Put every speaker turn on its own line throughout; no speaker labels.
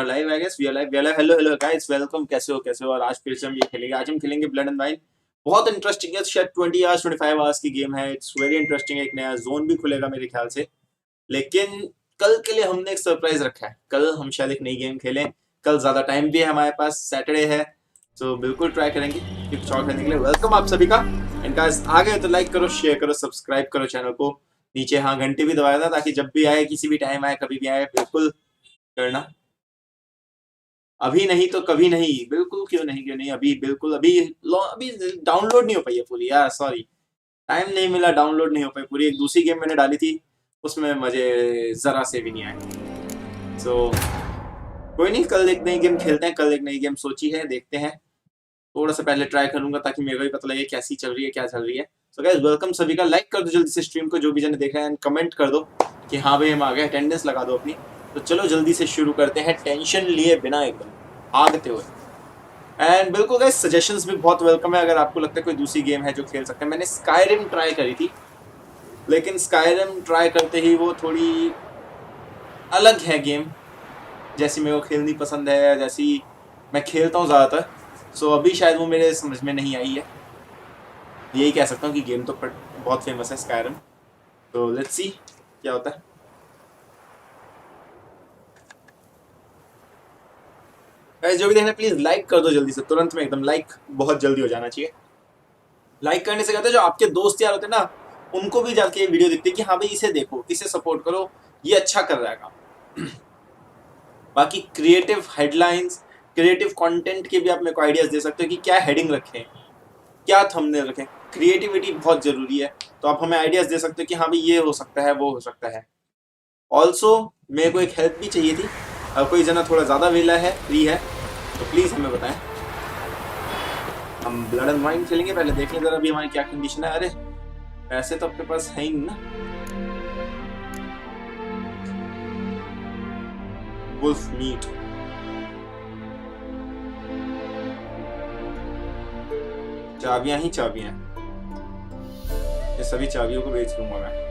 Live I guess we are live hello hello guys welcome. कैसे हो और आज फिर से हम ये खेलेंगे। आज हम खेलेंगे ब्लड एंड वाइन। बहुत इंटरेस्टिंग है, शायद 20 आवर्स 25 आवर्स की गेम है। It's very interesting. एक नया जोन भी खुलेगा मेरे ख्याल से, लेकिन कल के लिए हमने एक सरप्राइज रखा है। कल हम शायद एक नई गेम खेलें। कल ज्यादा टाइम भी है हमारे पास, सैटरडे है, तो बिल्कुल ट्राई करेंगे कुछ और करने के लिए। वेलकम आप सभी का। एंड गाइस आ गए तो लाइक करो, शेयर करो, सब्सक्राइब करो चैनल को। नीचे हाँ घंटी भी दबाया था ताकि जब भी आए, किसी भी टाइम आए, कभी भी आए, बिल्कुल करना। अभी नहीं तो कभी नहीं, बिल्कुल क्यों नहीं अभी बिल्कुल अभी डाउनलोड नहीं हो पाई है पूरी यार, सॉरी टाइम नहीं मिला, डाउनलोड नहीं हो पाई पूरी। एक दूसरी गेम मैंने डाली थी, उसमें मजे जरा से भी नहीं आए। सो कोई नहीं, कल एक नई गेम खेलते हैं। कल एक नई गेम सोची है, देखते हैं। थोड़ा सा पहले ट्राई करूंगा ताकि मेरे को भी पता लगे कैसी चल रही है, क्या चल रही है। सो गाइस वेलकम सभी का। लाइक कर दो जल्दी से स्ट्रीम को, जो भी जने देख रहे हैं, कमेंट कर दो कि हाँ भाई हम आ गए, अटेंडेंस लगा दो अपनी। तो चलो जल्दी से शुरू करते हैं, टेंशन लिए बिना एकदम भागते हुए। एंड बिल्कुल गाइस सजेशंस भी बहुत वेलकम है। अगर आपको लगता है कोई दूसरी गेम है जो खेल सकते हैं। मैंने स्काईरिम ट्राई करी थी, लेकिन स्काईरिम ट्राई करते ही वो थोड़ी अलग है गेम, जैसी मेरे को खेलनी पसंद है, जैसी मैं खेलता हूँ ज़्यादातर। सो अभी शायद वो मेरे समझ में नहीं आई है। यही कह सकता हूँ कि गेम तो बहुत फेमस है स्काईरिम। तो लेट्स सी क्या होता है। गाइस जो भी देखना प्लीज लाइक कर दो जल्दी से, तुरंत में एकदम। लाइक बहुत जल्दी हो जाना चाहिए। लाइक करने से कहते हैं जो आपके दोस्त यार होते हैं ना, उनको भी जाके ये वीडियो दिखती है कि हाँ भाई इसे देखो, इसे सपोर्ट करो, ये अच्छा कर रहा है काम। बाकी क्रिएटिव हेडलाइंस, क्रिएटिव कंटेंट के भी आप मेरे को आइडियाज दे सकते हो कि क्या हेडिंग रखें, क्या थंबनेल रखें। क्रिएटिविटी बहुत जरूरी है, तो आप हमें आइडियाज दे सकते हो कि हाँ भाई ये हो सकता है, वो हो सकता है। ऑल्सो मेरे को एक हेल्प भी चाहिए थी। अगर कोई जना थोड़ा ज़्यादा वेला है, फ्री है, तो प्लीज़ हमें बताएं। हम ब्लड एंड वाइन खेलेंगे, पहले देख लें जरा अभी हमारी क्या कंडीशन है। अरे पैसे तो आपके पास है ही ना। वुल्फ मीट, चाबियां ही चाबियां, ये सभी चाबियों को बेच दूंगा मैं।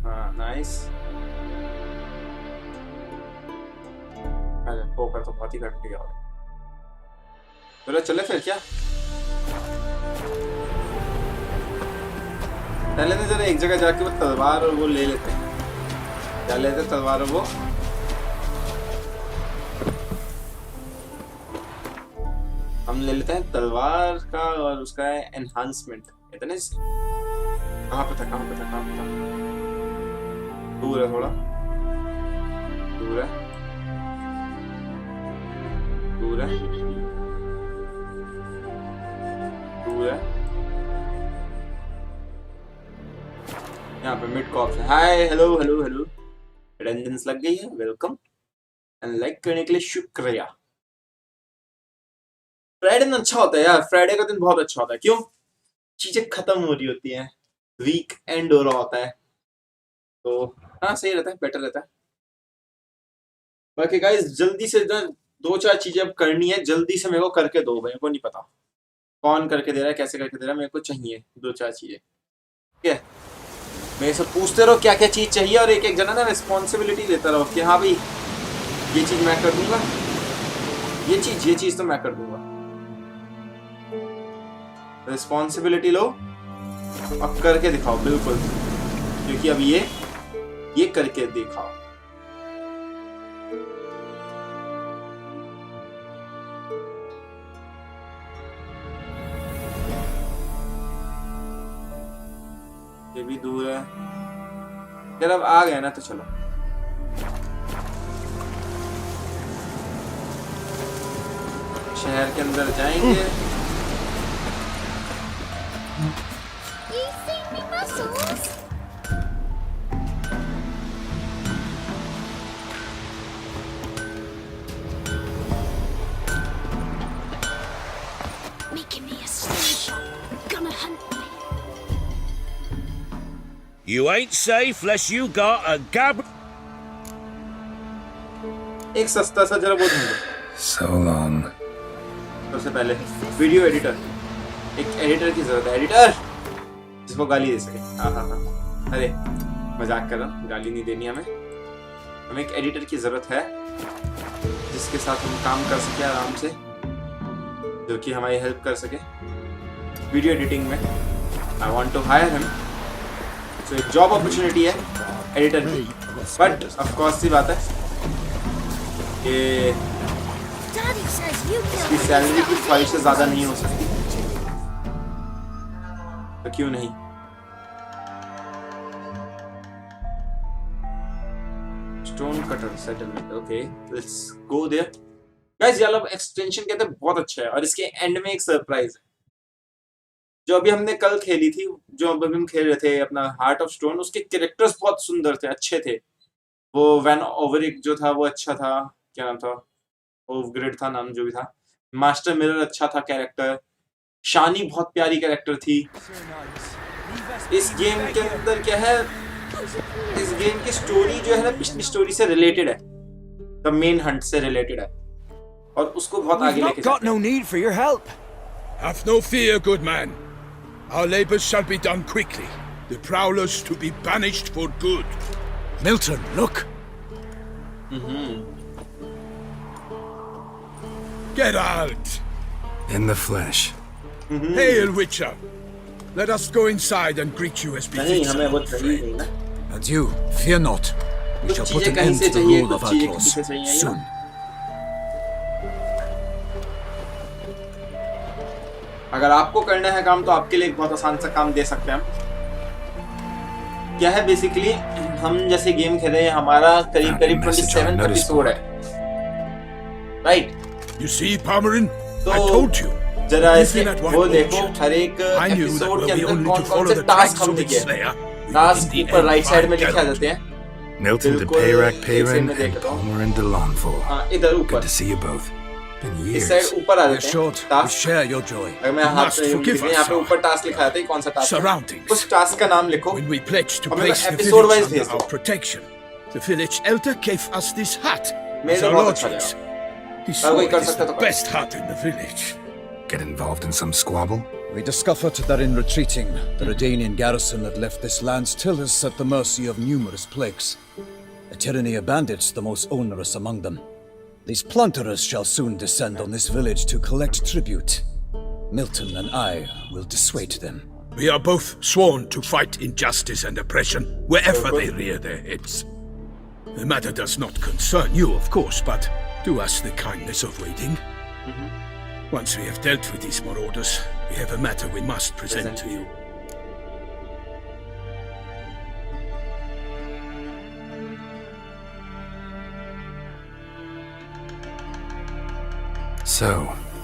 हाँ नाइस। अरे पोकर तो बहुत ही घट गया। चलो चले फिर क्या, पहले तो जरा एक जगह जाके वो तलवार और वो ले लेते हैं। क्या लेते तलवार और वो, हम ले लेते हैं तलवार का और उसका है एनहांसमेंट। इतने कहाँ पे था दूर है, थोड़ा दूर है, दूर है, दूर है। यहाँ पे मिड कॉप है। Hi hello hello hello, attendance लग गई है, वेलकम एंड लाइक करने के लिए शुक्रिया। फ्राइडे दिन अच्छा होता है यार, फ्राइडे का दिन बहुत अच्छा होता है। क्यों? चीजें खत्म हो रही होती हैं, वीक एंड हो रहा होता है, तो हाँ सही रहता है, बेटर रहता है। बाकी गाइस जल्दी से दो चार चीजें अब करनी है, जल्दी से मेरे को करके दो। मेरे को नहीं पता कौन करके दे रहा है, कैसे करके दे रहा है, मेरे को चाहिए दो चार चीजें। ठीक है, मेरे से पूछते रहो क्या क्या चीज चाहिए, और एक एक जना ना रिस्पॉन्सिबिलिटी लेता रहो कि हाँ भाई ये चीज मैं कर दूंगा, ये चीज तो मैं कर दूंगा। रिस्पॉन्सिबिलिटी लो और करके दिखाओ, बिल्कुल, क्योंकि अब ये करके दिखाओ। ये भी दूर है यार, अब आ गए ना तो चलो। शहर के अंदर जाएंगे।
You ain't safe unless you got a gab.
एक सस्ता सा जरा वो ढूंढो।
So long.
सबसे पहले वीडियो एडिटर, एक एडिटर की जरूरत है। एडिटर जिसको गाली दे सके। हाँ हाँ हाँ, अरे मजाक कर रहा हूँ, गाली नहीं देनी हमें। हमें एक एडिटर की जरूरत है जिसके साथ हम काम कर सके आराम से, जो कि हमारी हेल्प कर सके वीडियो एडिटिंग में। I want to hire him, so एक जॉब अपॉर्चुनिटी है एडिटर की, बट ऑफ कोर्स सी बात है कि इसकी सैलरी की ख्वाहिश से ज्यादा नहीं हो सकती, तो क्यों नहीं। Stone cutter settlement, okay let's go there. Guys ये वाला एक्सटेंशन कहते हैं बहुत अच्छा है, और इसके एंड में एक सरप्राइज है। जो अभी हमने कल खेली थी, जो अभी हम खेल रहे थे अपना हार्ट ऑफ स्टोन, उसके कैरेक्टर्स बहुत सुंदर थे, अच्छे थे। वो वैन ओवरिक जो था वो अच्छा था, क्या नाम था, ओवग्रेड था नाम जो भी था। मास्टर मिरर अच्छा था कैरेक्टर, शानी बहुत प्यारी कैरेक्टर थी। इस गेम के अंदर क्या है, इस गेम की स्टोरी जो है ना पिछली स्टोरी से रिलेटेड है, द मेन हंट से रिलेटेड है, और उसको बहुत आगे लेके जाते हैं।
No need for your help.
Have no fear, good man. Our labors shall be done quickly. The prowlers to be banished for good.
Milton, look.
Get out!
In the flesh.
Hail, Witcher! Let us go inside and greet you as
नहीं
befits
हमें वो
our
चाहिए
friend.
नहीं ना,
And you, fear not. We
कुछ
shall put
चीजें
an
कहीं
end
से
to the
चाहिए,
rule of
कुछ चीजें
outlaws
किसी से चाहिए
soon.
ना। अगर आपको करना है काम तो आपके लिए एक बहुत आसान सा काम दे सकते हैं हम। क्या है बेसिकली, हम जैसे गेम खेल रहे हैं, हमारा करीब करीब 27 एपिसोड है, राइट?
You see, Palmerin?
तो
I told you.
जरा
You've
ऐसे
been at one
वो देखो
orchard.
हर एक
I knew that
episode
were
के
we
अंदर
only
कौन
to
कौन
follow
से
the
टास्क
tracks
हम
of
लिखे
its
हैं।
slayer. we
task
would in the
ऊपर
end
राइट साइड में
find
लिखा
out.
जाते हैं।
Milton de
बिल्कुल,
Peyrac
एक
Peyran
सेकंड में
and
देखता हूँ।
Palmer and de Lawnfall.
हाँ इधर
Good
ऊपर,
to see you both. Been
इस
years.
साइड ऊपर आ
We're
जाते हैं
short. We
task.
share your joy.
अगर मैं हाथ
must
से
forgive
यहाँ
us,
पे
sir.
ऊपर टास्क लिखा जाता है, कौन सा टास्क है?
Surroundings.
उस टास्क का नाम लिखो।
When we pledged to
और मेरे
place the
episode
village
wise
under
भेज दो।
our protection, the village elder gave us this hat
मेरे
as
लिए
our
बहुत अच्छा
lodgings.
लगा।
He
अगर
swore
कोई
it
कर
is
सकता
the
तो कर।
best hat in the village.
Get involved in some squabble?
We discovered that in retreating, the Redanian garrison had left this land still is at the mercy of numerous plagues. A tyranny of bandits the most onerous among them. These plunderers shall soon descend on this village to collect tribute. Milton and I will dissuade them.
We are both sworn to fight injustice and oppression wherever they rear their heads. The matter does not concern you, of course, but do us the kindness of waiting. Once we have dealt with these marauders, we have a matter we must present to you.
So,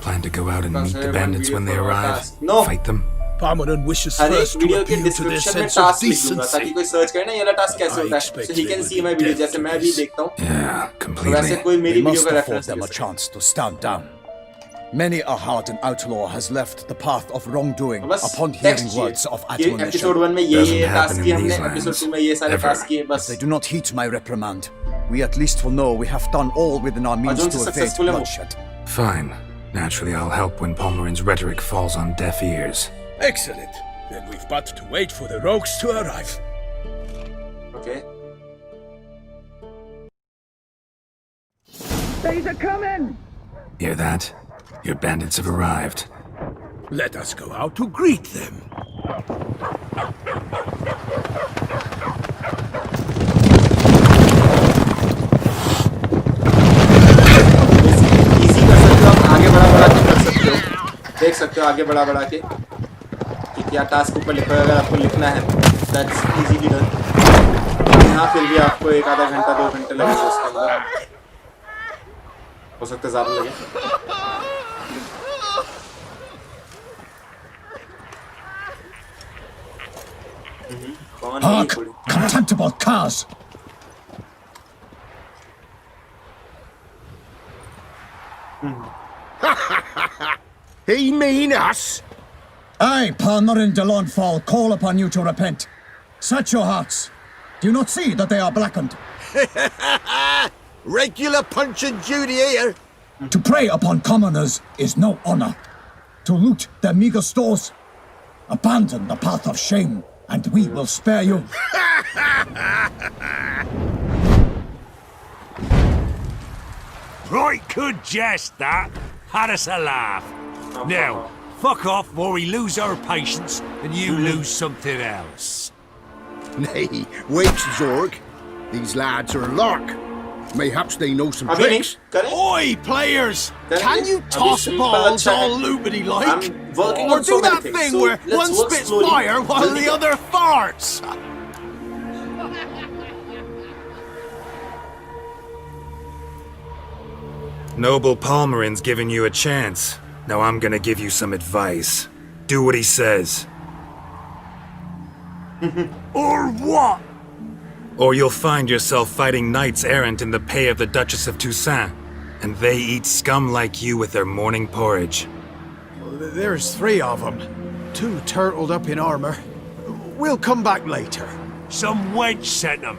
plan to go out and meet the bandits when they arrive?
No.
Fight them?
Parmanon wishes
हर एक
first to
video के
appeal to their
description में
sense of
task लिख दूंगा ताकि
decency.
कोई search करे ना ये वाला टास्क कैसे
I
होता है,
expect
so he
they
can
will
see
be
my video,
deaf
जैसे
to
मैं भी
this.
देखता हूँ,
Yeah,
तो वैसे
completely.
कोई मेरी
We
वीडियो
must
का
afford
reference
them
they
a
सके।
chance to stand down. Many a hardened outlaw has left the path of wrongdoing
बस
upon
text
hearing words of
चाहिए कि एपिसोड
admonition.
1 में ये
Doesn't
टास्क
happen
किए
in
हमने,
these
episode
lands.
2 में ये सारे
Ever.
टास्क किए, बस।
If they do not heed my reprimand, we at least will know we have done all within our means
जो
to
उनसे
evade
successful है वो।
bloodshed.
Fine. Naturally, I'll help when Palmerin's rhetoric falls on deaf ears.
Excellent. Then we've but to wait for the rogues to arrive.
Okay.
They're coming!
Hear that? Your bandits have arrived.
Let us go out to greet them.
Easy कर सकते हो, आप आगे बढ़ा बढ़ा के कर सकते हो, देख सकते हो आगे बढ़ा बढ़ा के कि क्या टास्क ऊपर लिखा है। अगर आपको लिखना है दैट्स इजीली डन। यहाँ फिर भी आपको एक आधा घंटा 2 घंटे लगेगा उसके अंदर, हो सकता है ज़्यादा लगे। कौन है ये
Hark!
कोई?
Contemptible curs!
He mean us?
I, Palmerin de Lawnfall, call upon you to repent. Set your hearts. Do you not see that they are blackened?
Regular Punch and Judy here.
To prey upon commoners is no honor. To loot their meager stores,
Abandon the path of shame, and we will spare you.
Right good jest, that. Had us a laugh. Now, fuck off before we lose our patience and you lose something else.
Nay, wait, Zorg. These lads are a lark. Mayhaps they know some
अभी नहीं
tricks.
करें
Oi, players!
Can
Can
we?
you toss
Abhi
balls
simple
all
अच्छा है.
loopity like?
I'm working
Or
on so
do
many
that
things.
thing
So
where
let's
one
work
spits
slowly.
fire while
Jaldi
the
करो.
other farts?
Noble Palmerin's giving you a chance. Now I'm gonna give you some advice. Do what he says,
Or what?
or you'll find yourself fighting knights errant in the pay of the Duchess of Toussaint, and they eat scum like you with their morning porridge.
There's 3 of them. 2 turtled up in armor. We'll come back later.
Some wench sent them.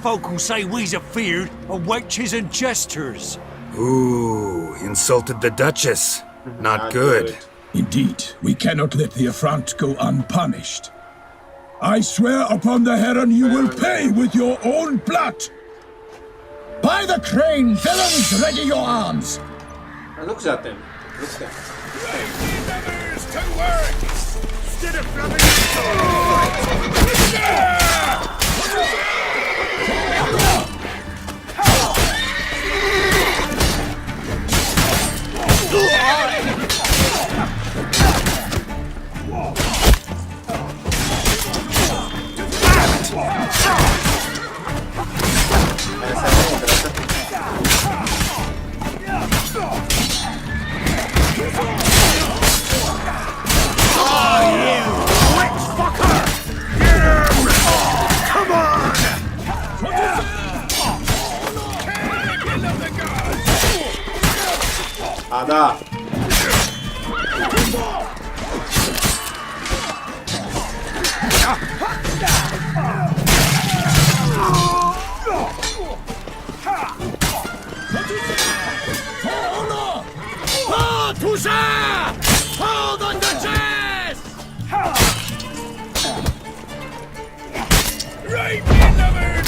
Folk will say we's afeard of wenches and jesters.
Ooh, insulted the Duchess. Not good.
Indeed, we cannot let the affront go unpunished. I swear upon the heron you will pay with your own blood. By the crane, villains, ready your arms.
रुक जाते हैं. रुकते हैं. ऐसा नहीं इधर ऐसा. आधा.
Toussaint! Hold on the chest! Right in the bird!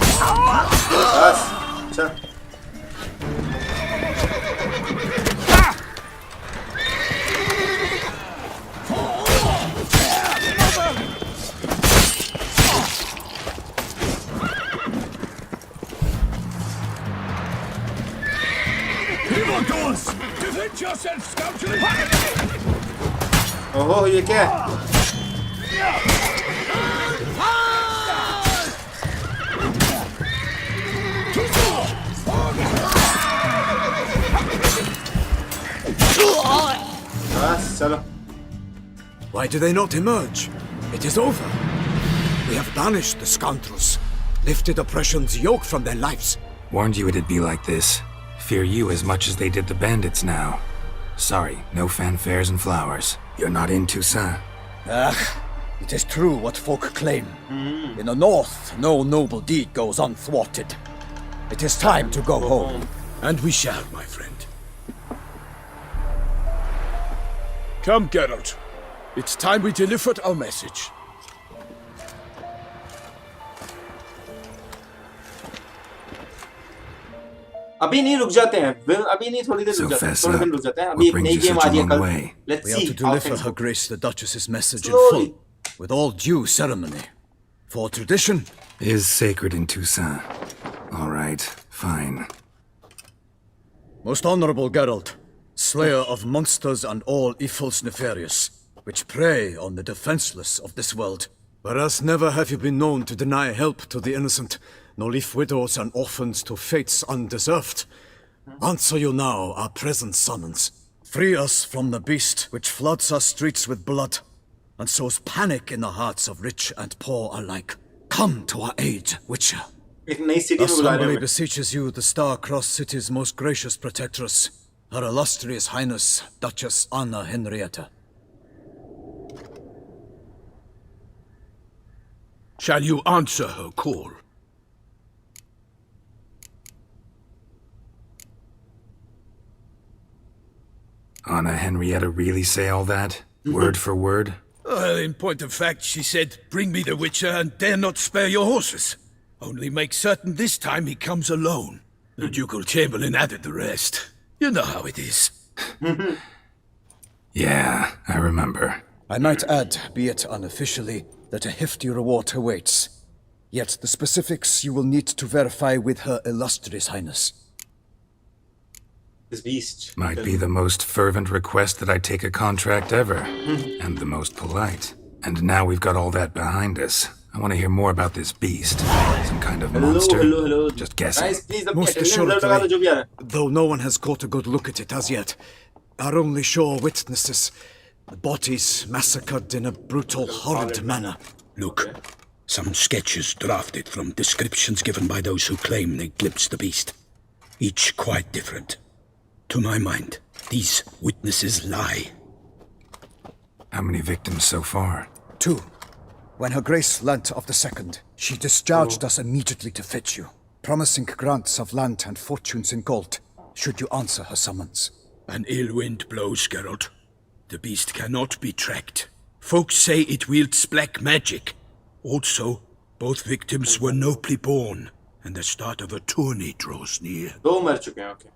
बस. अच्छा.
Defend yourself, scout.
ओहो ये क्या है? बस चलो.
Why do they not emerge? It is over. We have banished the scoundrels, lifted oppression's yoke from their lives.
Warned you it'd be like this. Fear you as much as they did the bandits now. Sorry, no fanfares and flowers. You're not in Toussaint.
It is true what folk claim. In the north, no noble deed goes unthwarted. It is time to go home.
And we shall, my friend. Come, Geralt. It's time we delivered our message.
अभी नहीं रुक जाते हैं. अभी नहीं थोड़ी देर
So
रुक जाते हैं.
fast
थोड़ी
up.
देर रुक जाते हैं.
What
अभी एक
brings
नई
you
गेम
such
आ
a
रही है
long
कल.
way?
Let's
We are
see
to
how
deliver
things
Her
go.
Grace the Duchess's message in
Slowly.
full, with all due ceremony. For tradition,
Is sacred in Toussaint. All right, fine.
most honorable Geralt, slayer of monsters and all evils nefarious, which prey on the defenseless of this world. Whereas never have you been known to deny help to the innocent, nor leave widows and orphans to fates undeserved. Answer you now our present summons. Free us from the beast which floods our streets with blood, and sows panic in the hearts of rich and poor alike. Come to our aid, Witcher.
एक नई city में
Thus
बुला रहे
humbly
हैं.
beseeches you, the Star-Crossed City's most gracious protectress, Her illustrious Highness, Duchess Anna Henrietta.
Shall you answer her call?
Anna Henrietta really say all that? Word for word?
Well, in point of fact, she said, bring me the Witcher and dare not spare your horses. Only make certain this time he comes alone. The Ducal Chamberlain added the rest. You know how it is.
Yeah, I remember.
I might add, be it unofficially, that a hefty reward awaits. Yet the specifics you will need to verify with Her Illustrious Highness.
This beast.
Might be the most fervent request that I take a contract ever. And the most polite. And now we've got all that behind us. I want to hear more about this beast. Some kind of monster.
Hello.
Just guessing.
Guys, please,
Most assuredly, though no one has caught a good look at it as yet. Our only sure witnesses. The bodies massacred in a brutal, horrid manner.
Look, some sketches drafted from descriptions given by those who claim they glimpsed the beast. Each quite different. To my mind, these witnesses lie.
How many victims so far?
2. When Her Grace learnt of the second, she discharged us immediately to fetch you, promising grants of land and fortunes in gold, should you answer her summons.
An ill wind blows, Geralt. The beast cannot be tracked. Folks say it wields black magic. Also, both victims were nobly born, and the start of a tourney draws near.
दो मर चुके हैं, okay.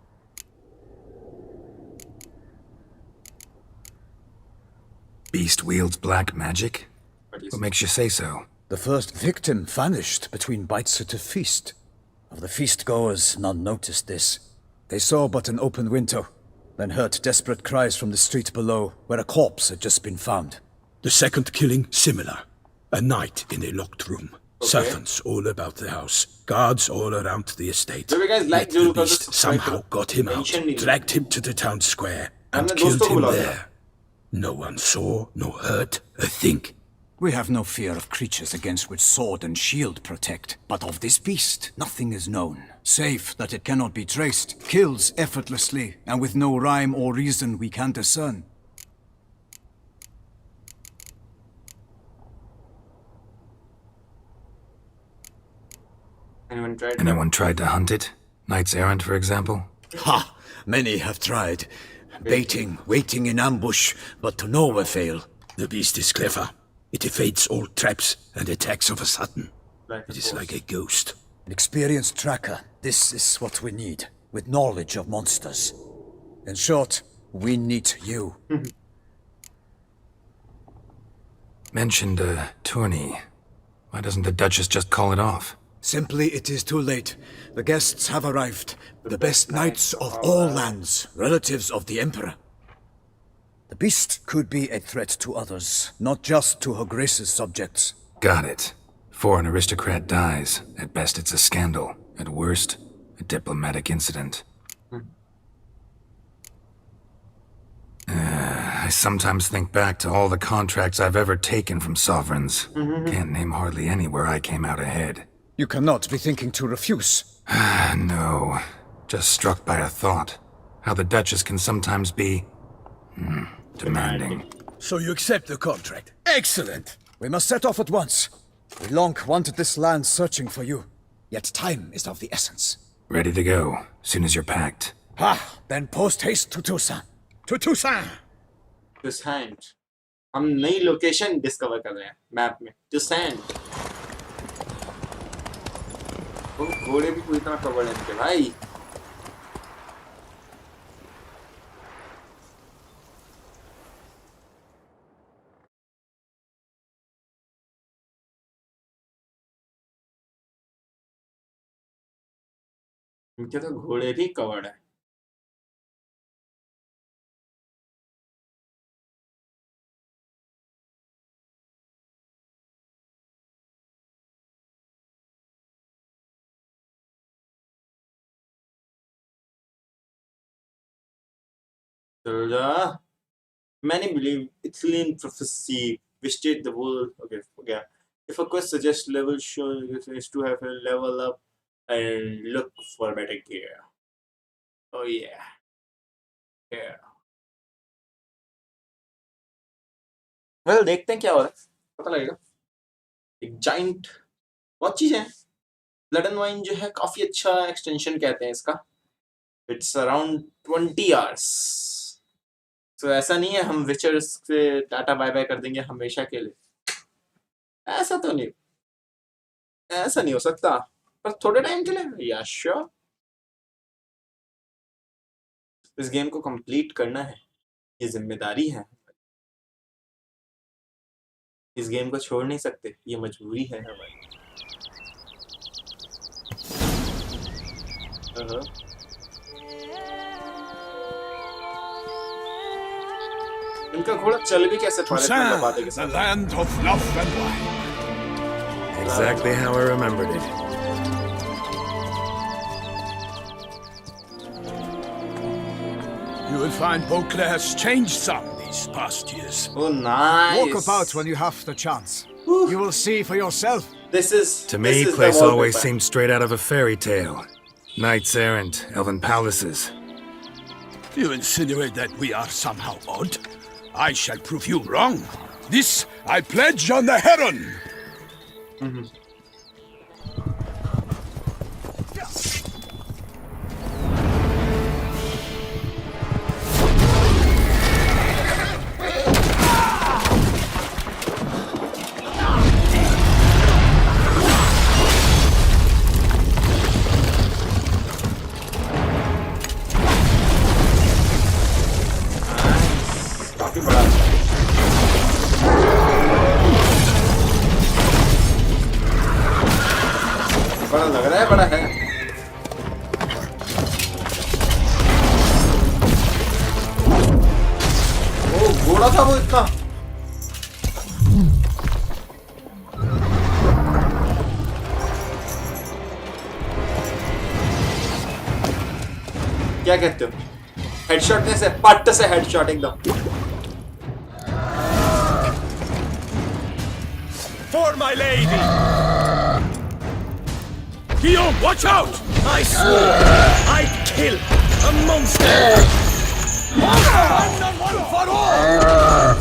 Beast wields black magic? What makes you say so?
The first victim vanished between bites at a feast. Of the feast-goers, none noticed this. They saw but an open window, then heard desperate cries from the street below, where a corpse had just been found.
The second killing, similar. A night in a locked room.
Okay.
Servants all about the house. Guards all around the estate.
So you guys like
Yet the
to
beast somehow got him out, dragged him to the town square, and
हमने
killed
दोस्तों को
him
बुला लिया.
there. No one saw, nor heard a thing.
We have no fear of creatures against which sword and shield protect, but of this beast, nothing is known. Save that it cannot be traced, kills effortlessly, and with no rhyme or reason we can discern.
Anyone
tried to hunt it? Knights errant, for example?
Ha! Many have tried. Baiting, waiting in ambush, but to no avail.
The beast is clever. It evades all traps and attacks of a sudden.
Like
It is like a ghost.
An experienced tracker, this is what we need, with knowledge of monsters. In short, we need you.
Mentioned a tourney. Why doesn't the Duchess just call it off?
Simply, it is too late. The guests have arrived. The best knights of all lands, relatives of the Emperor. The beast could be a threat to others, not just to Her Grace's subjects.
Got it. Before an aristocrat dies, at best it's a scandal. At worst, a diplomatic incident. I sometimes think back to all the contracts I've ever taken from sovereigns. Can't name hardly any where I came out ahead.
You cannot be thinking to refuse.
No. Just struck by a thought. How the Duchess can sometimes be... demanding.
So you accept the contract. Excellent!
We must set off at once. We long wanted this land searching for you. Yet time is of the essence.
Ready to go, soon as you're packed.
Then post haste to Toussaint.
To Toussaint!
Toussaint. हम नई location discover कर रहे हैं map में. Toussaint. वो घोड़े भी पूरी तरह कवर हैं इनके भाई. इनके तो घोड़े भी कवर्ड है. Many believe Ithilien prophecy visited the world. Okay. If a quest suggests level show is to have a level up and look for better gear. Oh yeah. Well, देखते हैं क्या हो रहा है. पता लगेगा. एक giant बहुत चीजें हैं. Blood and Wine जो है काफी अच्छा extension कहते हैं इसका. It's around 20 hours. तो ऐसा नहीं है हम विचर्स से टाटा बाय बाय कर देंगे हमेशा के लिए, ऐसा तो नहीं, ऐसा नहीं हो सकता, पर थोड़े टाइम के लिए या श्योर। इस गेम को कंप्लीट करना है, ये जिम्मेदारी है, इस गेम को छोड़ नहीं सकते, ये मजबूरी है हमारी। इनका घोड़ा चल भी कैसे पा रहा है बातें के
The
साथ?
land of love and wine.
Exactly how I remembered it.
You will find Beauclair has changed some these past years.
Oh, nice.
Walk about when you have the chance. You will see for yourself.
This is
To
this
me,
is the
place always
wallpaper.
seemed straight out of a fairy tale. Knights errant, elven palaces.
You insinuate that we are somehow odd? I shall prove you wrong. This I pledge on the Heron.
काफी बड़ा है। बड़ा लग रहा है, बड़ा है। ओ घोड़ा था वो इतना। क्या कहते हो? हेडशॉट से पट्ट से हेडशॉट एकदम।
For my lady!
Guillaume, watch out!
I swore I'd kill a monster!
One for all!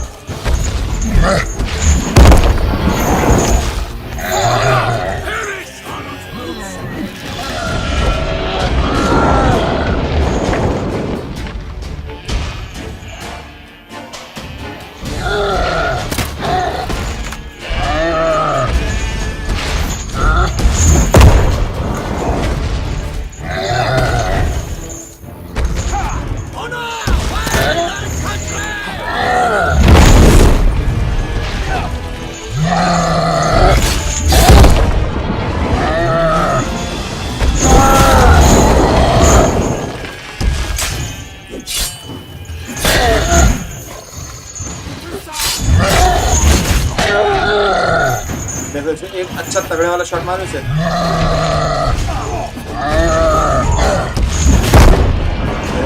देखो इसे एक अच्छा तगड़े वाला शॉट मारो इसे।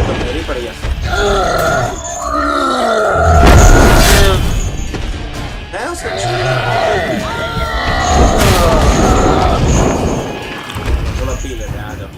तो मेरी पड़ गया है उसे। थोड़ा पी लेते हैं, आ जाओ।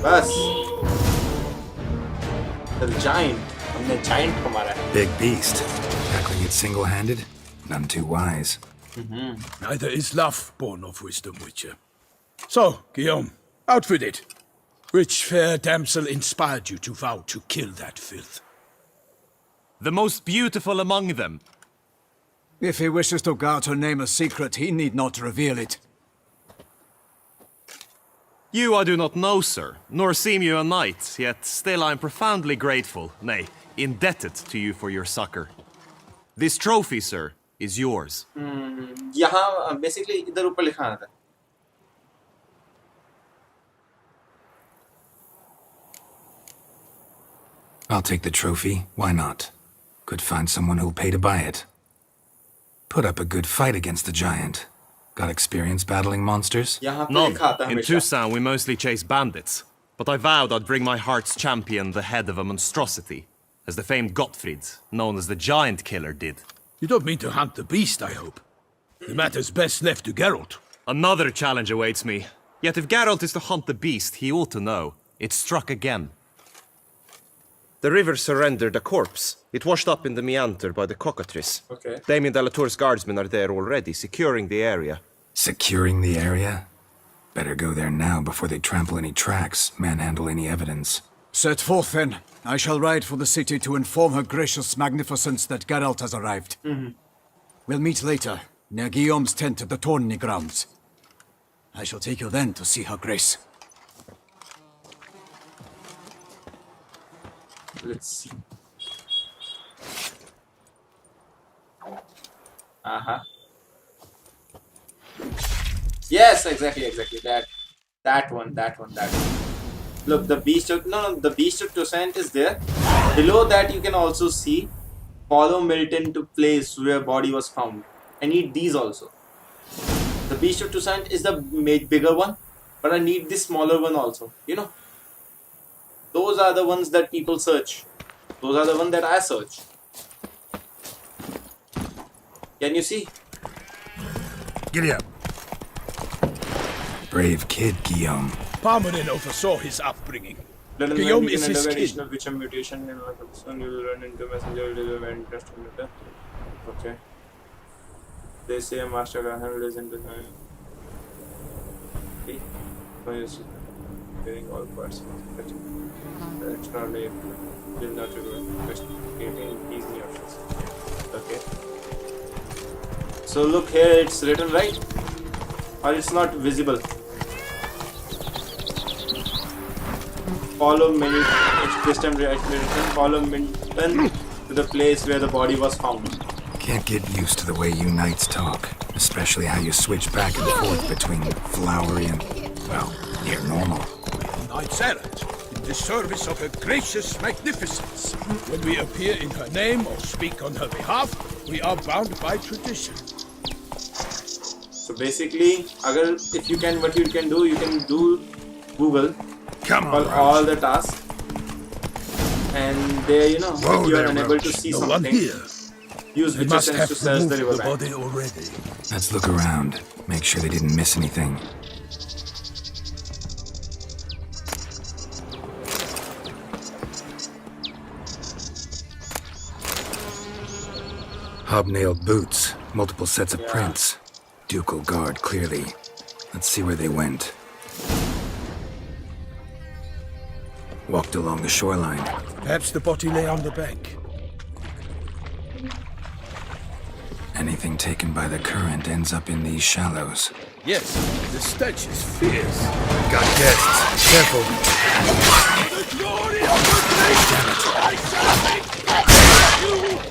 बस The giant, हमने giant को मारा है।
Big beast. Tackling it single-handed? None too wise.
Neither is love born of wisdom, Witcher. So, Guillaume, out with it. Which fair damsel inspired you to vow to kill that filth?
The most beautiful among them.
If he wishes to guard her name a secret, he need not reveal it.
You I do not know, sir, nor seem you a knight, yet still I am profoundly grateful, nay, indebted to you for your succor. This trophy, sir, is yours.
यहाँ basically इधर ऊपर लिखा आता है।
I'll take the trophy. Why not? Could find someone who'll pay to buy it. Put up a good fight against the giant. Got experience battling monsters?
यहाँ पे
None.
लिखा आता है
In
हमेशा.
Toussaint, we mostly chase bandits. But I vowed I'd bring my heart's champion the head of a monstrosity, as the famed Gottfried, known as the Giant Killer, did.
You don't mean to hunt the beast, I hope. The matter's best left to Geralt.
Another challenge awaits me. Yet if Geralt is to hunt the beast, he ought to know. It struck again. The river surrendered a corpse. It washed up in the meander by the cockatrice.
Okay.
Damien de la Tour's guardsmen are there already, securing the area.
Securing the area? Better go there now before they trample any tracks, manhandle any evidence.
Set forth then. I shall ride for the city to inform her gracious magnificence that Geralt has arrived. We'll meet later, near Guillaume's tent at the Tourney grounds. I shall take you then to see her grace.
Let's see. Yes, exactly. That one. Look, the Beast of the Beast of Toussaint is there. Below that, you can also see follow Milton to place where body was found. I need these also. The Beast of Toussaint is the bigger one, but I need this smaller one also. You know, those are the ones that people search. Those are the ones that I search. Can you see?
Giddy up. Brave kid, Guillaume.
Parmanin oversaw his upbringing. Guillaume is his kin.
Of which a mutation in one episode you will run into messenger deliver interest in the. Okay. They say a master can lives into the. Okay. Getting all parts. Extraordinary. Will not investigating easy options. Okay. So look here, it's written right, or it's not visible. Follow this time follow Milton to the place where the body was found.
Can't get used to the way you knights talk, especially how you switch back and forth between flowery and, well, near normal.
Knights errant, in the service of her gracious magnificence. When we appear in her name or speak on her behalf, we are bound by tradition.
So basically, if you can, what you can do Google.
Come
for all the tasks, and there, you know, if you are unable to see something, use Witcher Sense to search the riverbank.
Already.
Let's look around. Make sure they didn't miss anything. Hobnailed boots, multiple sets of prints. Ducal guard, clearly. Let's see where they went. Walked along the shoreline.
Perhaps the body lay on the bank.
Anything taken by the current ends up in these shallows.
Yes, the stench is fierce.
Got guests. Careful.
The glory of the place! I shall make you!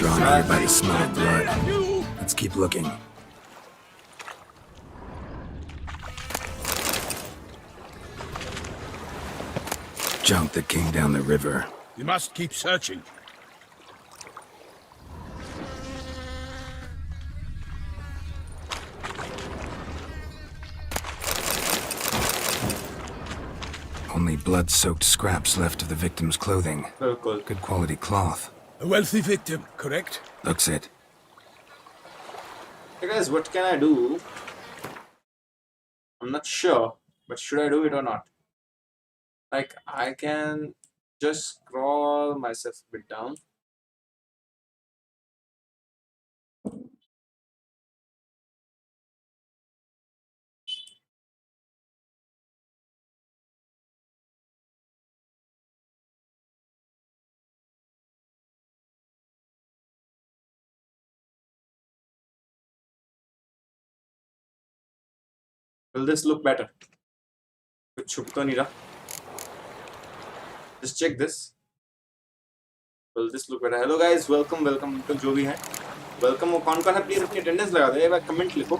Drawn here by the smell of blood. Let's keep looking. Junk that came down the river.
You must keep searching.
Only blood-soaked scraps left of the victim's clothing.
Very cool.
Good quality cloth.
A wealthy victim, correct?
Looks it.
Hey guys, what can I do? I'm not sure, but should I do it or not? Like I can just scroll myself a bit down. Will this look better? कुछ छुप तो नहीं रहा. Just check this. Will this look better? Hello guys, welcome तो जो भी है. Welcome. वो कौन है? Please अपनी attendance लगा दो. एक बार comment लिखो.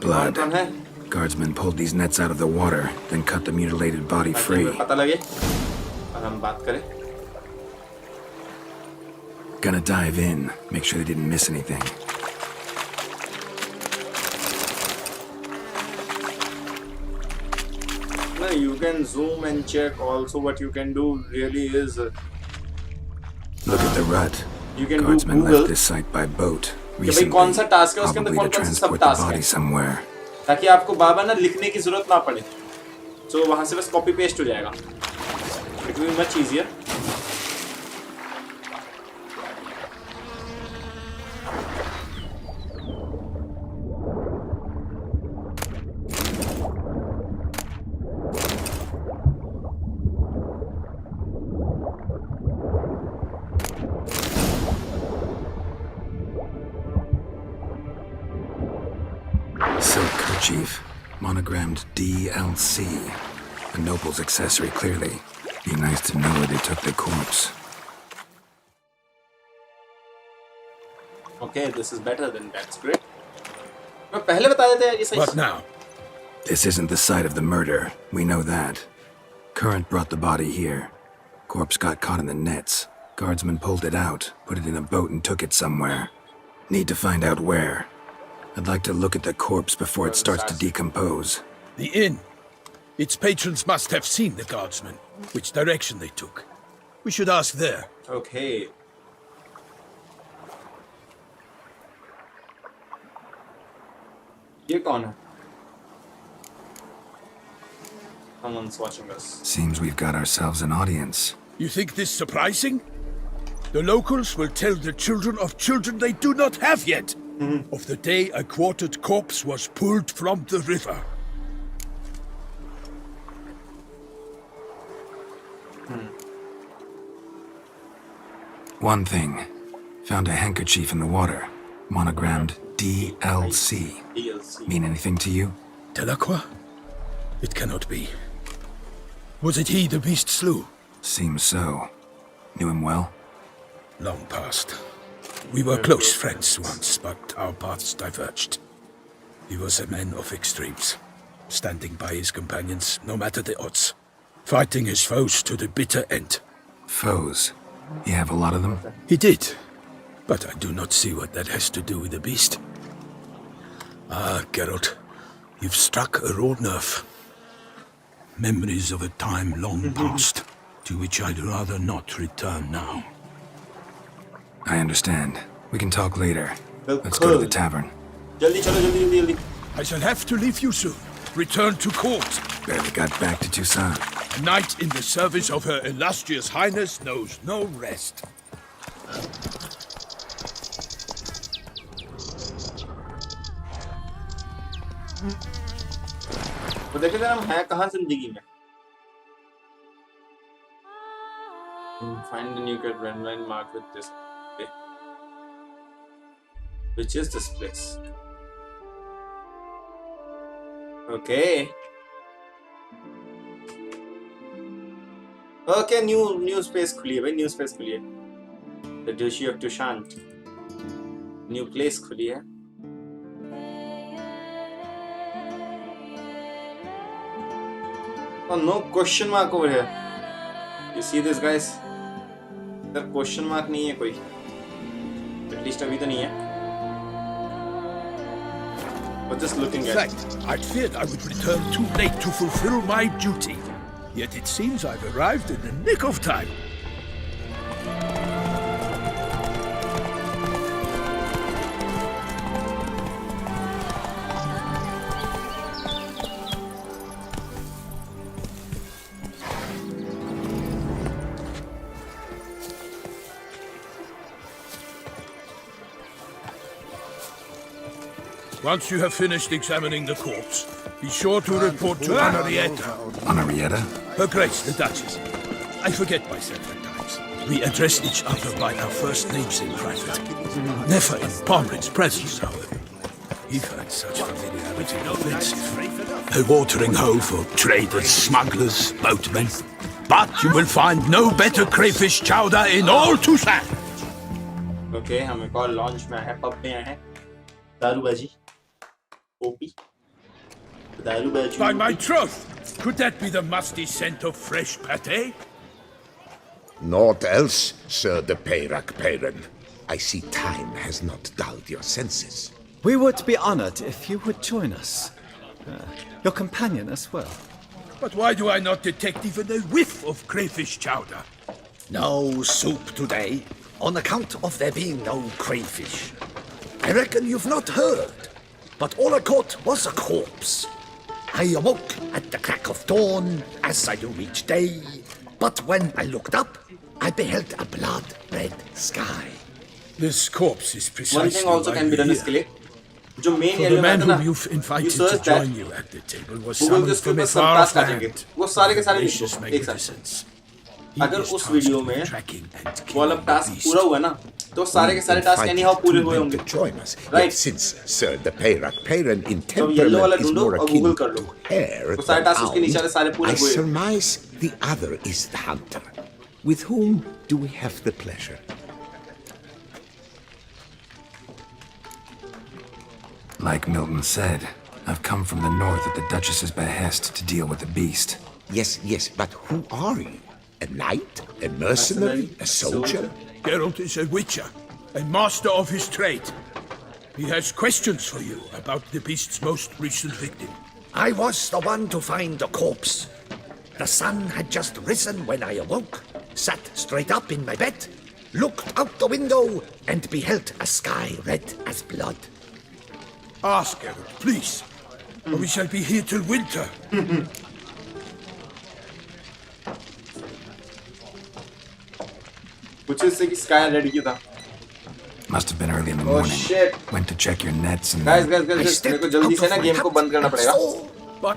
Blood.
कौन है?
Guardsmen pulled these nets out of the water, then cut the mutilated body free.
पता लगे. और हम बात करें.
Gonna dive in, make sure they didn't miss anything.
No, you can zoom and check. Also, what you can do really is
Look at the rut.
you can
Guardsmen
do Google.
left this site by boat
कि भाई
recently,
कौन सा task है उसके अंदर
probably
कौन
to
कौन से सब
transport the
टास्क
body
है
somewhere.
ताकि आपको बाबा ना लिखने की जरूरत ना पड़े. तो वहां से बस कॉपी पेस्ट हो जाएगा. It will be much easier.
Silk kerchief, monogrammed DLC. A noble's accessory, clearly. Be nice to know where they took the corpse.
Okay, this is better than that's great. मैं पहले बता देते हैं ये सही.
What now?
This isn't the site of the murder. We know that. Current brought the body here. Corpse got caught in the nets. Guardsmen pulled it out, put it in a boat and took it somewhere. Need to find out where. I'd like to look at the corpse before it starts to decompose.
The inn. Its patrons must have seen the guardsmen, which direction they took. We should ask there.
Okay. ये कौन है? Someone's watching us.
Seems we've got ourselves an audience.
You think this surprising? The locals will tell the children of children they do not have yet of the day a quartered corpse was pulled from the river.
One thing. Found a handkerchief in the water. Monogrammed DLC.
DLC.
Mean anything to you?
Delacroix? It cannot be. Was it he the beast slew?
Seems so. Knew him well?
Long past. We were close friends once, but our paths diverged. He was a man of extremes, standing by his companions no matter the odds, fighting his foes to the bitter end.
Foes. You have a lot of them?
He did, but I do not see what that has to do with the beast. Ah, Geralt, you've struck a raw nerve. Memories of a time long past, to which I'd rather not return now.
I understand. We can talk later.
Well,
Let's go to the
cool.
tavern.
जल्दी चलो जल्दी.
I shall have to leave you soon. Return to court.
Barely got back to Toussaint.
A knight in the service of Her Illustrious Highness knows no rest.
तो देखे जरा हम हैं कहाँ जिंदगी में. Find the new cat WildHunt mark with this. Okay. Which is this place? Okay. Okay, new space खुली है भाई, new space खुली है. The Duchy of Toussaint. New place खुली है. Oh, no question mark over here. You see this, guys? इधर question mark नहीं है कोई. At least अभी तो नहीं है. But just looking
In
at it.
fact, I'd feared I would return too late to fulfill my duty. Yet it seems I've arrived in the nick of time. Once you have finished examining the corpse, be sure to report to Henrietta.
Henrietta?
Her Grace, the Duchess. I forget myself at times. We address each other by our first names in private. Never in Pomrin's presence, however. He finds such familiarity offensive. A watering hole for traders, smugglers, boatmen. But you will find no better crayfish chowder in all Toussaint.
Okay, हम एक और launch में है, pub में है, दारूबाजी, OP, दारूबाजी.
By my troth, could that be the musty scent of fresh pate?
Naught else, Sir de Peyrac Peyran. I see time has not dulled your senses.
We would be honored if you would join us. Your companion as well.
But why do I not detect even a whiff of crayfish chowder?
No soup today, on account of there being no crayfish. I reckon you've not heard, but all I caught was a corpse. I awoke at the crack of dawn, as I do each day, but when I looked up, I beheld a blood-red sky.
This corpse is precisely
One thing also can be done is
here.
जो main
For
area
the
में
man
था ना,
whom you've invited to
search that,
join you at the table was
Google के
summoned
उसके
from
ऊपर
a
सब
far
task
off
आ जाएंगे,
land.
वो सारे के सारे लिख
Gracious
दो एक साथ.
magnificence.
अगर उस वीडियो में
tracking and
वो
killing
वाला टास्क
the beast.
पूरा हुआ ना, तो सारे के सारे टास्क एनी हाउ पूरे हुए होंगे.
To join us,
Right.
yet since Sir de Peyrac Peyran in
तो येलो वाला
temperament is
ढूंढो
more
और
akin
गूगल कर लो.
to hare
वो सारे
than
टास्क उसके नीचे वाले सारे
hound,
पूरे
I
हुए.
surmise the other is the hunter. With whom do we have the pleasure?
Like Milton said, I've come from the north at the Duchess's behest to deal with the beast.
Yes, but who are you? A knight? A mercenary? A soldier?
Geralt is a witcher, a master of his trade. He has questions for you about the beast's most recent victim.
I was the one to find the corpse. The sun had just risen when I awoke, sat straight up in my bed, looked out the window, and beheld a sky red as blood.
Ask Geralt, please, or we shall be here till winter.
कुछ इससे कि sky red क्यों था?
Must have been early in the
Oh
morning.
shit!
Went to check your nets and
Guys,
then...
मेरे को जल्दी से ना गेम को बंद करना पड़ेगा.
But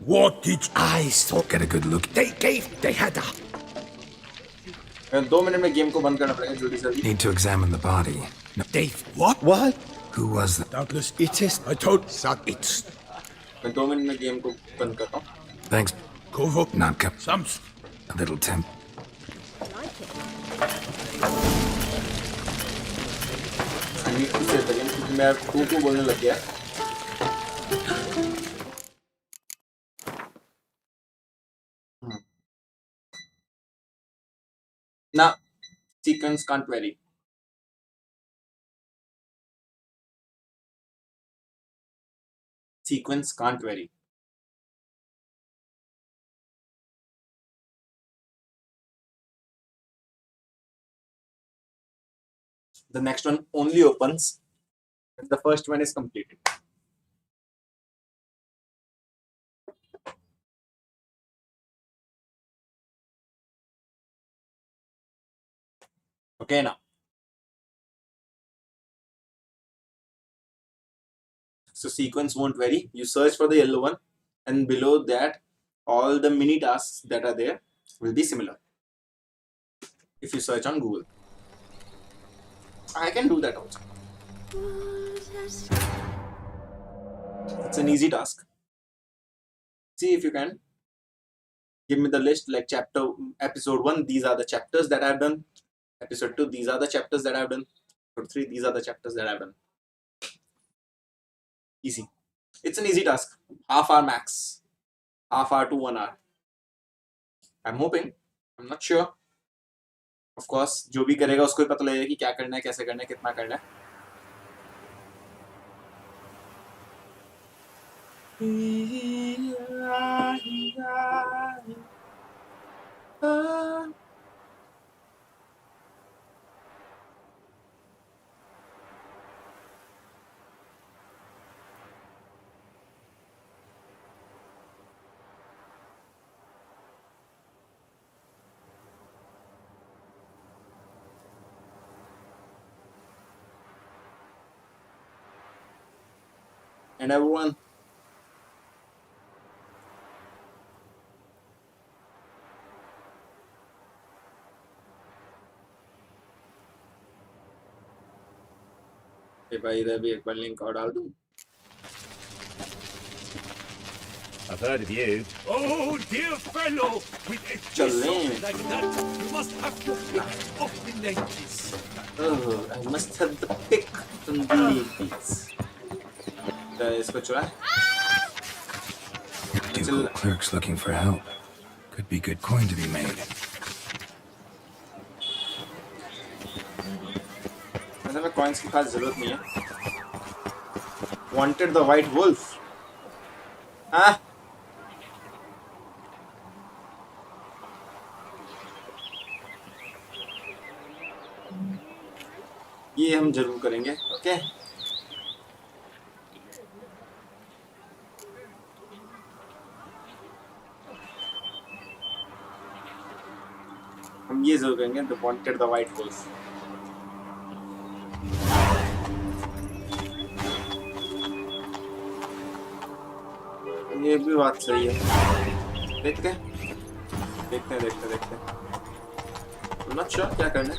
what did
I saw
Get a good look.
they had a
2 minute में गेम को बंद करना पड़ेगा जल्दी से.
Need to examine the body. No,
Dave.
what?
What?
who was that?
Doubtless
It is.
I told
It's
मैं 2 minute में game को बंद करता हूँ.
Thanks.
Kovo.
Not come.
Some
A little temp.
I need to say it again क्योंकि मैं को बोलने लग गया. Nah, sequence can't vary. Sequence can't vary. The next one only opens if the first one is completed. Okay, now. So sequence won't vary. You search for the yellow one, and below that, all the mini tasks that are there will be similar. If you search on Google, I can do that also. It's an easy task. See if you can. Give me the list, like episode 1, these are the chapters that I've done. Episode 2, these are the chapters that I've done. Episode 3, these are the chapters that I've done. Easy. It's an easy task. Half hour max. Half hour to 1 hour. I'm hoping. I'm not sure. Of course, जो भी करेगा उसको ही पता लगेगा कि क्या करना है, कैसे करना है, कितना करना है. and everyone. भाई इधर भी एक बार लिंक और डाल दूं.
I've heard of you.
Oh, dear fellow! With a
Challenge.
like that, you must have to pick off the ladies.
Oh, I must have the pick from the ladies. इसको चुरा.
Ducal clerks looking for help. Could be good coin to be made.
ऐसा coins की खास जरूरत नहीं है. Wanted the white wolf. हाँ. ये हम जरूर करेंगे. ओके. हम ये जरूर करेंगे. The wanted the white wolf. ये भी बात सही है. देखते हैं. I'm not sure क्या करना है.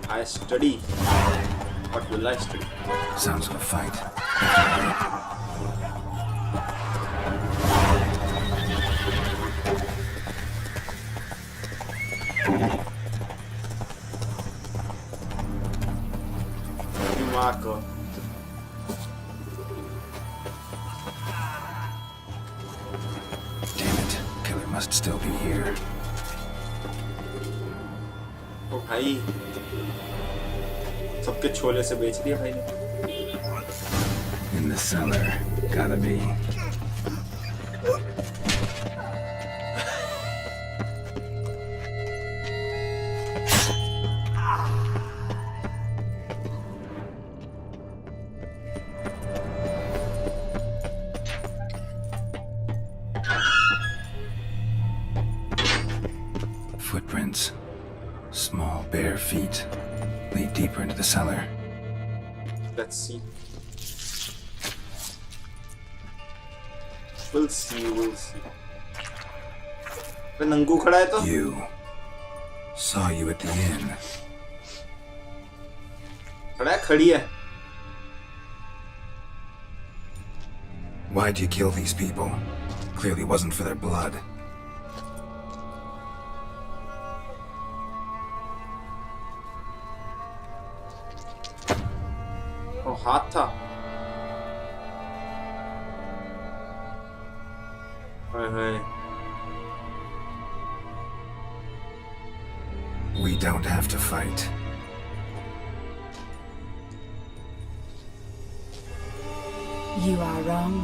I study. What will I study?
Sounds of a fight.
Marco.
Damn it. Killer must still be here.
ओ भाई सबके छोले से बेच दिया भाई ने.
In the cellar. Gotta be. Footprints. Small, bare feet. Lead deeper into the cellar.
Let's see. We'll see. वे नंगू खड़ा है तो?
You. Saw you at the inn.
खड़ा है, खड़ी है.
Why'd you kill these people? Clearly wasn't for their blood.
ओ हाथ था. हाय.
We don't have to fight.
You are wrong.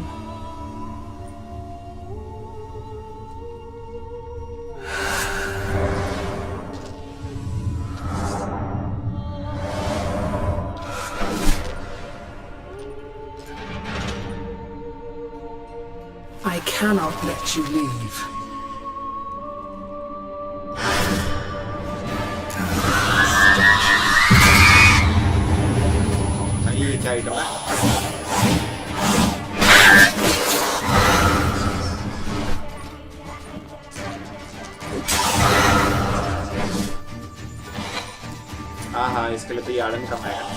I cannot let you leave.
ये क्या आइटम है? हाँ इसके लिए तो ये आड़न कमाया.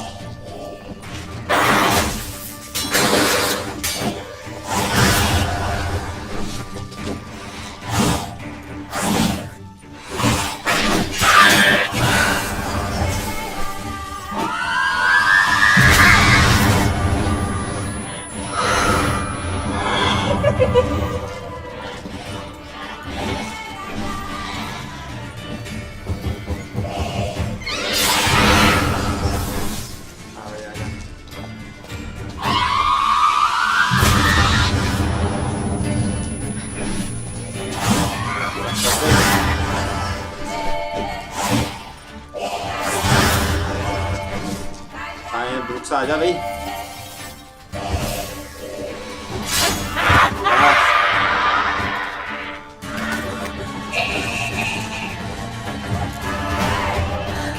आजा भाई.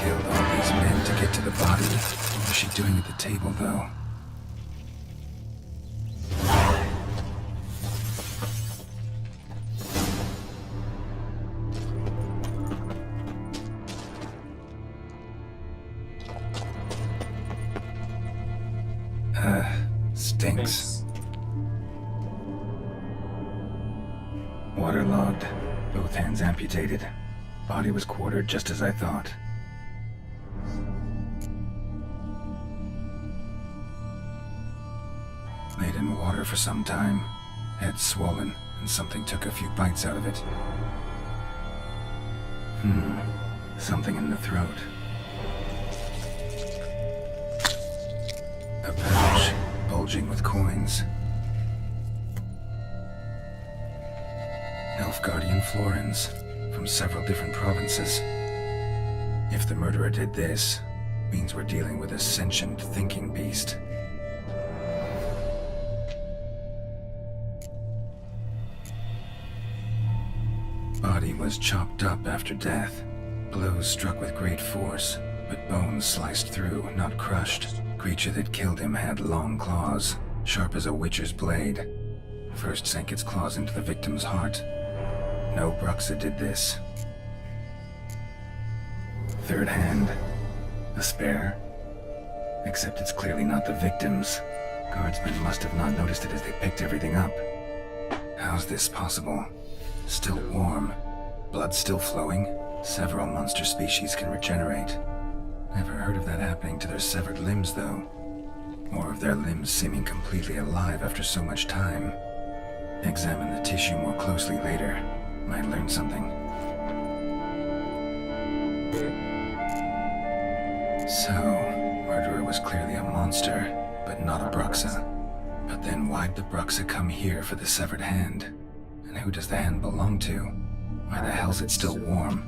Killed all these get to the body. What was she doing at the table, though? Stinks. Waterlogged. Both hands amputated. Body was quartered just as I thought. Laid in water for some time. Head swollen, and something took a few bites out of it. Something in the throat. A pouch, bulging with coins. Elf-Guardian florins, from several different provinces. If the murderer did this, means we're dealing with a sentient thinking beast. Body was chopped up after death. Blows struck with great force, but bones sliced through, not crushed. Creature that killed him had long claws, sharp as a witcher's blade. First sank its claws into the victim's heart. No Bruxa did this. Third hand. A spare. Except it's clearly not the victim's. Guardsmen must have not noticed it as they picked everything up. How's this possible? Still warm. Blood still flowing. Several monster species can regenerate. Never heard of that happening to their severed limbs, though. Or of their limbs seeming completely alive after so much time. Examine the tissue more closely later. Might learn something. So, murderer was clearly a monster, but not a Bruxa. But then why'd the Bruxa come here for the severed hand? And who does the hand belong to? Why the hell's it still warm?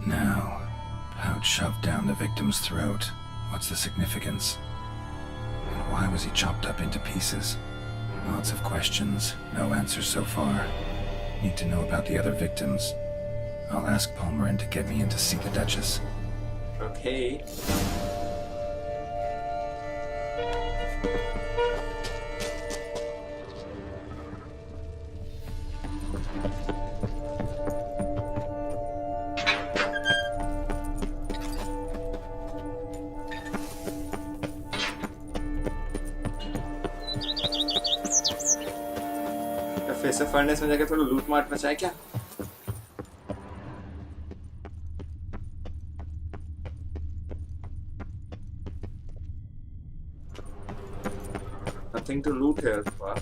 Now, pouch shoved down the victim's throat. What's the significance? And why was he chopped up into pieces? Lots of questions, no answers so far. Need to know about the other victims. I'll ask Palmerin to get me in to see the Duchess.
Okay. फिर से furnace में जाके थोड़ा लूट मार बचाए क्या? Nothing to loot here. Wow.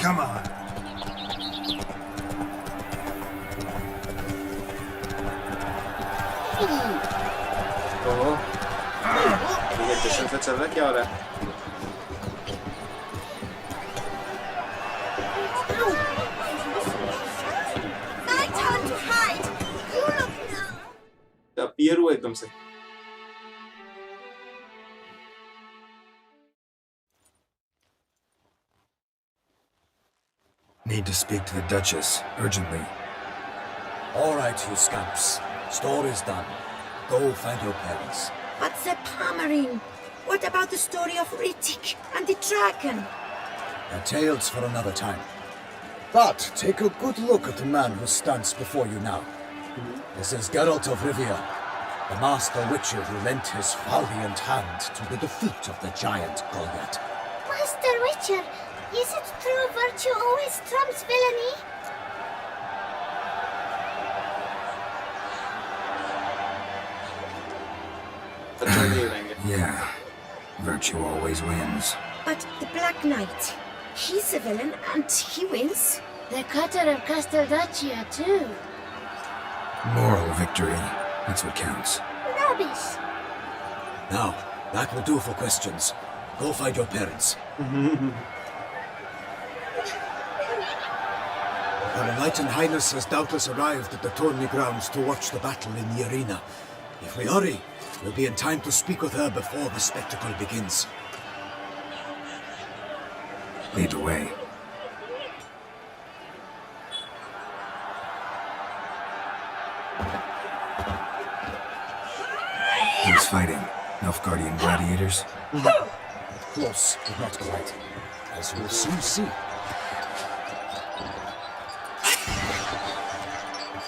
Come on.
ओहो, ये जश्न से चल रहा क्या हो रहा है? अपीयर हुआ एकदम से.
Need to speak to the Duchess, urgently.
All right, you scamps. Story's done. Go find your parents.
But the Palmerin, what about the story of Rittik and the dragon?
They're tales for another time. But take a good look at the man who stands before you now. This is Geralt of Rivia, the master witcher who lent his valiant hand to the defeat of the giant Goliath.
Master Witcher, is it true virtue always trumps villainy?
Yeah, Virtue always wins.
But the Black Knight, he's a villain and he wins.
The cutter of Casteldacia, too.
Moral victory. That's what counts.
Rubbish.
Now, that will do for questions. Go find your parents. Her Enlightened Highness has doubtless arrived at the tourney grounds to watch the battle in the arena. If we hurry, we'll be in time to speak with her before the spectacle begins.
Lead the way. Who's fighting? Nilfgaardian gladiators?
Close, but not quite. As we'll soon see.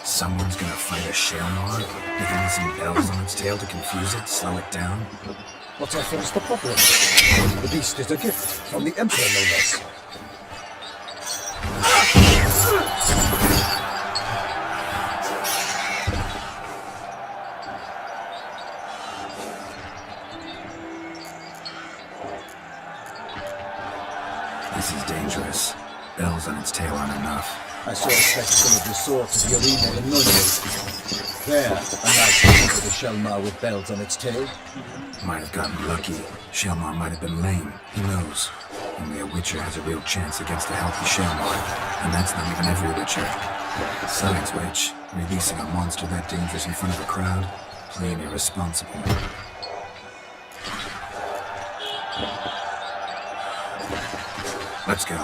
Someone's gonna fight a Shelmar? Giving it some bells on its tail to confuse it, slow it down?
Whatever is the problem? The beast is a gift from the Emperor, no less.
This is dangerous. Bells on its tail aren't enough.
I saw a spectacle of the sort at the arena in Nuremberg. There, a knight came to the Shelmar with bells on its tail.
Might have gotten lucky. Shelmar might have been lame. Who knows? Only a Witcher has a real chance against a healthy Shelmar. And that's not even every Witcher. Besides which, releasing a monster that dangerous in front of a crowd? Plain irresponsible. Let's go.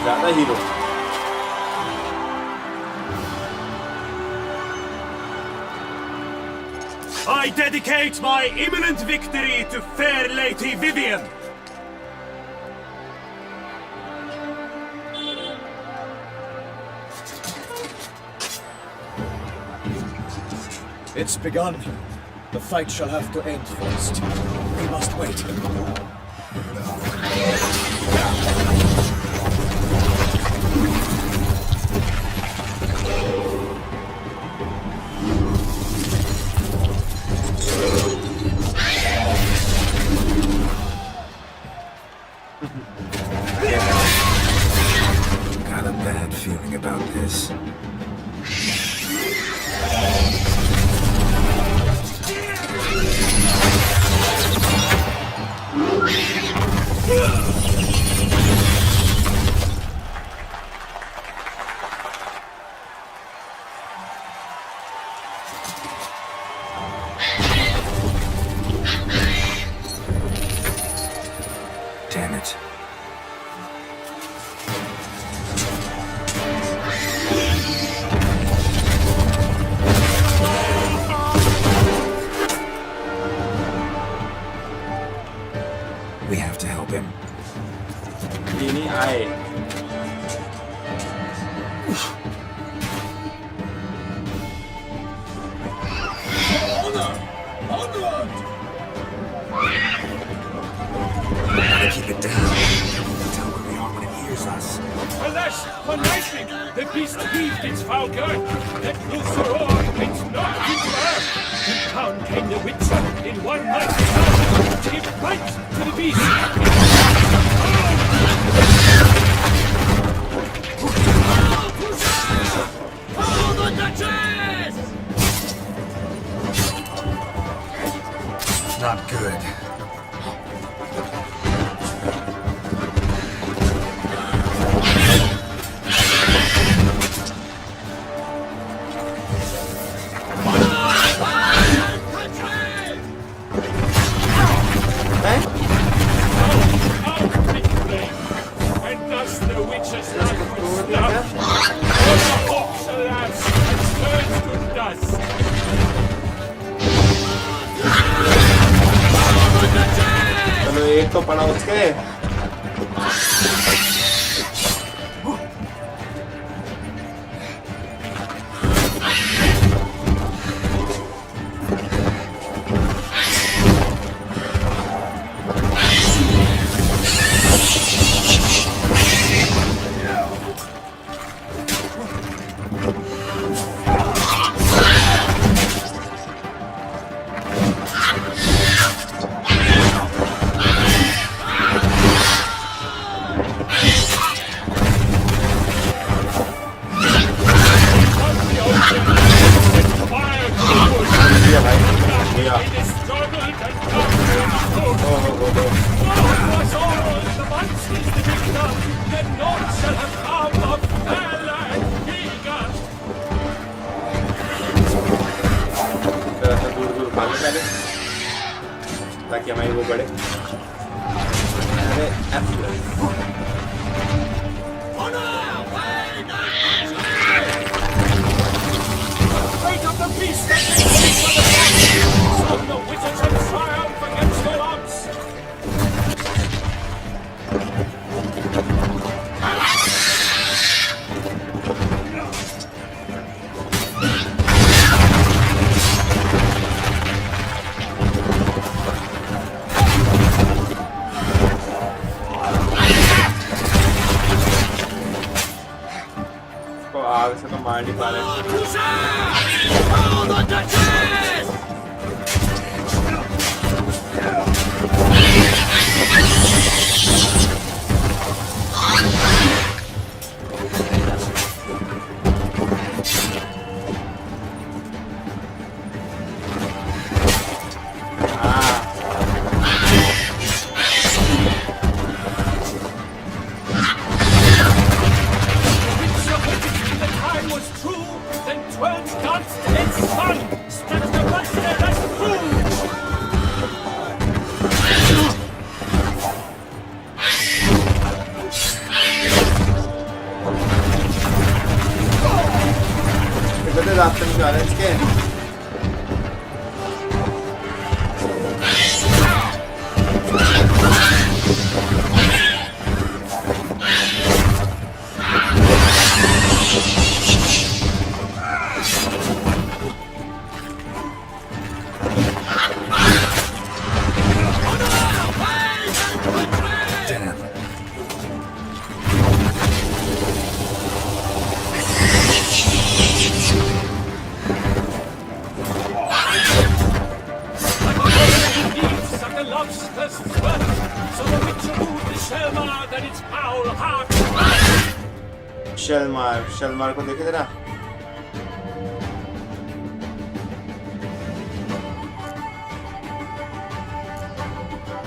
ज़्यादा hero
I dedicate my imminent victory to fair Lady Vivian.
It's begun. The fight shall have to end first. We must wait.
Got a bad feeling about this. Damn it. We have to help him.
ini आए
Gotta keep it down. Tell where we are when it hears us.
Alas, for lightning, the beast heaved its foul girth, let loose her roar, it knocked into earth. And down came the Witcher in one mighty bound to give fight to the beast. Hold the Duchess!
Not good.
And thus the Witcher's life was snuffed. All the hopes alas had turned to dust.
चलो एक तो पड़ा उसके वो बड़े अरे
Fate of the beast that the wizards have triumphed against the odds.
को आग से तो मार नहीं पा रहे रास्ते में जा रहे हैं इसके शलमार को देखे जरा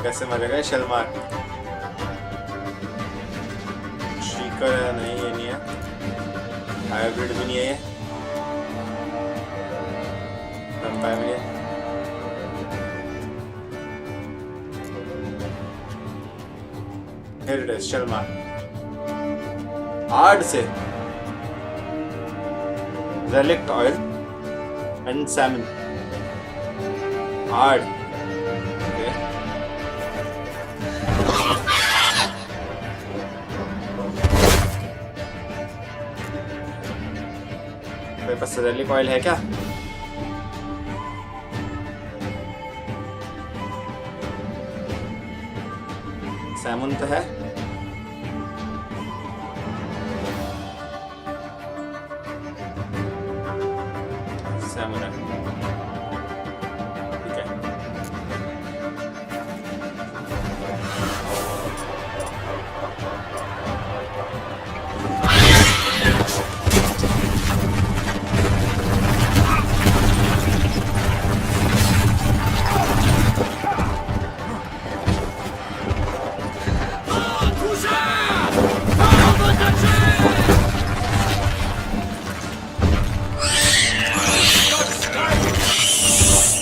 कैसे मरेगा शलमार श्रीकर नहीं ये नहीं है हाइब्रिड भी नहीं है ये Here it is, शलमार आर्ड से relic oil and salmon hard okay मेरे पास relic oil है क्या salmon तो है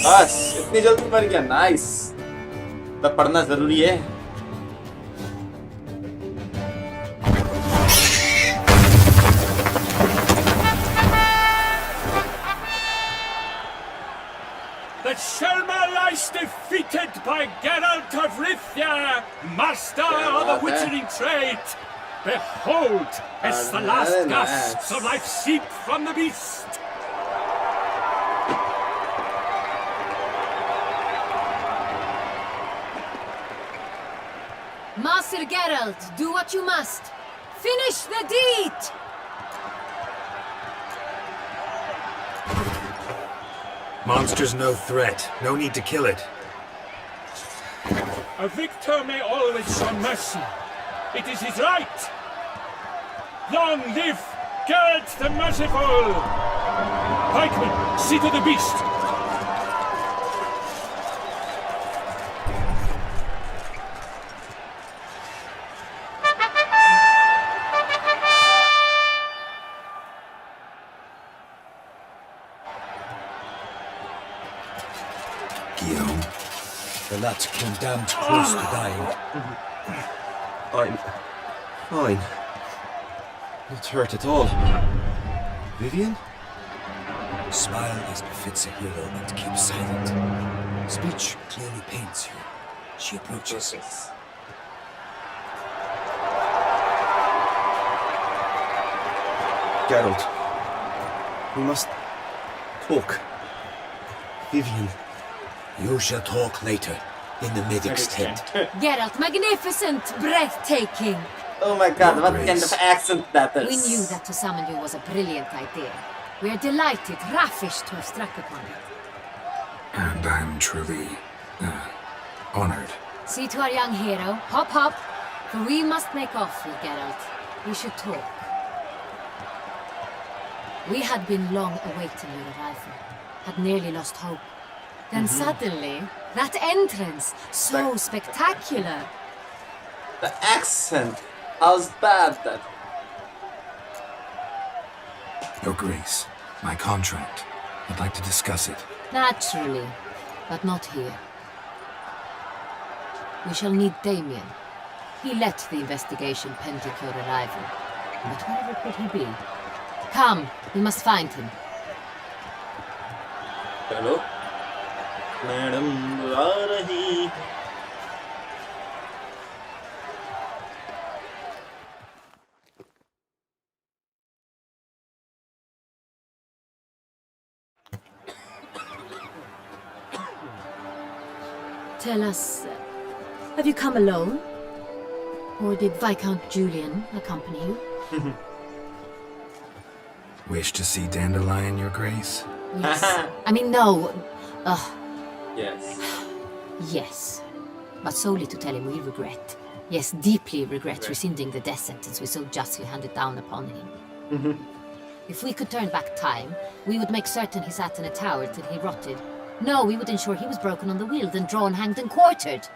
बस इतनी जल्दी मर गया नाइस तब पढ़ना जरूरी है
The Shelma lies defeated by Geralt of Rithia, master of the witchering trade. Behold, as the last gasps of life seep from the beast.
Master Geralt, do what you must. Finish the deed!
Monster's no threat. No need to kill it.
A victor may always show mercy. It is his right. Long live Geralt the Merciful! Pikemen, see to the beast.
The lad came damned close to dying.
I'm fine. Not hurt at all. Vivian?
Smile as befits a hero and keep silent. Speech clearly pains you. She approaches.
Geralt, we must talk. Vivian.
You shall talk later, in the medic's tent.
Geralt, magnificent, breathtaking.
Oh my god, what kind of accent that is.
We knew that to summon you was a brilliant idea. We are delighted, ravished to have struck upon it.
And I'm truly honored.
See to our young hero. Hop, hop. For we must make off with Geralt. We should talk. We had been long awaiting your arrival. Had nearly lost hope. Then suddenly, that entrance, so spectacular.
The accent. How's bad that?
Your Grace, my contract. I'd like to discuss it.
Naturally, but not here. We shall need Damien. He let the investigation pen to your arrival. But wherever could he be? Come, we must find him.
Hello? Madam, बुला रही.
Tell us, have you come alone? Or did Viscount Julian accompany you?
Wish to see Dandelion, Your Grace?
Yes. I mean, no.
Yes.
Yes. But solely to tell him we regret. Yes, deeply regret rescinding the death sentence we so justly handed down upon him. If we could turn back time, we would make certain he sat in a tower till he rotted. No, we would ensure he was broken on the wheel, then drawn, hanged, and quartered.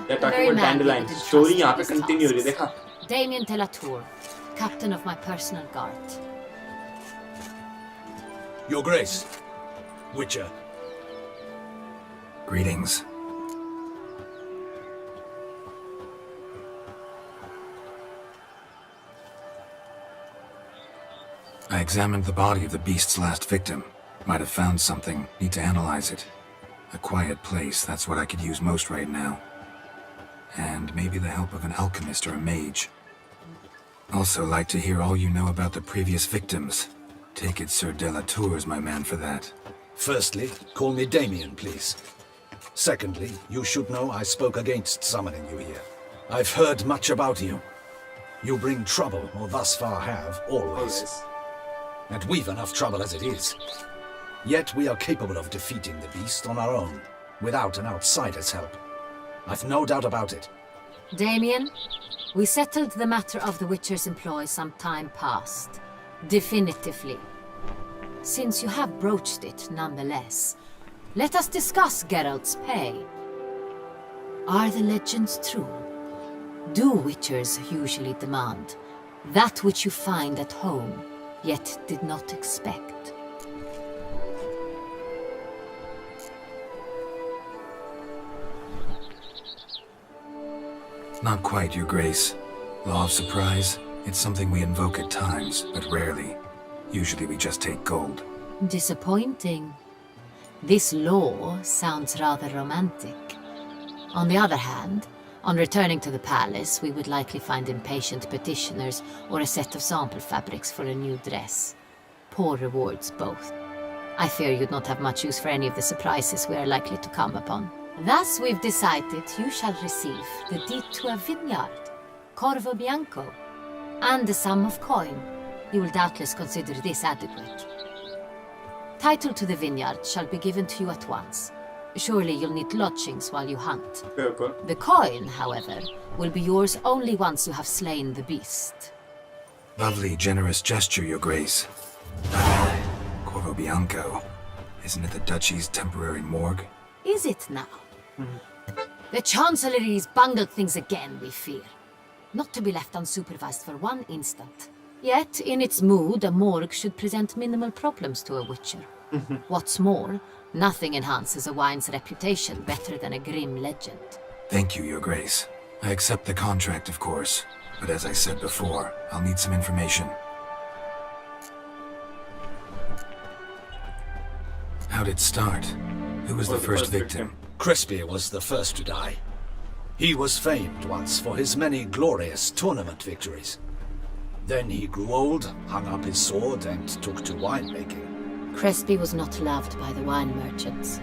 They're talking about Dandelion. Story यहाँ पे continue हो रही है, देखा?
Damien de la Tour, captain of my personal guard.
Your Grace, Witcher.
Greetings. I examined the body of the beast's last victim. Might have found something. Need to analyze it. A quiet place, that's what I could use most right now. And maybe the help of an alchemist or a mage. Also like to hear all you know about the previous victims. Take it Sir de la Tour's my man for that.
Firstly, call me Damien, please. Secondly, you should know I spoke against summoning you here. I've heard much about you. You bring trouble, or thus far have, always. And we've enough trouble as it is. Yet we are capable of defeating the beast on our own, without an outsider's help. I've no doubt about it.
Damien, we settled the matter of the Witcher's employ some time past. Definitively. Since you have broached it, nonetheless, let us discuss Geralt's pay. Are the legends true? Do Witchers usually demand that which you find at home, yet did not expect?
Not quite, Your Grace. Law of surprise, it's something we invoke at times, but rarely. Usually we just take gold.
Disappointing. This law sounds rather romantic. On the other hand, on returning to the palace, we would likely find impatient petitioners or a set of sample fabrics for a new dress. Poor rewards, both. I fear you'd not have much use for any of the surprises we are likely to come upon. Thus, we've decided you shall receive the deed to a vineyard, Corvo Bianco, and a sum of coin. You will doubtless consider this adequate. Title to the vineyard shall be given to you at once. Surely you'll need lodgings while you hunt. The coin, however, will be yours only once you have slain the beast.
Lovely, generous gesture, Your Grace. Corvo Bianco. Isn't it the Duchy's temporary morgue?
Is it now? The Chancellery's bungled things again, we fear. Not to be left unsupervised for one instant. Yet, in its mood, a morgue should present minimal problems to a witcher. What's more, nothing enhances a wine's reputation better than a grim legend.
Thank you, Your Grace. I accept the contract, of course. But as I said before, I'll need some information. How'd it start? Who was the first victim?
Crespi was the first to die. He was famed once for his many glorious tournament victories. Then he grew old, hung up his sword, and took to winemaking.
Crespi was not loved by the wine merchants.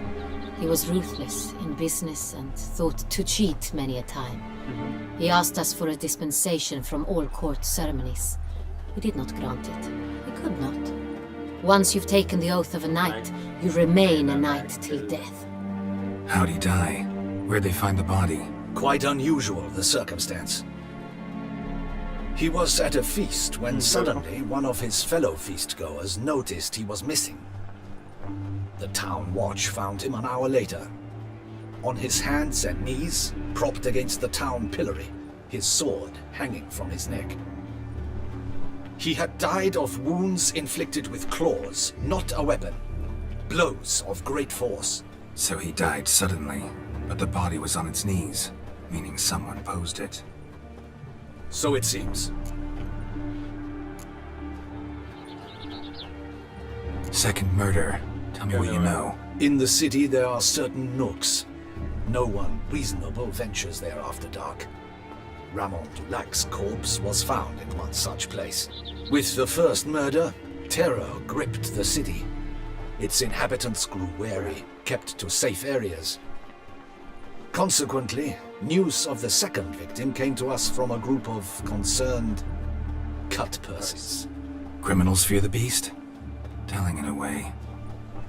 He was ruthless in business and thought to cheat many a time. He asked us for a dispensation from all court ceremonies. We did not grant it. We could not. Once you've taken the oath of a knight, you remain a knight till death.
How'd he die? Where'd they find the body?
Quite unusual, the circumstance. He was at a feast when suddenly one of his fellow feastgoers noticed he was missing. The town watch found him an hour later. On his hands and knees, propped against the town pillory, his sword hanging from his neck. He had died of wounds inflicted with claws, not a weapon. Blows of great force.
So he died suddenly, but the body was on its knees, meaning someone posed it.
So it seems.
Second murder. Tell me what you know.
In the city there are certain nooks. No one reasonable ventures there after dark. Ramon Dulac's corpse was found in one such place. With the first murder, terror gripped the city. Its inhabitants grew wary, kept to safe areas. Consequently, news of the second victim came to us from a group of concerned cut-purses.
Criminals fear the beast? Telling in a way.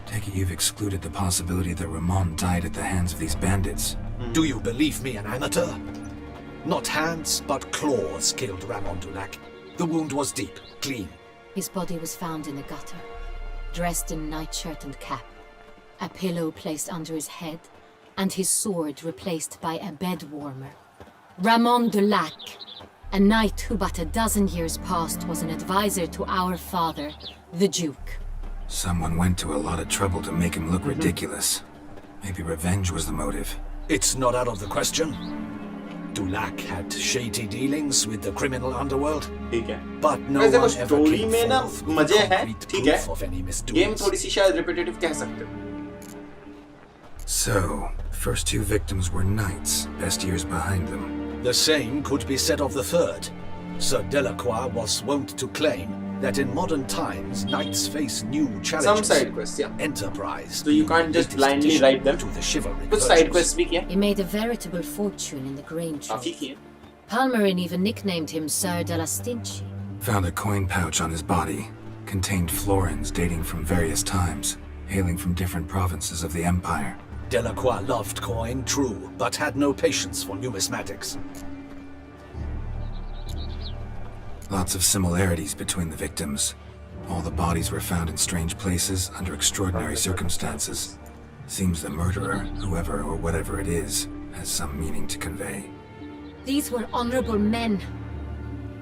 Take it you've excluded the possibility that Ramon died at the hands of these bandits.
Do you believe me an amateur? Not hands, but claws killed Ramon Dulac. The wound was deep, clean.
His body was found in a gutter, dressed in nightshirt and cap, a pillow placed under his head, and his sword replaced by a bed warmer. Ramon Dulac, a knight who but a dozen years past was an advisor to our father, the Duke.
Someone went to a lot of trouble to make him look ridiculous. Maybe revenge was the motive.
It's not out of the question. Dulac had shady dealings with the criminal underworld, but no one ever came forth with concrete proof of any misdoings.
So, first two victims were knights, best years behind them.
The same could be said of the third. Sir Delacroix was wont to claim that in modern times, knights face new challenges.
Some side quests, yeah.
Enterprise.
So you can't just blindly write them.
To the chivalry.
Which side quests bhi kiya?
He made a veritable fortune in the grain trade. Palmerin even nicknamed him Sir de la Stinchi.
Found a coin pouch on his body. Contained florins dating from various times, hailing from different provinces of the Empire.
Delacroix loved coin, true, but had no patience for numismatics.
Lots of similarities between the victims. All the bodies were found in strange places under extraordinary circumstances. Seems the murderer, whoever or whatever it is, has some meaning to convey.
These were honorable men.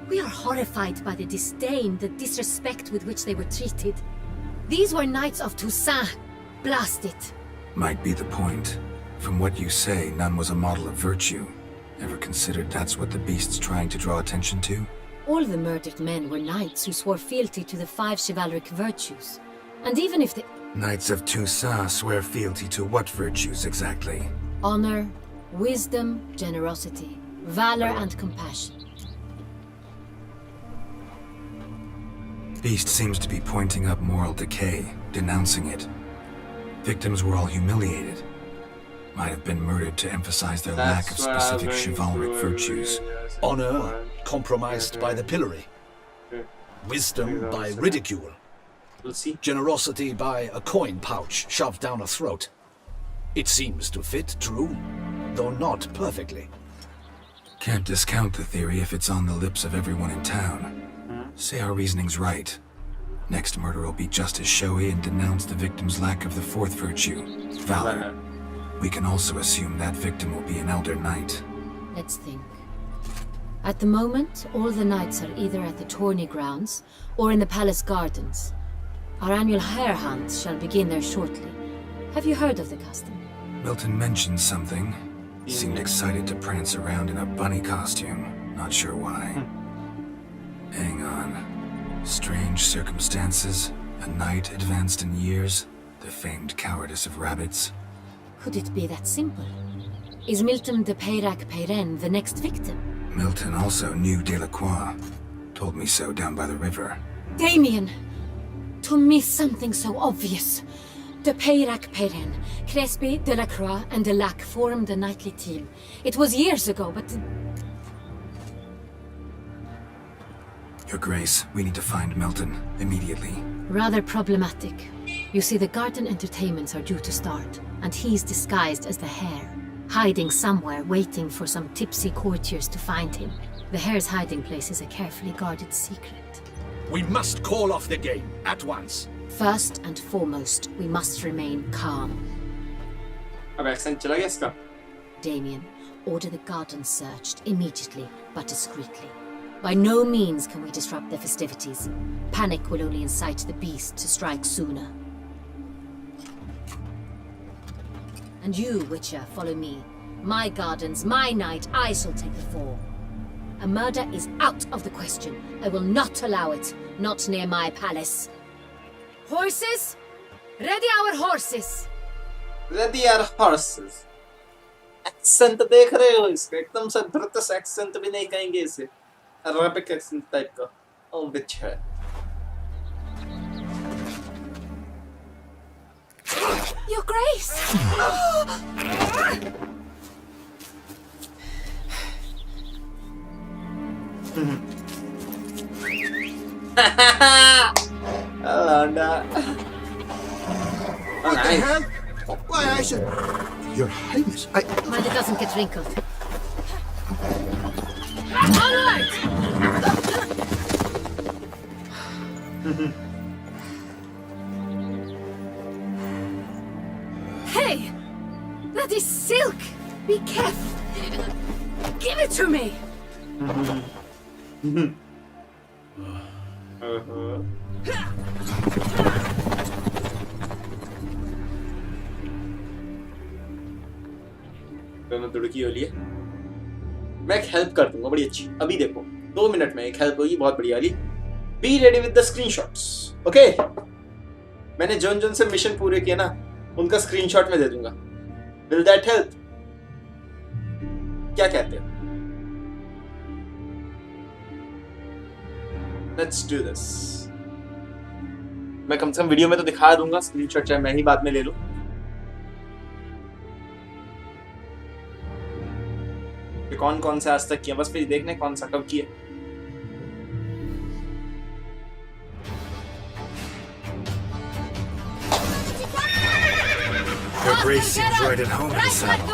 We are horrified by the disdain, the disrespect with which they were treated. These were knights of Toussaint. Blast it.
Might be the point. From what you say, none was a model of virtue. Ever considered that's what the beast's trying to draw attention to?
All the murdered men were knights who swore fealty to the 5 chivalric virtues. And even if the...
Knights of Toussaint swear fealty to what virtues exactly?
Honor, wisdom, generosity, valor and compassion.
Beast seems to be pointing up moral decay, denouncing it. Victims were all humiliated. Might have been murdered to emphasize their lack of specific chivalric virtues.
Honor compromised by the pillory. Wisdom by ridicule.
We'll see.
Generosity by a coin pouch shoved down a throat. It seems to fit, true, though not perfectly.
Can't discount the theory if it's on the lips of everyone in town. Say our reasoning's right. Next murder will be just as showy and denounce the victim's lack of the fourth virtue, valor. We can also assume that victim will be an elder knight.
Let's think. At the moment, all the knights are either at the tourney grounds or in the palace gardens. Our annual hare hunt shall begin there shortly. Have you heard of the custom?
Milton mentioned something. Seemed excited to prance around in a bunny costume. Not sure why. Hang on. Strange circumstances. A knight advanced in years. The famed cowardice of rabbits.
Could it be that simple? Is Milton de Peyrac-Peyren the next victim?
Milton also knew Delacroix. Told me so down by the river.
Damien! To miss something so obvious. De Peyrac-Peyren, Crespi, Delacroix, and Delac formed a knightly team. It was years ago, but...
Your Grace, we need to find Milton. Immediately.
Rather problematic. You see, the garden entertainments are due to start, and he's disguised as the hare. Hiding somewhere, waiting for some tipsy courtiers to find him. The hare's hiding place is a carefully guarded secret.
We must call off the game, at once.
First and foremost, we must remain calm.
अब accent चला गया इसका?
Damien, order the garden searched immediately, but discreetly. By no means can we disrupt the festivities. Panic will only incite the beast to strike sooner. And you, Witcher, follow me. My gardens, my night, I shall take the fall. A murder is out of the question. I will not allow it. Not near my palace. Horses? Ready our horses!
Ready our horses. Accent देख रहे हो इसका? एकदम से British accent भी नहीं कहेंगे इसे. Arabic accent type का. Oh, Witcher.
Your Grace!
Alanda.
What the hell? Why, I should... Your Highness, I...
Mind it doesn't get wrinkled. All right! Hey! That is silk! Be careful! Give it to me!
दोनों दुड़की हो लिए. मैं एक help कर दूंगा बड़ी अच्छी. अभी देखो 2 मिनट में एक हेल्प होगी बहुत बढ़िया वाली. Be ready with the screenshots. Okay, मैंने जोन जोन से मिशन पूरे किए ना, उनका स्क्रीनशॉट में दे दूंगा. Will that help? क्या कहते हो? Let's do this. मैं कम से कम वीडियो में तो दिखा दूंगा स्क्रीनशॉट, चाहे मैं ही बाद में ले लूं. कौन कौन से आज तक किया, बस फिर देखने कौन सा कब किया.
Your Grace seems right at home in the saddle.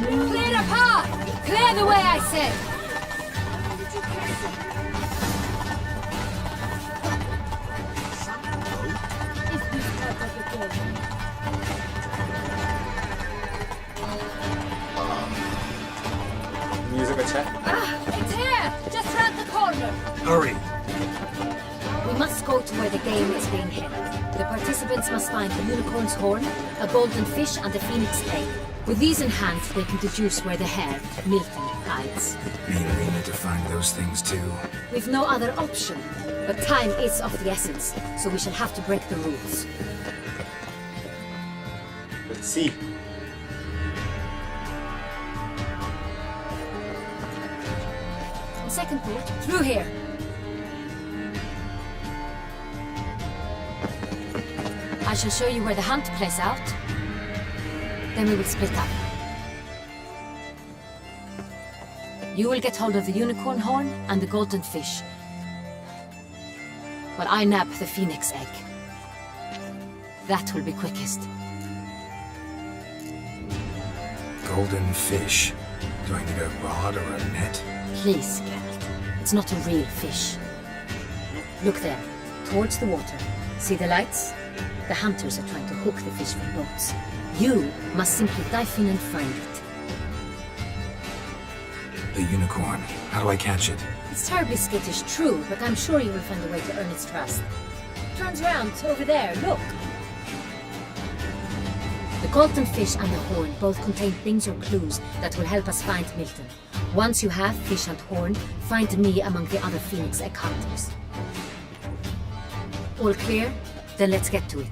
Clear the path! Clear the way, I said!
Music अच्छा है.
It's here! Just round the corner!
Hurry!
We must go to where the game is being held. The participants must find a unicorn's horn, a golden fish, and a phoenix egg. With these in hand, they can deduce where the hare, Milton, hides.
Mean we need to find those things too?
We've no other option. But time is of the essence, so we shall have to break the rules.
Let's see.
Second port, through here. I shall show you where the hunt plays out. Then we will split up. You will get hold of the unicorn horn and the golden fish, while I nab the phoenix egg. That will be quickest.
Golden fish. Do I need a rod or a net?
Please, Geralt. It's not a real fish. Look there, towards the water. See the lights? The hunters are trying to hook the fish from boats. You must simply dive in and find it.
The unicorn. How do I catch it?
It's terribly skittish, true, but I'm sure you will find a way to earn its trust. Turns round, over there, look! The golden fish and the horn both contain things or clues that will help us find Milton. Once you have fish and horn, find me among the other Phoenix egg hunters. All clear? Then let's get to it.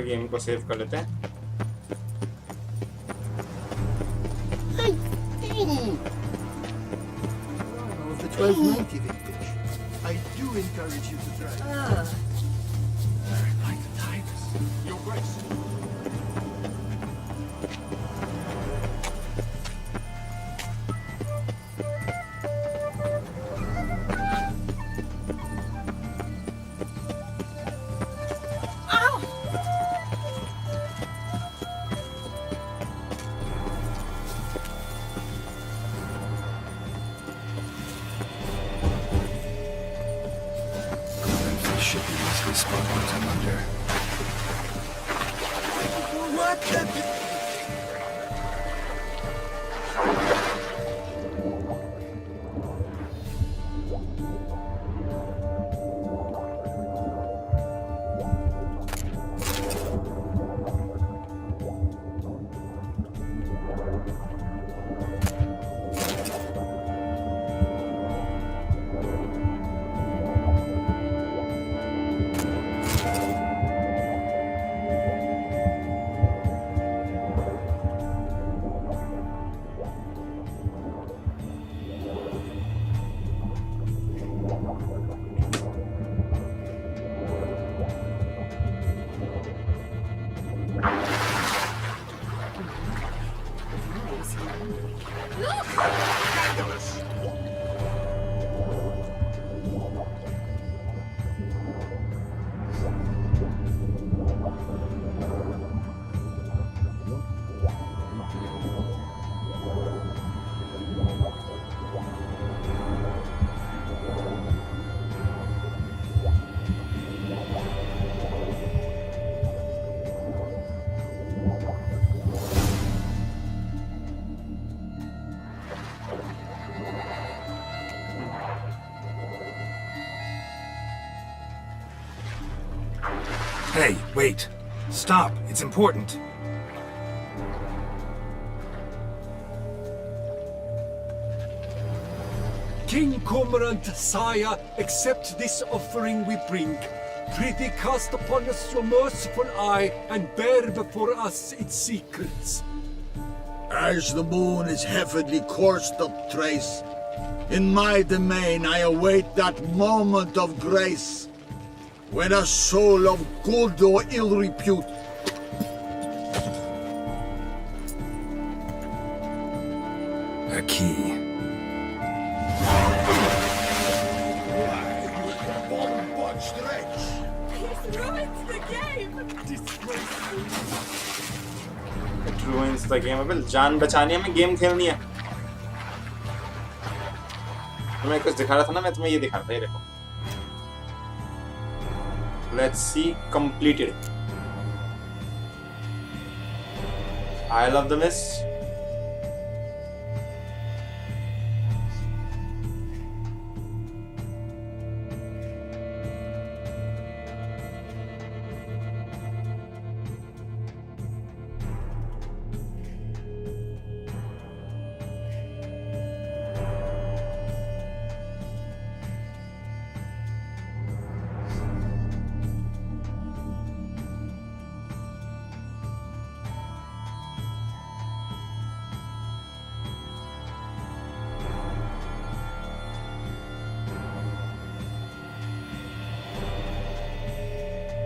Game को save कर लेते हैं.
The 1290 vintage. I do encourage you to try.
Like the times. Your Grace.
Should be easily spot once I'm under.
What the...
Hey, wait. Stop. It's important.
King Cormorant, sire, accept this offering we bring. Prithee cast upon us your merciful eye and bear before us its secrets.
As the moon is heavily coursed of trace, in my domain I await that moment of grace, when a soul of good or ill repute
a key.
It ruins the game. अबे जान बचानी है, हमें game खेलनी है. मैं कुछ दिखा रहा था ना, मैं तुम्हें ये दिखा रहा था, ये देखो. Let's see, completed. I love the mist.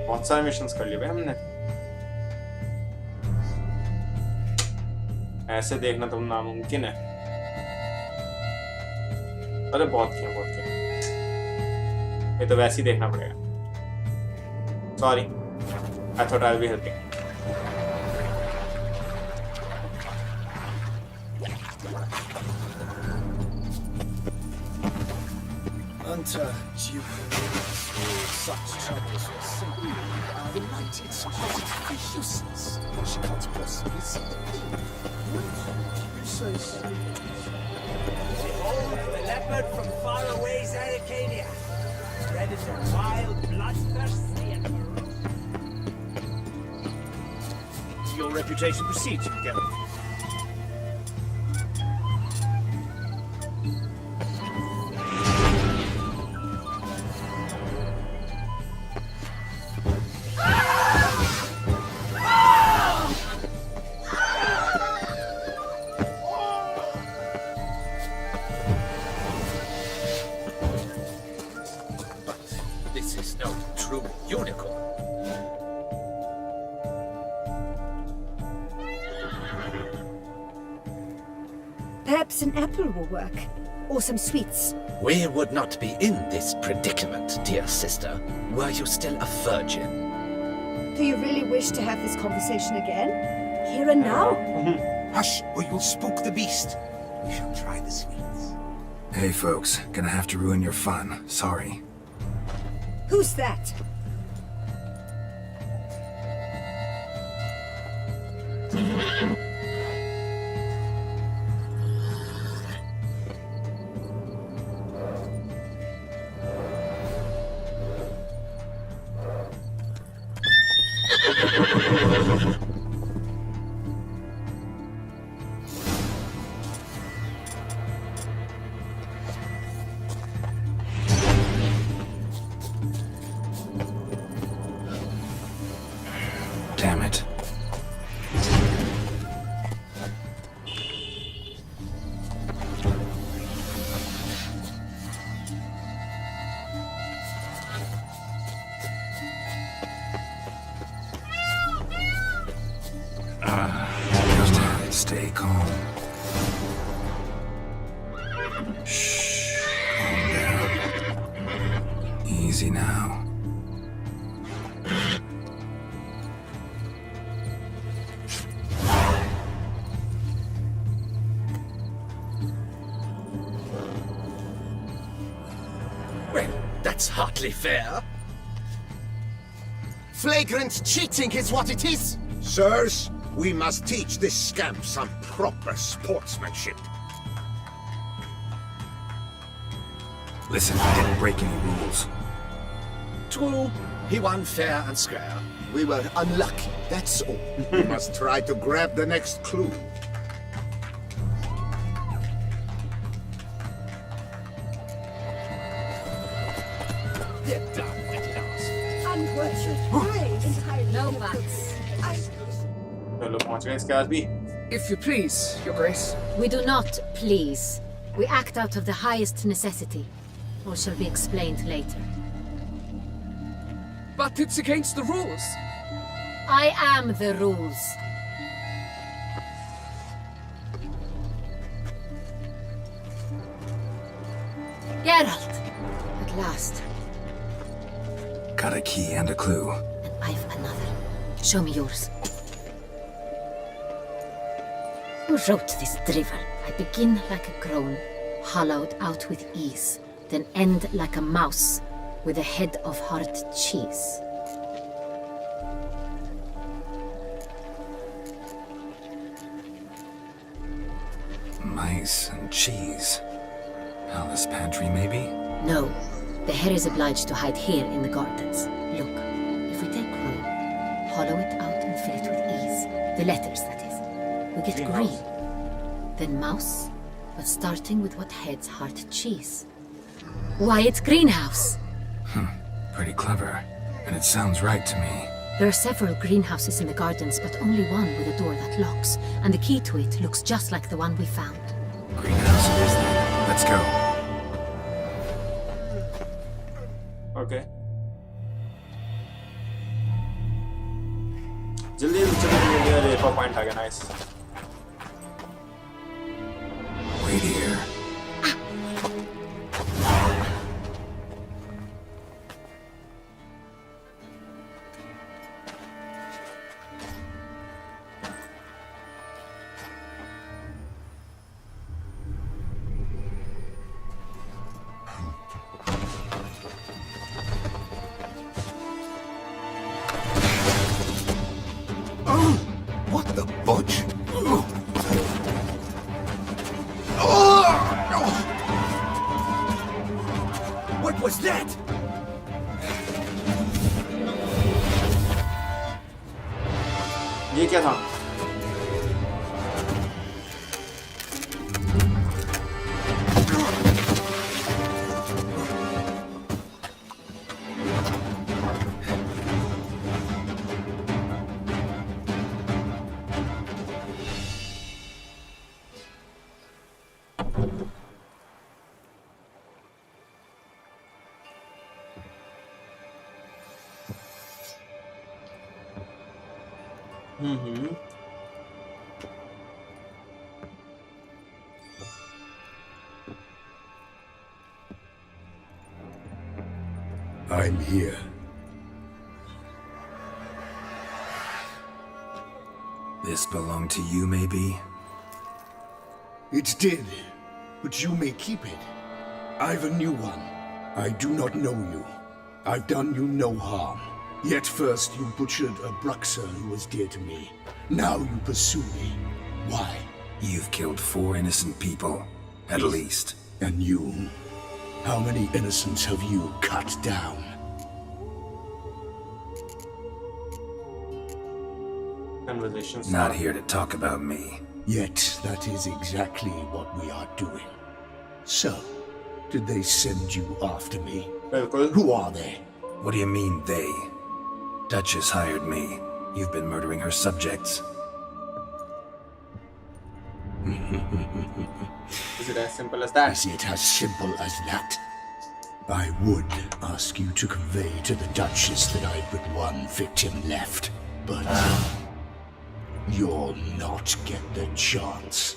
बहुत सारे मिशंस कर लिए भाई हमने. ऐसे देखना तो नामुमकिन है. अरे बहुत किया. ये तो वैसे ही देखना पड़ेगा. Sorry, I thought I'll be helping.
encounter Duke such troubles will simply light its positive useless. She can't possibly see precisely.
Behold the leopard from faraway Zaricania. Predator wild, bloodthirsty, and ferocious.
Your reputation precedes you, Geralt.
This is no true unicorn.
Perhaps an apple will work. Or some sweets.
We would not be in this predicament, dear sister, were you still a virgin.
Do you really wish to have this conversation again? Here and now?
Hush, or you'll spook the beast. We shall try the sweets.
Hey folks, gonna have to ruin your fun. Sorry.
Who's that?
Damn it. Just stay calm. Shh. Calm down. Easy now.
Well, that's hardly fair.
Flagrant cheating is what it is! Sirs, we must teach this scamp some proper sportsmanship.
Listen, I didn't break any rules.
True, he won fair and square.
We were unlucky, that's all. We must try to grab the next clue.
They're done at last.
No buts.
चलो पहुंच गए इसके बाद भी.
If you please, Your Grace.
We do not please. We act out of the highest necessity. Or shall be explained later.
But it's against the rules.
I am the rules. Geralt! At last.
Got a key and a clue.
And I've another. Show me yours. Who wrote this drivel? I begin like a crone, hollowed out with ease, then end like a mouse, with a head of hard cheese.
Mice and cheese. Palace pantry, maybe?
No, the hare is obliged to hide here in the gardens. Look, if we take roll, hollow it out and fill it with ease. The letters, that is. We get green. Then mouse, but starting with what heads hard cheese. Why, it's greenhouse!
Pretty clever. And it sounds right to me.
There are several greenhouses in the gardens, but only one with a door that locks, and the key to it looks just like the one we found.
Greenhouse it is then. Let's go.
Okay. जल्दी चलिए एक और point आ गया. Nice.
Wait here.
the budge.
What was that?
ये क्या था?
I'm here.
This belonged to you, maybe?
It did, but you may keep it. I've a new one. I do not know you. I've done you no harm. Yet first you butchered a Bruxer who was dear to me. Now you pursue me. Why?
You've killed 4 innocent people, at least.
And you? How many innocents have you cut down?
Not here to talk about me.
Yet that is exactly what we are doing. So, did they send you after me? Who are they?
What do you mean, they? Duchess hired me. You've been murdering her subjects.
Is it as simple as that?
Is it as simple as that? I would ask you to convey to the Duchess that I've but one victim left, but you'll not get the chance.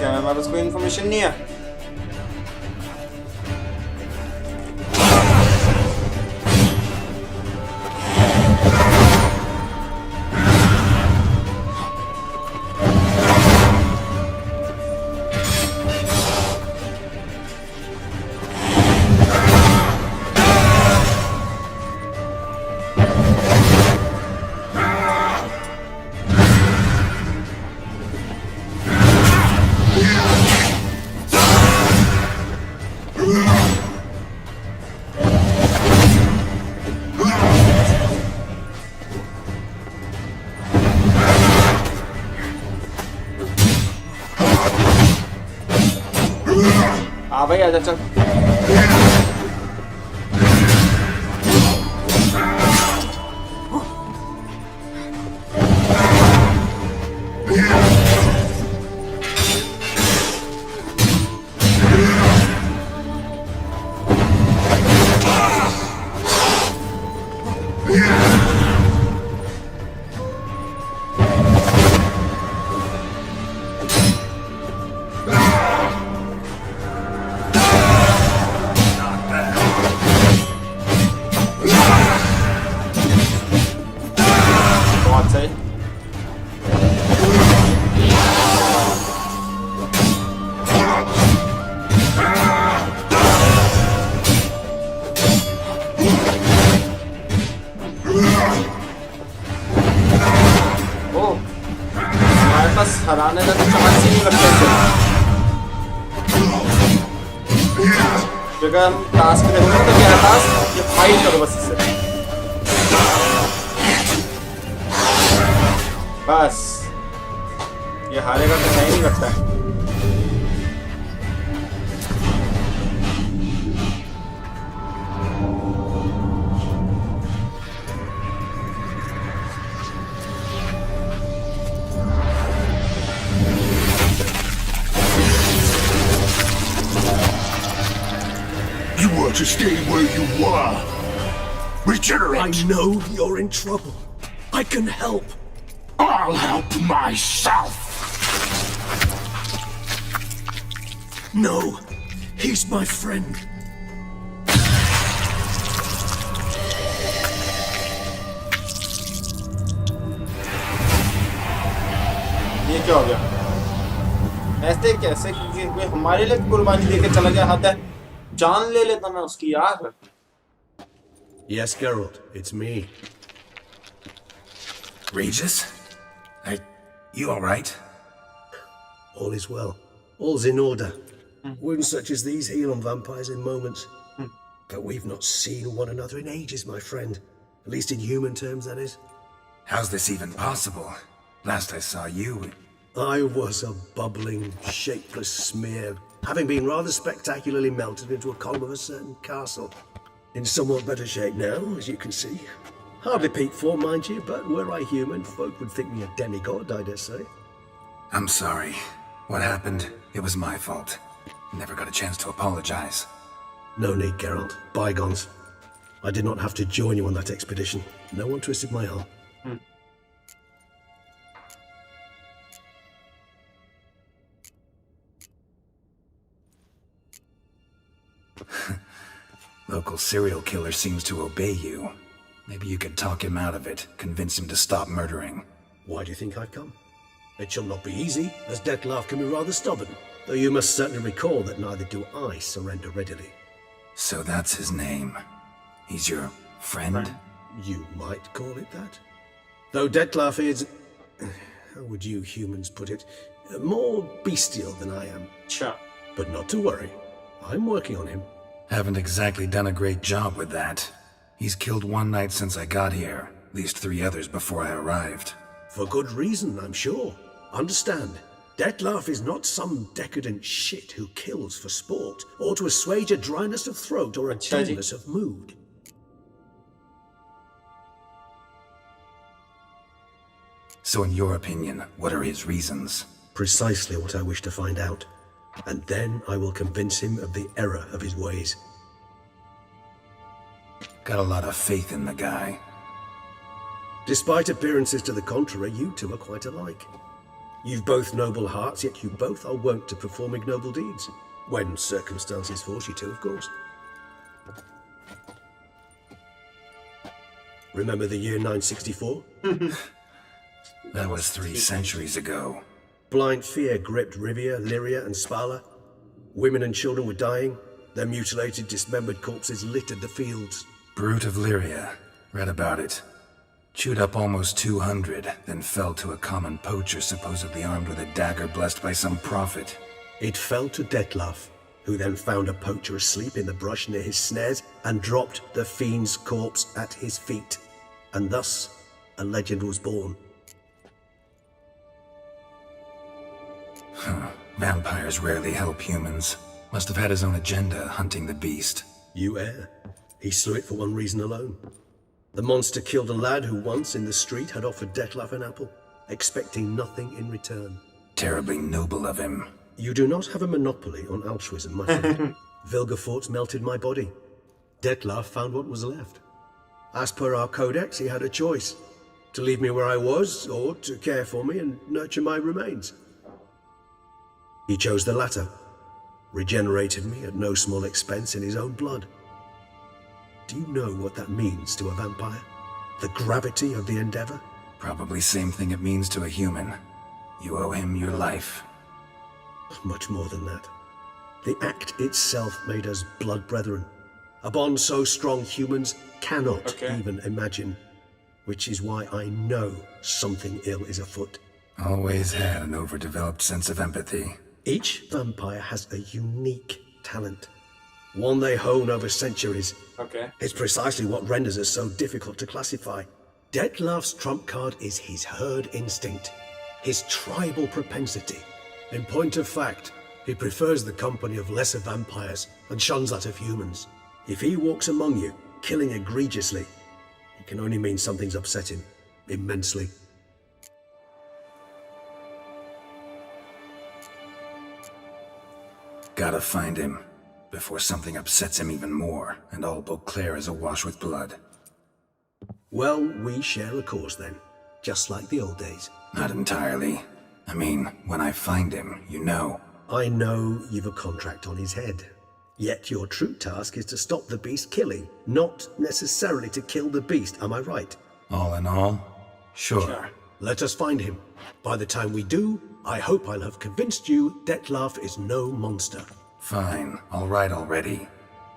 क्या हमारे पास कोई information नहीं है? भाई आजा चल अगर हम टास्क देखोगे तो क्या है टास्क, ये फाइट करो बस इससे, बस ये हारेगा तो सही नहीं लगता है।
You were to stay where you were. Regenerate.
I know you're in trouble. I can help.
I'll help myself.
No, he's my friend.
ये क्या हो गया? ऐसे कैसे कि कोई हमारे लिए कुर्बानी देके चला गया, हाथ है जान ले लेता मैं उसकी यार।
Yes, Geralt, it's me.
Regis? You alright?
All is well. All's in order. Wounds such as these heal on vampires in moments. But we've not seen one another in ages, my friend. At least in human terms, that is.
How's this even possible? Last I saw you...
I was a bubbling, shapeless smear, having been rather spectacularly melted into a column of a certain castle. In somewhat better shape now, as you can see. Hardly peak form, mind you, but were I human, folk would think me a demigod, I dare say.
I'm sorry. What happened, it was my fault. Never got a chance to apologize.
No need, Geralt. Bygones. I did not have to join you on that expedition. No one twisted my arm.
Local serial killer seems to obey you. Maybe you could talk him out of it, convince him to stop murdering.
Why do you think I've come? It shall not be easy, as Dettlaff can be rather stubborn. Though you must certainly recall that neither do I surrender readily.
So that's his name. He's your friend?
You might call it that. Though Dettlaff is... how would you humans put it? More bestial than I am.
Sure.
But not to worry. I'm working on him.
Haven't exactly done a great job with that. He's killed one knight since I got here. At least 3 others before I arrived.
For good reason, I'm sure. Understand, Dettlaff is not some decadent shit who kills for sport, or to assuage a dryness of throat or a dullness of mood.
So in your opinion, what are his reasons?
Precisely what I wish to find out. And then I will convince him of the error of his ways.
Got a lot of faith in the guy.
Despite appearances to the contrary, you two are quite alike. You've both noble hearts, yet you both are wont to perform ignoble deeds. When circumstances force you to, of course. Remember the year 964?
That was 3 centuries ago.
Blind fear gripped Rivia, Lyria, and Spala. Women and children were dying. Their mutilated, dismembered corpses littered the fields.
Brute of Lyria. Read about it. Chewed up almost 200, then fell to a common poacher supposedly armed with a dagger blessed by some prophet.
It fell to Dettlaff, who then found a poacher asleep in the brush near his snares and dropped the fiend's corpse at his feet. And thus, a legend was born.
Vampires rarely help humans. Must have had his own agenda, hunting the beast.
You err. He slew it for one reason alone. The monster killed a lad who once, in the street, had offered Dettlaff an apple, expecting nothing in return.
Terribly noble of him.
You do not have a monopoly on altruism, my friend. Vilgefortz melted my body. Dettlaff found what was left. As per our codex, he had a choice. To leave me where I was, or to care for me and nurture my remains. He chose the latter. Regenerated me at no small expense in his own blood. Do you know what that means to a vampire? The gravity of the endeavor?
Probably same thing it means to a human. You owe him your life.
Much more than that. The act itself made us blood brethren. A bond so strong humans cannot even imagine. Which is why I know something ill is afoot.
Always had an overdeveloped sense of empathy.
Each vampire has a unique talent. one they hone over centuries.
Okay.
It's precisely what renders us so difficult to classify. Dettlaff's trump card is his herd instinct, his tribal propensity. In point of fact, he prefers the company of lesser vampires and shuns that of humans. If he walks among you, killing egregiously, it can only mean something's upset him immensely.
Gotta find him, before something upsets him even more, and all Beauclair is awash with blood.
Well, we share a cause then, just like the old days.
Not entirely. I mean, when I find him, you know.
I know you've a contract on his head. Yet your true task is to stop the beast killing, not necessarily to kill the beast, am I right?
All in all, sure.
Let us find him. By the time we do, I hope I'll have convinced you Dettlaff is no monster.
Fine, all right already.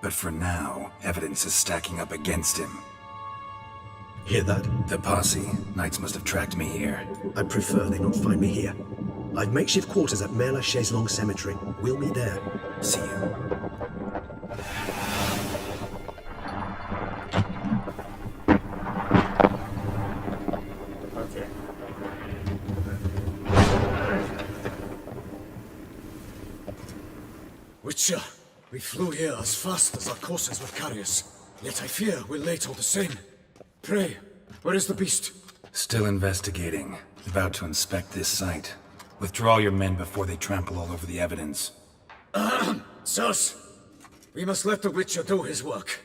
But for now, evidence is stacking up against him.
Hear that?
The posse. Knights must have tracked me here.
I'd prefer they not find me here. I've makeshift quarters at Mère la Chaise-Longue Cemetery. We'll be there.
See you.
Okay.
Witcher, we flew here as fast as our courses would carry us. Yet I fear we're late all the same. Pray, where is the beast?
Still investigating. About to inspect this site. Withdraw your men before they trample all over the evidence.
Sirs, we must let the Witcher do his work.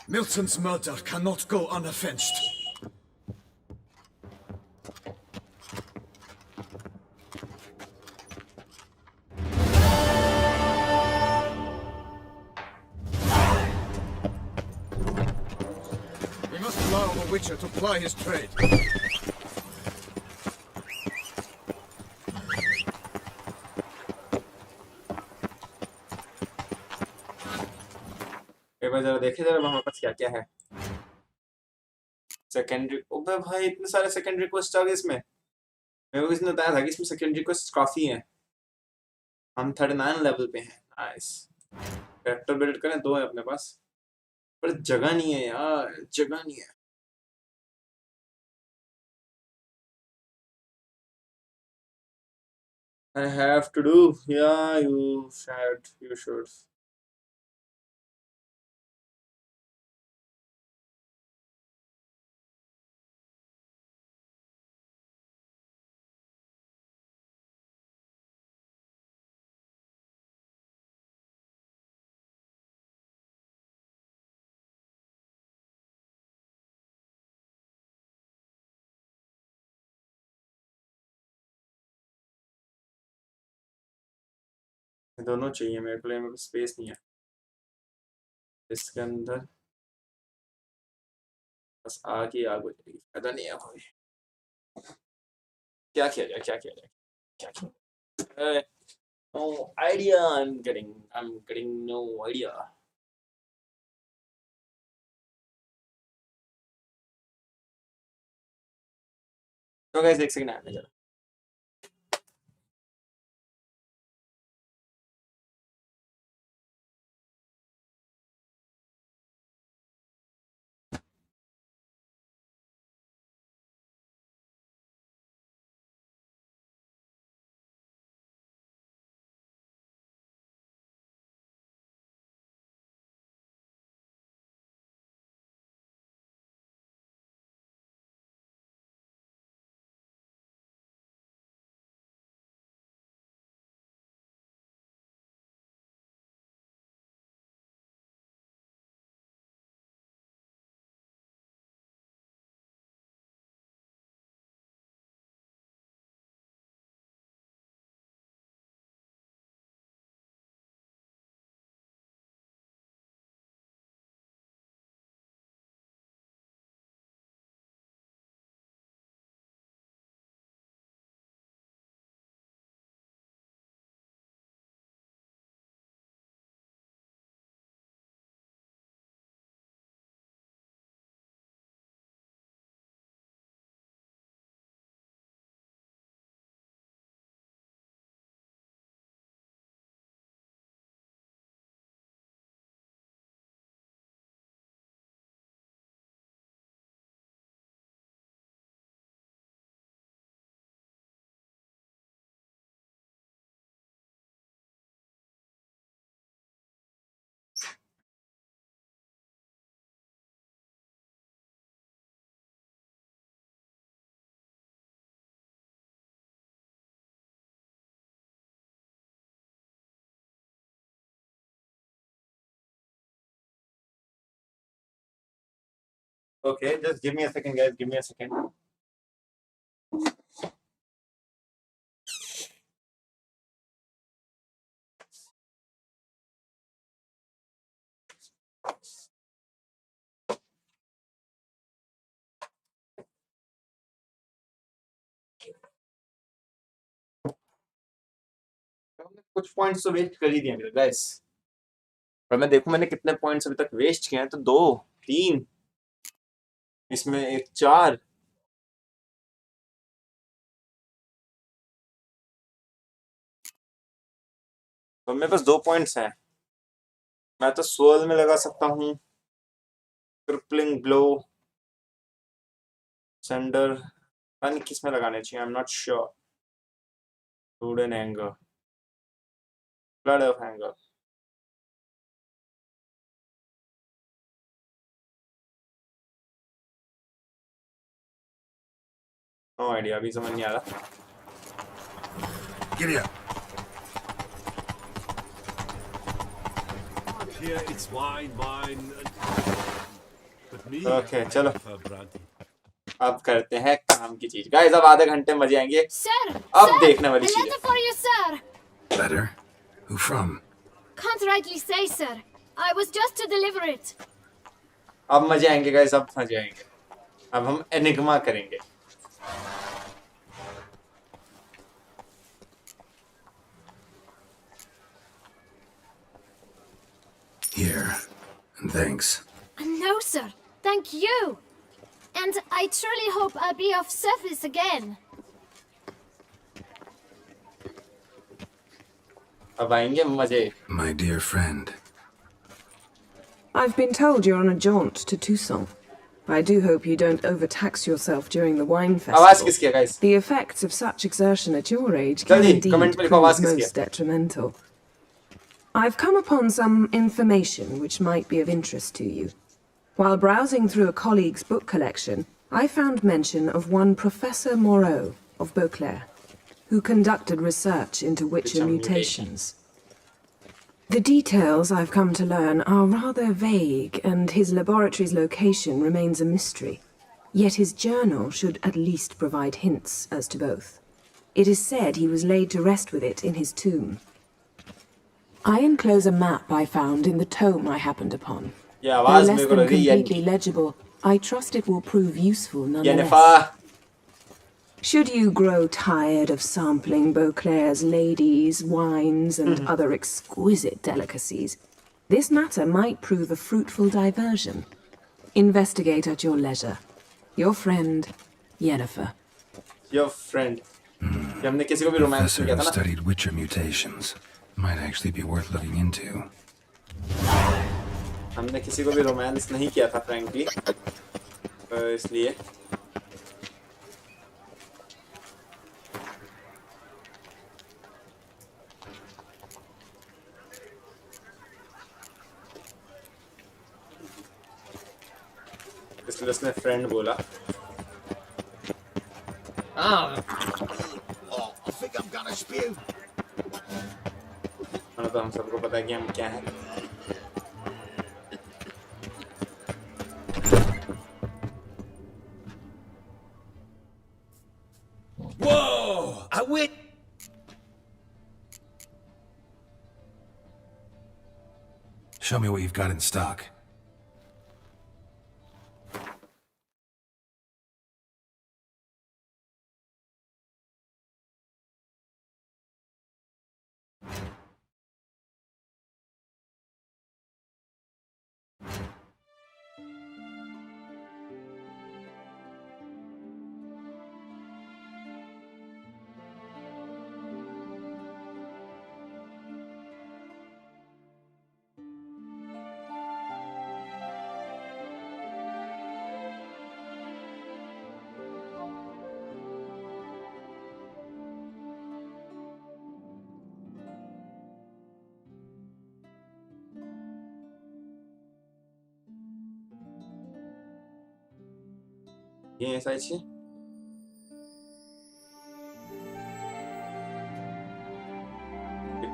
Milton's murder cannot go unavenged. We must allow the Witcher to ply his trade.
एक बार जरा देखे जरा हमारे पास क्या क्या है secondary. ओबे भाई इतने सारे सेकेंडरी क्वेस्ट आ गए इसमें। मेरे को किसी ने बताया था कि इसमें सेकेंडरी क्वेस्ट काफी हैं। हम 39 लेवल पे हैं। नाइस। कैरेक्टर बिल्ड करें, 2 है अपने पास, पर जगह नहीं है यार, जगह नहीं है। I have to do. Yeah, you should. दोनों चाहिए मेरे को, मेरे पास स्पेस नहीं है इसके अंदर। बस आग ही आग हो जाएगी, फायदा नहीं है कोई। क्या किया जाए, क्या किया जाए, क्या किया? No idea. I'm getting no idea. तो गाइस एक सेकंड आने जरा। Okay, just give me a second, guys. Give me a second. कुछ पॉइंट्स तो वेस्ट कर ही दिए मेरे गाइस, पर मैं देखूं मैंने कितने पॉइंट्स अभी तक वेस्ट किए हैं, तो 2 3 इसमें एक 4 तो मेरे पास 2 पॉइंट्स हैं। मैं तो सोल में लगा सकता हूँ, क्रिपलिंग ब्लो, सेंडर, पता नहीं किस में लगाने चाहिए, I am not sure. Rude and anger, blood of anger, no idea, अभी समझ नहीं आ रहा।
Giddy up.
Here it's wine. But me,
Okay, चलो
for brandy.
अब करते हैं काम की चीज गाइस। अब आधे घंटे मजे आएंगे।
Sir,
अब
sir,
देखने वाली
a
चीज
letter for you, sir.
Letter? Who from?
Can't rightly say, sir. I was just to deliver it.
अब मजे आएंगे गाइस, अब मजे आएंगे। अब हम एनिग्मा करेंगे।
Here. And thanks.
No, sir. Thank you. And I truly hope I'll be of service again.
अब आएंगे मजे।
My dear friend.
I've been told you're on a jaunt to Toussaint. I do hope you don't overtax yourself during the wine
आवाज किसकी है
festival.
Guys?
The effects of such exertion at your age can
जल्दी
indeed
comment पे लिखो आवाज
prove
किसकी
most
है?
detrimental. I've come upon some information which might be of interest to you. While browsing through a colleague's book collection, I found mention of one Professor Moreau of Beauclair, who conducted research into Witcher mutations. The details I've come to learn are rather vague, and his laboratory's location remains a mystery. Yet his journal should at least provide hints as to both. It is said he was laid to rest with it in his tomb. I enclose a map I found in the tome I happened upon.
ये
Though
आवाज
less
मेरे को
than
लग रही है
completely legible, I trust it will prove useful
येनिफा।
nonetheless. Should you grow tired of sampling Beauclair's ladies, wines, and other exquisite delicacies, this matter might prove a fruitful diversion. Investigate at your leisure. Your friend, Yennefer.
Your friend. ये हमने किसी को भी romance
Professor
किया
who
था ना?
studied Witcher mutations. Might actually be worth looking into.
हमने किसी को भी रोमांस नहीं किया था फ्रैंकली, इसलिए उसने फ्रेंड बोला।
I think I'm gonna spew.
तो हम सबको पता है कि हम क्या हैं।
Whoa! I wit.
Show me what you've got in stock.
ये ऐसा ही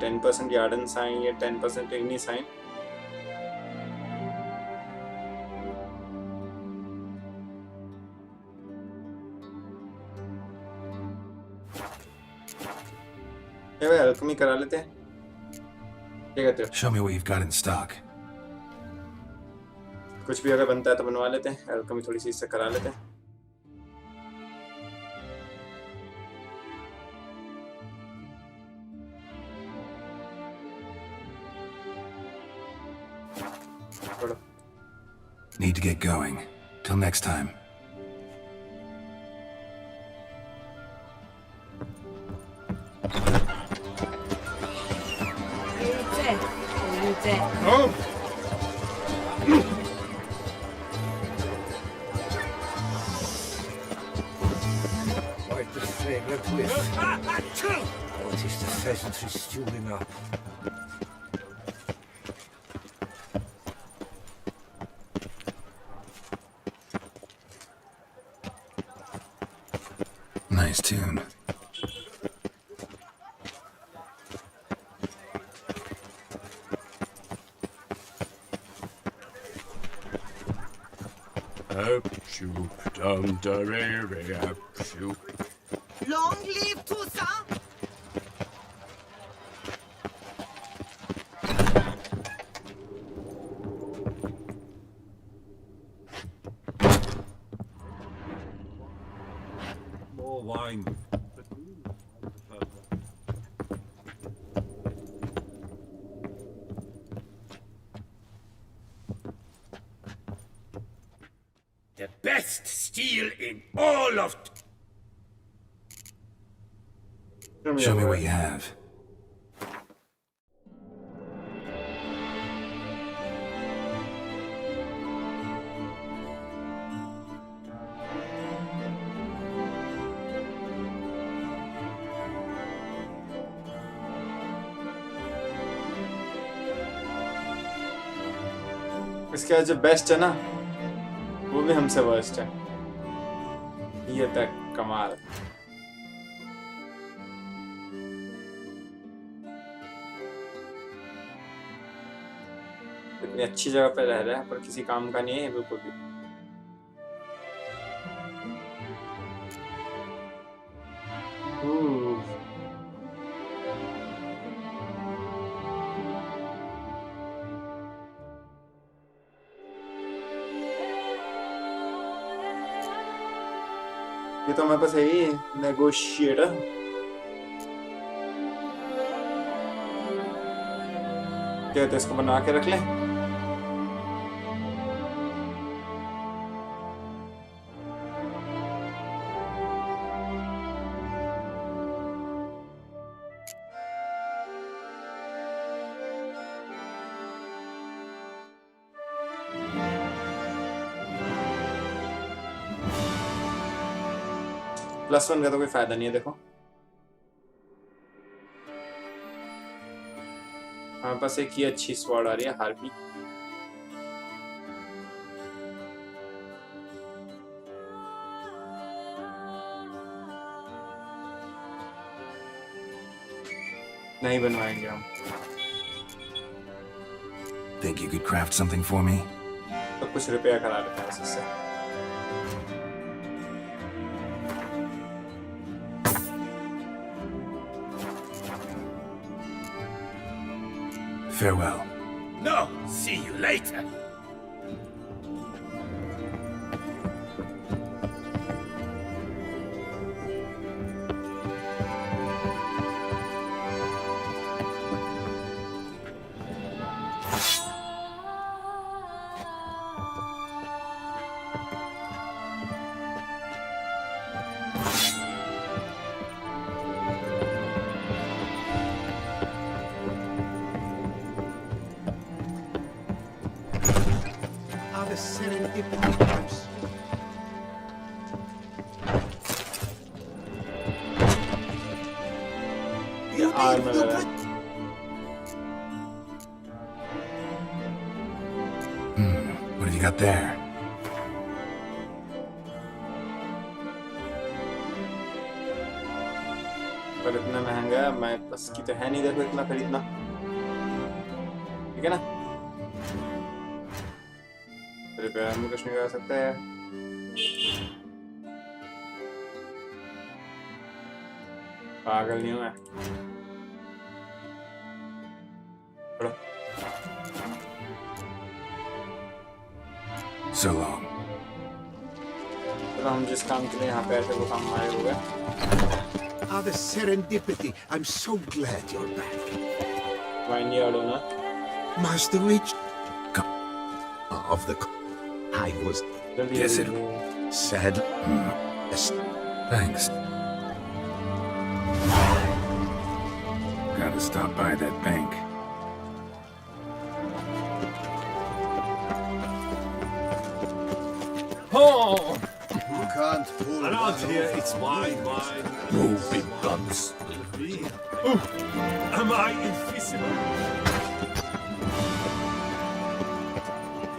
10% Yarden sign, ये 10% Igni sign. ये भाई अल्केमी करा लेते हैं, क्या कहते हो?
Show me what you've got in stock.
कुछ भी अगर बनता है तो बनवा लेते हैं, अल्केमी थोड़ी सी इससे करा लेते हैं।
Need to get going. Till next time.
Oh!
Quite the fragrant whiff. What is the pheasantry stewing up?
Nice tune.
Long live Toussaint!
More wine.
The best steel in all of...
Show me what you have.
इसके जो best है ना वो भी हमसे worst है, ये तक कमाल। इतनी अच्छी जगह पे रह रहा है पर किसी काम का नहीं है बिल्कुल भी। ये तो हमारे पास है ही नेगोशिएटर। क्या तो इसको बना के रख लें। +1 का तो कोई फायदा नहीं है। देखो हमारे पास एक ही अच्छी स्वॉर्ड आ रही है हार्पी। नहीं बनवाएंगे हम।
Think you could craft something for me?
तो कुछ रिपेयर करा लेते हैं इससे।
Farewell.
No, see you later.
What have you got there?
पर इतना महंगा है, मैं बस की तो है नहीं देखो इतना खरीदना, ठीक है ना। रिपेयर में कुछ नहीं कर सकते हैं। पागल नहीं हूँ मैं।
So long.
तो हम जिस काम के लिए यहाँ पे आए थे वो काम हमारे हो गया।
Ah, the serendipity. I'm so glad you're back.
Vineyard owner.
Master Rich. Of the... I was...
Yes, it...
Sad. Yes.
Thanks. Gotta stop by that bank.
Oh!
You can't pull
Around here, it's wine.
No big guns.
Am I invisible?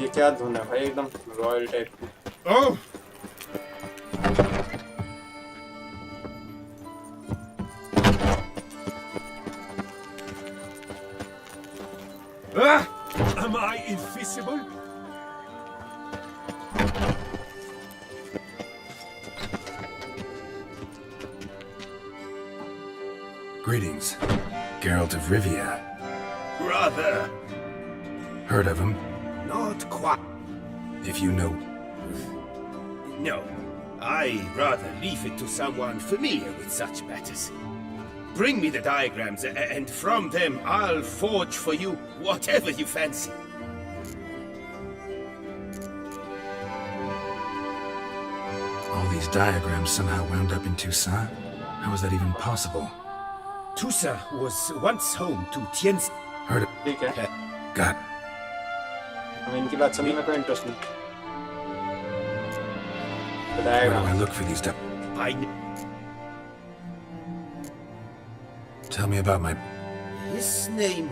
ये क्या धुन है भाई, एकदम royal type की।
Oh! Am I invisible?
Greetings. Geralt of Rivia.
Brother.
Heard of him?
Not quite.
If you know...
No. I rather leave it to someone familiar with such matters. Bring me the diagrams, and from them I'll forge for you whatever you fancy.
All these diagrams somehow wound up in Toussaint? How was that even possible?
Toussaint was once home to Tien's...
Heard of...
ठीक है।
Got...
हमें इनकी बात सुनने में कोई interest नहीं।
Where do I look for these Tell me about my...
His name...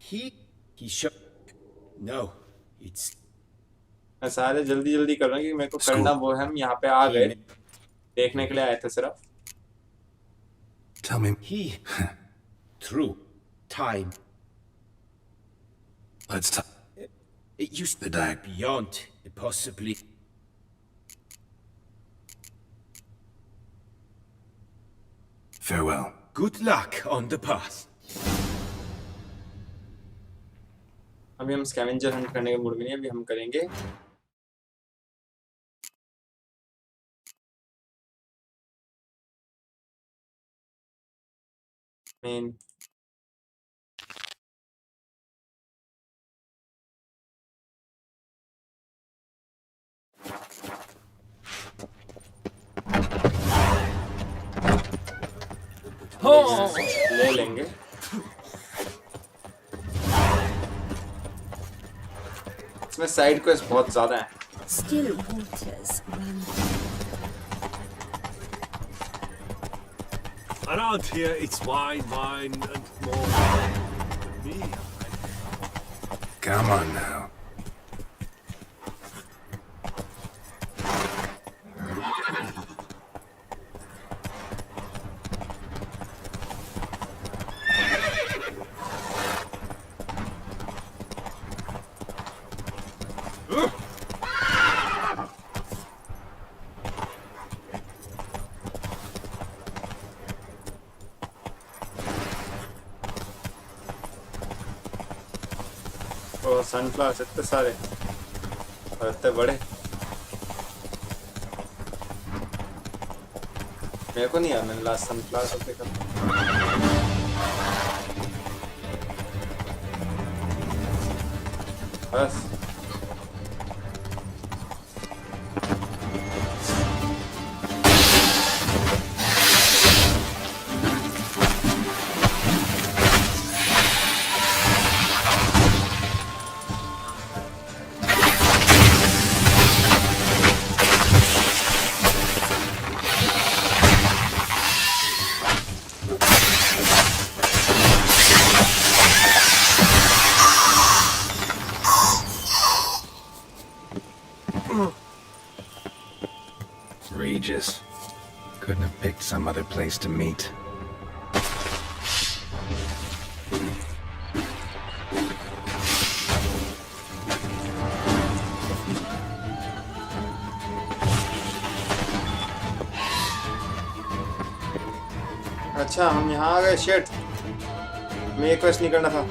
He shot... No, it's...
मैं सारे जल्दी कर रहा हूँ कि मेरे को करना वो है। हम यहाँ पे आ गए, देखने के लिए आए थे सिर्फ।
Tell me...
He... Through time...
Let's talk...
It used
to die
beyond, possibly...
Farewell.
Good luck on the path.
अभी हम स्कैवेंजर हंट करने के मूड में नहीं, अभी हम करेंगे मेन। ले लेंगे। इसमें साइड क्वेस्ट बहुत ज्यादा है।
Still waters run.
Around here, it's wine, and more. Me.
Come on now.
Sunflowers इतने सारे और इतने बड़े, मेरे को नहीं यार। मैंने लास्ट सनफ्लावर्स देखा बस।
Regis. Couldn't have picked some other place to meet.
अच्छा हम यहाँ आ गए। शिट, मैं ये क्वेस्ट नहीं करना था।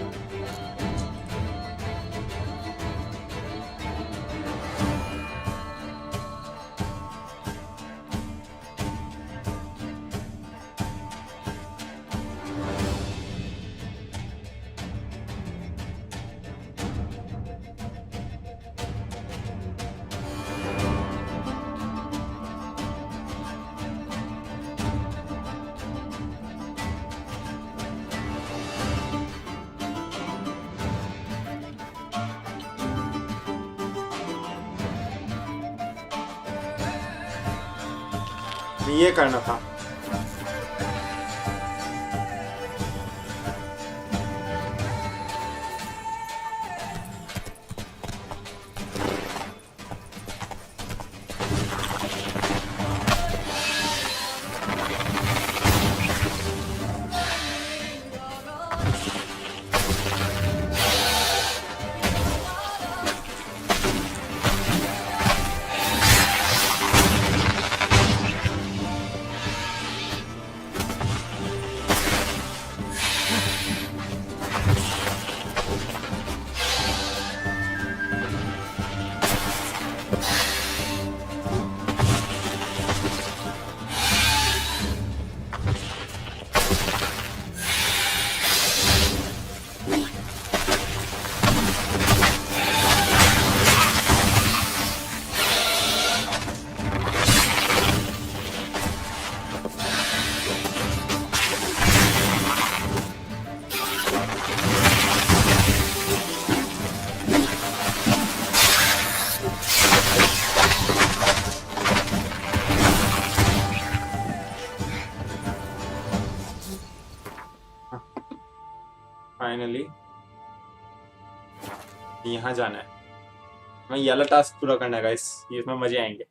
ये करना था। फाइनली यहाँ जाना है। मैं ये वाला टास्क पूरा करना है गाइस, ये इसमें मजे आएंगे।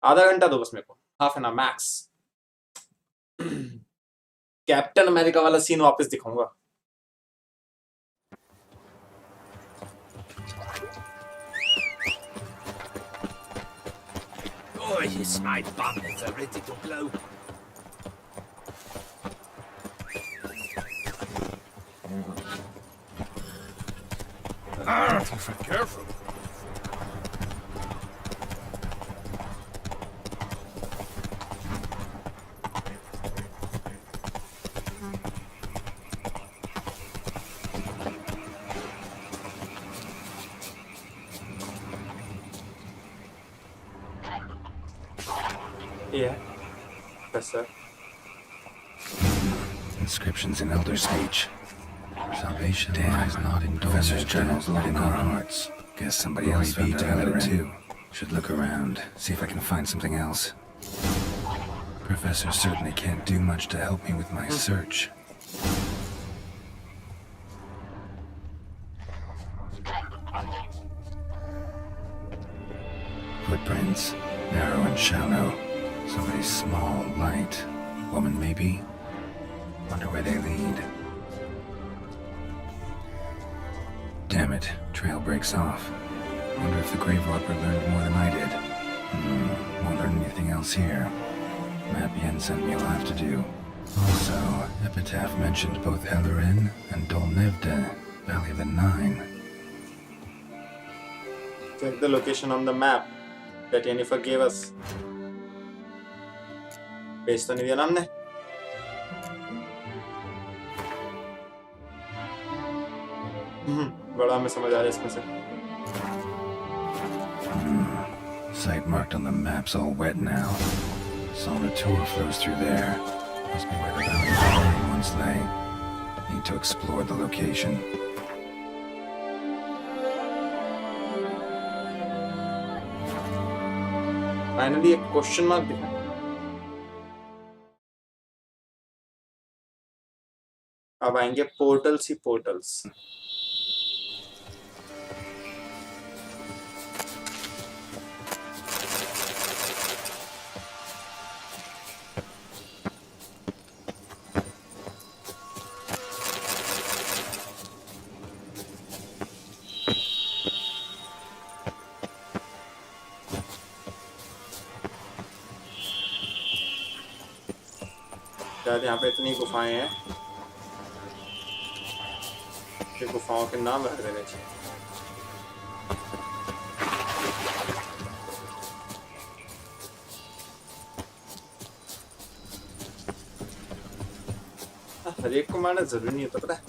आधा घंटा दो बस मेरे को, half an hour max. Captain America वाला सीन वापस दिखाऊंगा।
Oh, yes, my buttons are ready to blow.
Careful.
Yeah. Yes, sir.
Inscriptions in Elder speech. Salvation lies not in Professor's journals, but in our hearts. Guess somebody else found out too. Should look around, see if I can find something else. Professor certainly can't do much to help me with my search. Footprints, narrow and shallow. Somebody small, light. Woman, maybe? Wonder where they lead. Damn it, trail breaks off. Wonder if the grave robber learned more than I did. Won't learn anything else here. Map Yen sent me will have to do. Also, Epitaph mentioned both Ellerin and Dolnevde, Valley of the Nine.
Check the location on the map that Yennefer gave us. Based on the namne. बड़ा हमें समझ आ रहा है इसमें से।
Site marked on the map's all wet now. Salvatore flows through there. Must be where the Valley of the Nine once lay. Need to explore the location.
Finally, a question mark दिखा। अब आएंगे portals ही portals. शायद यहाँ पे इतनी गुफाएं हैं। ये गुफाओं के नाम रख देने चाहिए। हर एक को मारना जरूरी नहीं होता, पता है।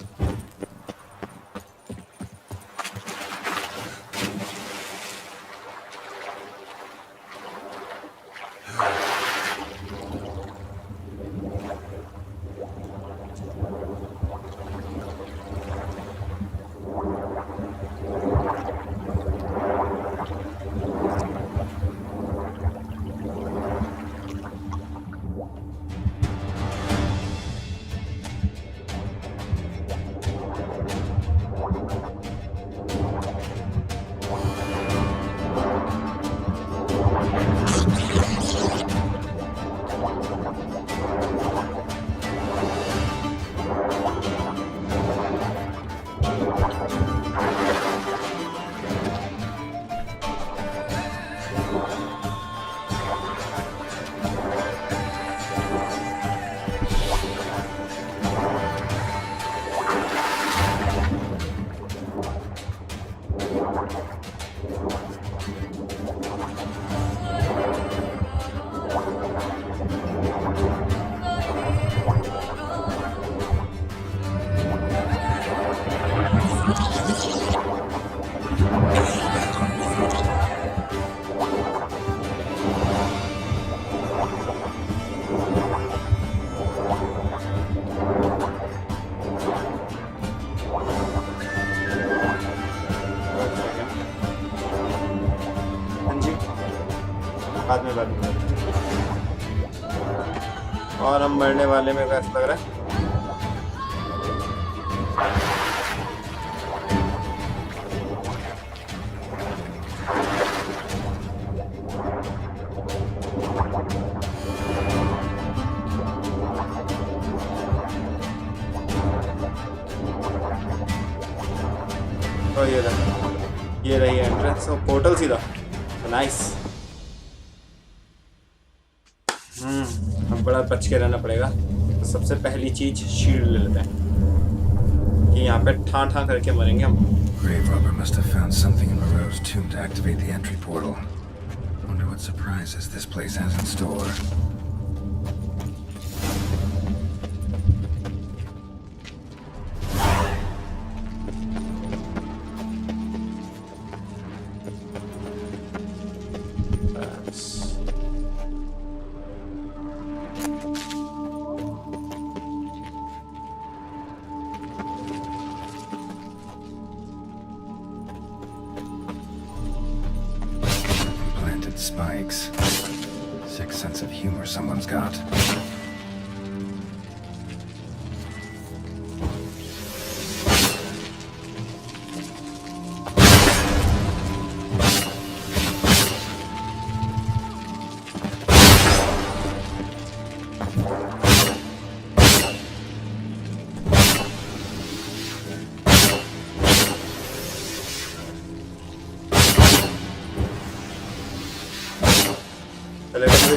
बाद में और हम मरने वाले में ऐसा लग रहा है। तो ये रही एंट्रेंस और पोर्टल सीधा। नाइस। अब बड़ा बच के रहना पड़ेगा। तो सबसे पहली चीज शील्ड ले लेते हैं कि यहाँ पे ठां ठां करके मरेंगे हम।
Grave robber must have found something in Moreau's tomb to activate the entry portal. Wonder what surprises this place has in store. Spikes. Sick sense of humor someone's got.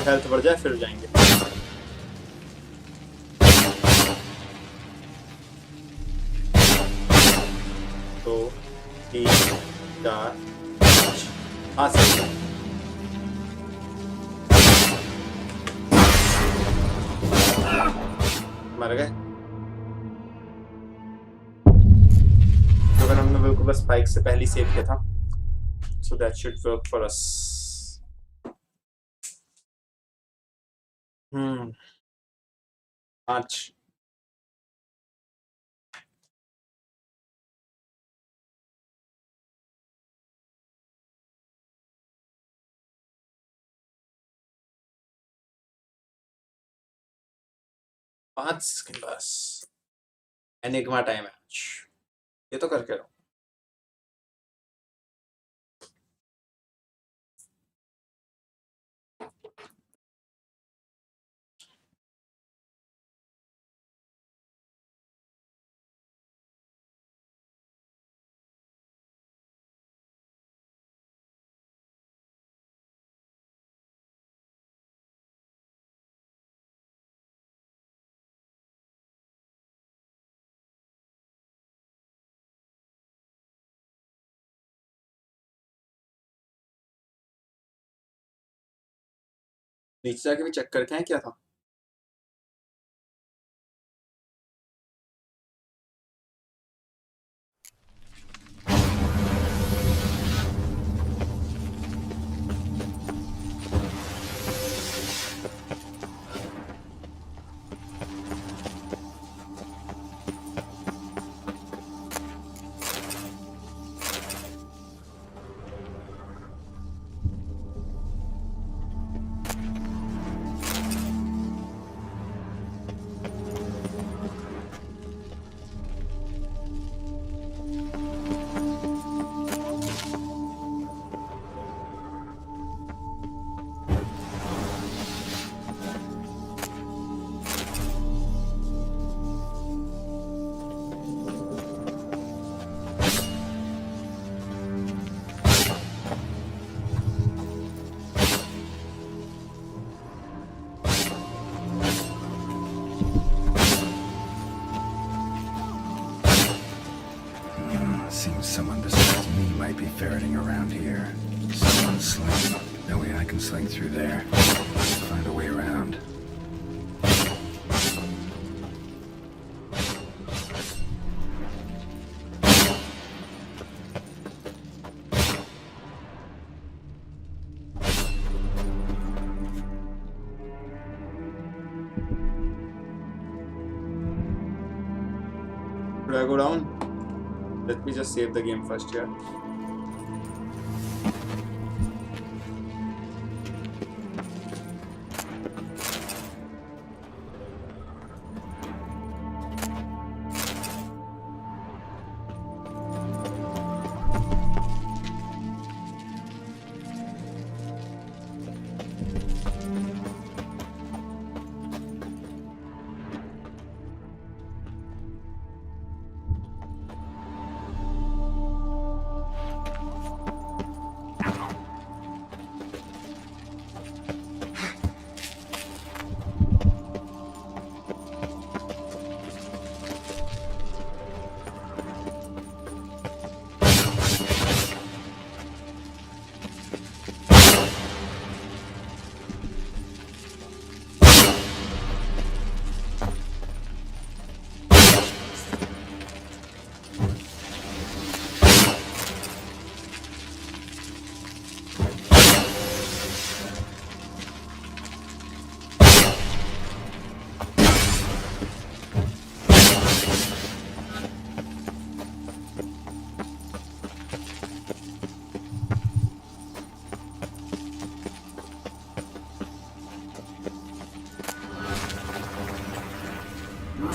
Health बढ़ जाए फिर जाएंगे। तो 3 4 5 हाँ सही मर गए। तो अगर हमने बिल्कुल बस स्पाइक से पहले सेव किया था, so that should work for us. 5 second बस। एनिग्मा टाइम है ये तो करके रहो। नीचे जाके भी चेक करके आए क्या था?
Seems someone besides me might be ferreting around here. Someone sling. No way I can sling through there. Find a way around.
Do I go down? Let me just save the game first here.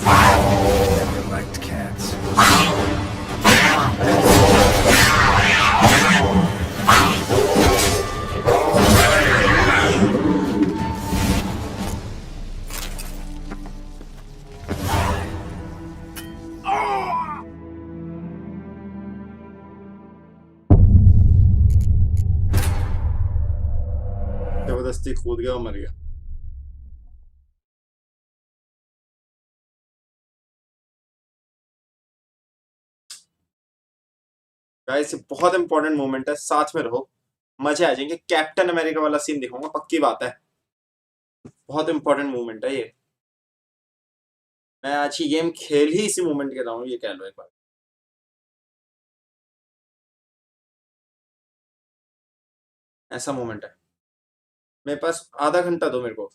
Never liked cats.
जबरदस्ती कूद गया और मर गया। Guys ये बहुत important moment है, साथ में रहो, मजे आ जाएंगे। कैप्टन अमेरिका वाला सीन दिखाऊंगा, पक्की बात है। बहुत इंपॉर्टेंट मोमेंट है ये। मैं आज ही गेम खेल ही इसी मोमेंट के रहा हूँ, ये कह लो एक बार। ऐसा मोमेंट है। मेरे पास आधा घंटा दो मेरे को,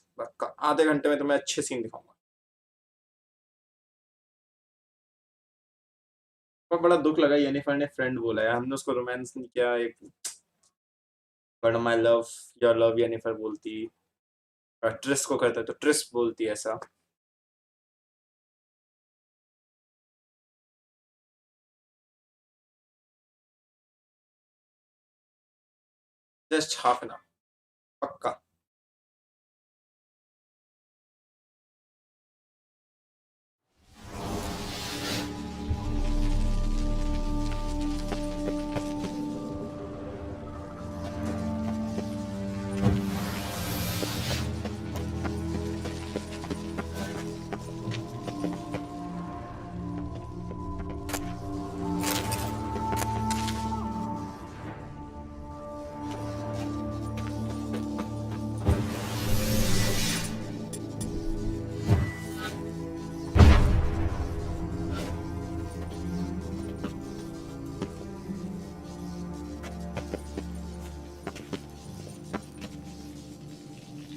आधे घंटे में तुम्हें अच्छे सीन दिखाऊंगा। बहुत बड़ा दुख लगा येनिफर ने फ्रेंड बोला है, हमने उसको रोमांस नहीं किया। एक but my love your love Jennifer बोलती, और ट्रिस को करता है तो ट्रिस बोलती है ऐसा। जस्ट हाफ एन आवर पक्का।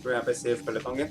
तो यहाँ पे सेव कर लेता हूँ।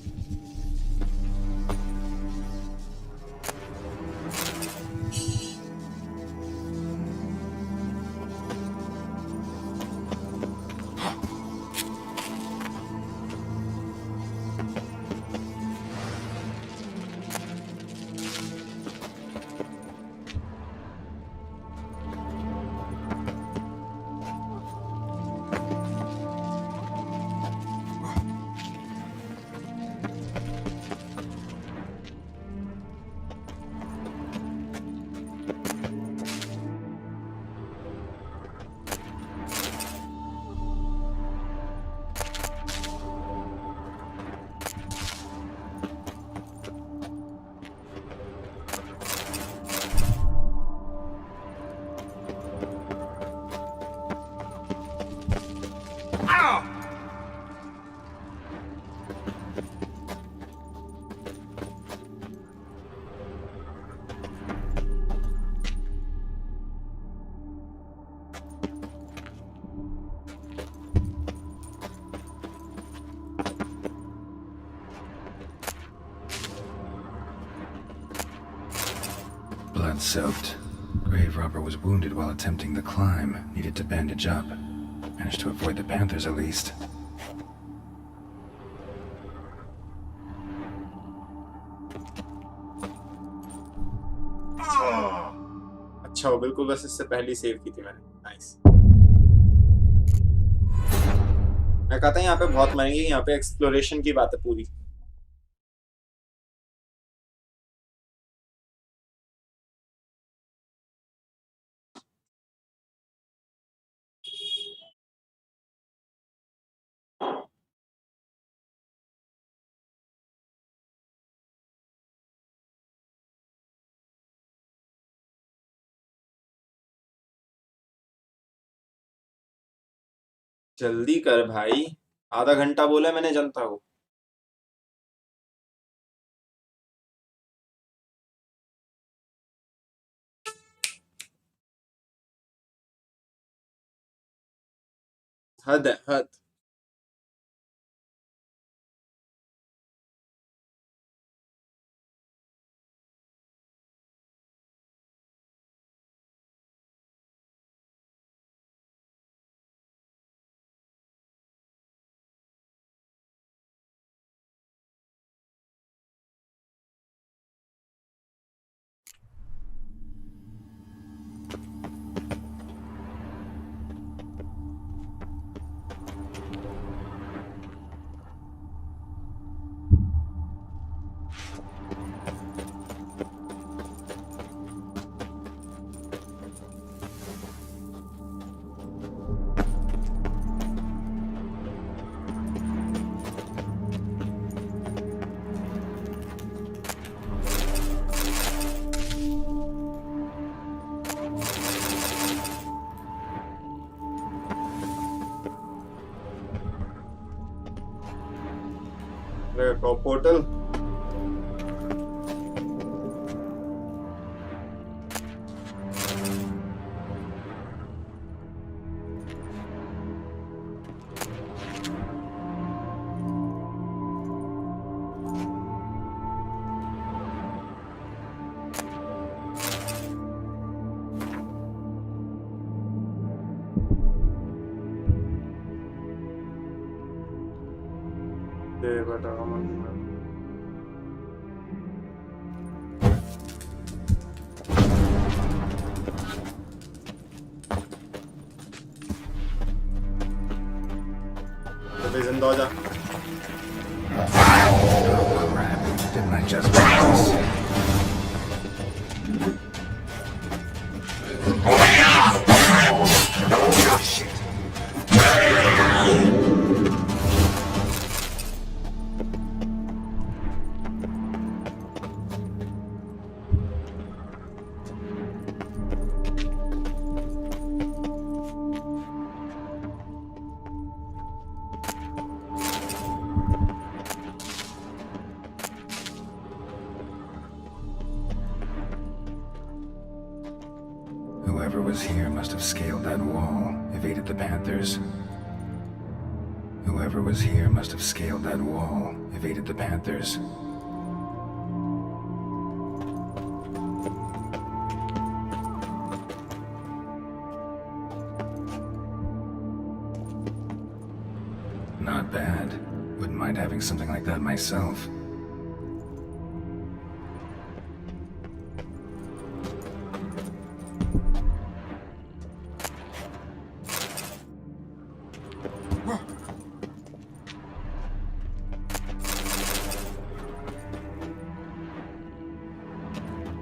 Blood-soaked. Grave robber was wounded while attempting the climb. Needed to bandage up. Managed to avoid the panthers at least.
अच्छा वो बिल्कुल बस इससे पहले सेव की थी मैंने। नाइस। मैं कहता हूँ यहाँ पे बहुत मरेंगे, यहाँ पे एक्सप्लोरेशन की बात है पूरी। जल्दी कर भाई, आधा घंटा बोला मैंने, जनता हूँ। हद है हद। पोर्टल जिंदा हो जा।
Didn't I just pass? Whoever was here must have scaled that wall, evaded the panthers. Whoever was here must have scaled that wall, evaded the Panthers. Not bad. Wouldn't mind having something like that myself.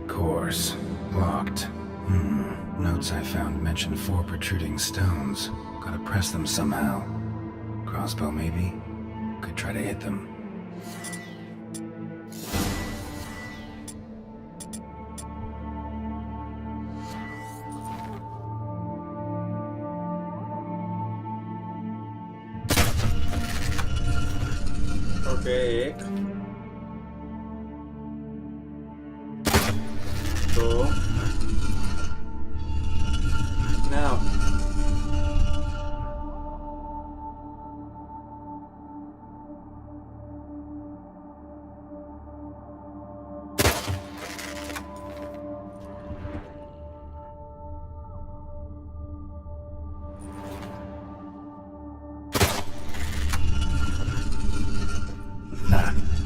Course. Locked. Notes I found mention 4 protruding stones. Gotta press them somehow. Crossbow, maybe? Could try to hit them.
Okay. So now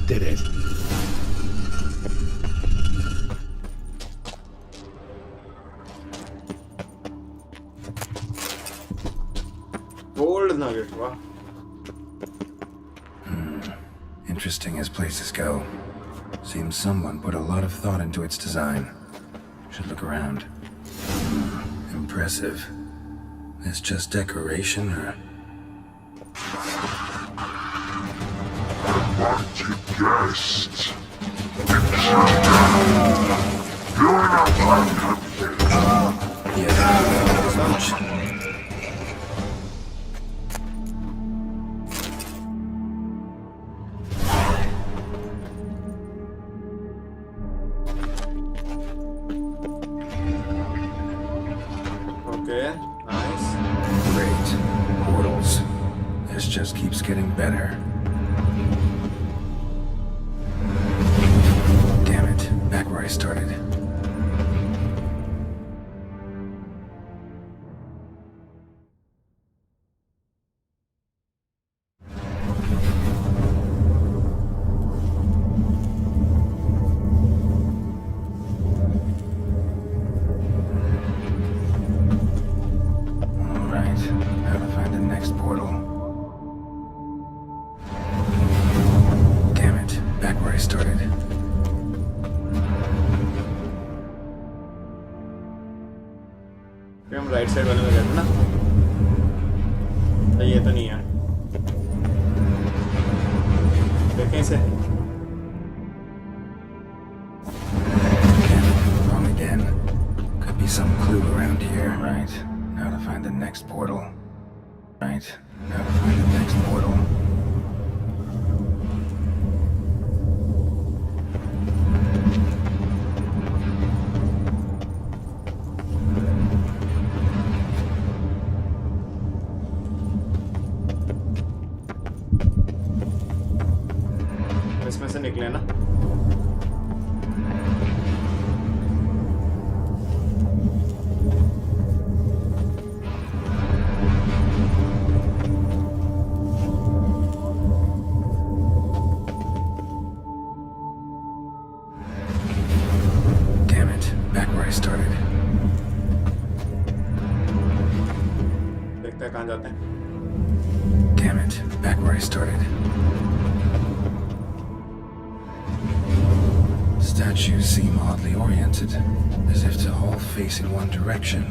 Did it.
gold nugget, wow.
Interesting as places go. Seems someone put a lot of thought into its design. Should look around. Impressive. Is just decoration, or...
Guest. You're not
Okay, nice.
Great. Portals. This just keeps getting better. Damn it. Back where I started.
हम right side वाले में गए थे ना, तो ये तो नहीं है, देखें इसे।
Wrong again. Could be some clue around here. Right. Now to find the next portal. Right. Now to find the next portal.
इसमें से निकले ना।
Damn it. Back where I started.
देखते हैं कहाँ जाते हैं।
Damn it. Back where I started. Statues seem oddly oriented, as if to all face in one direction.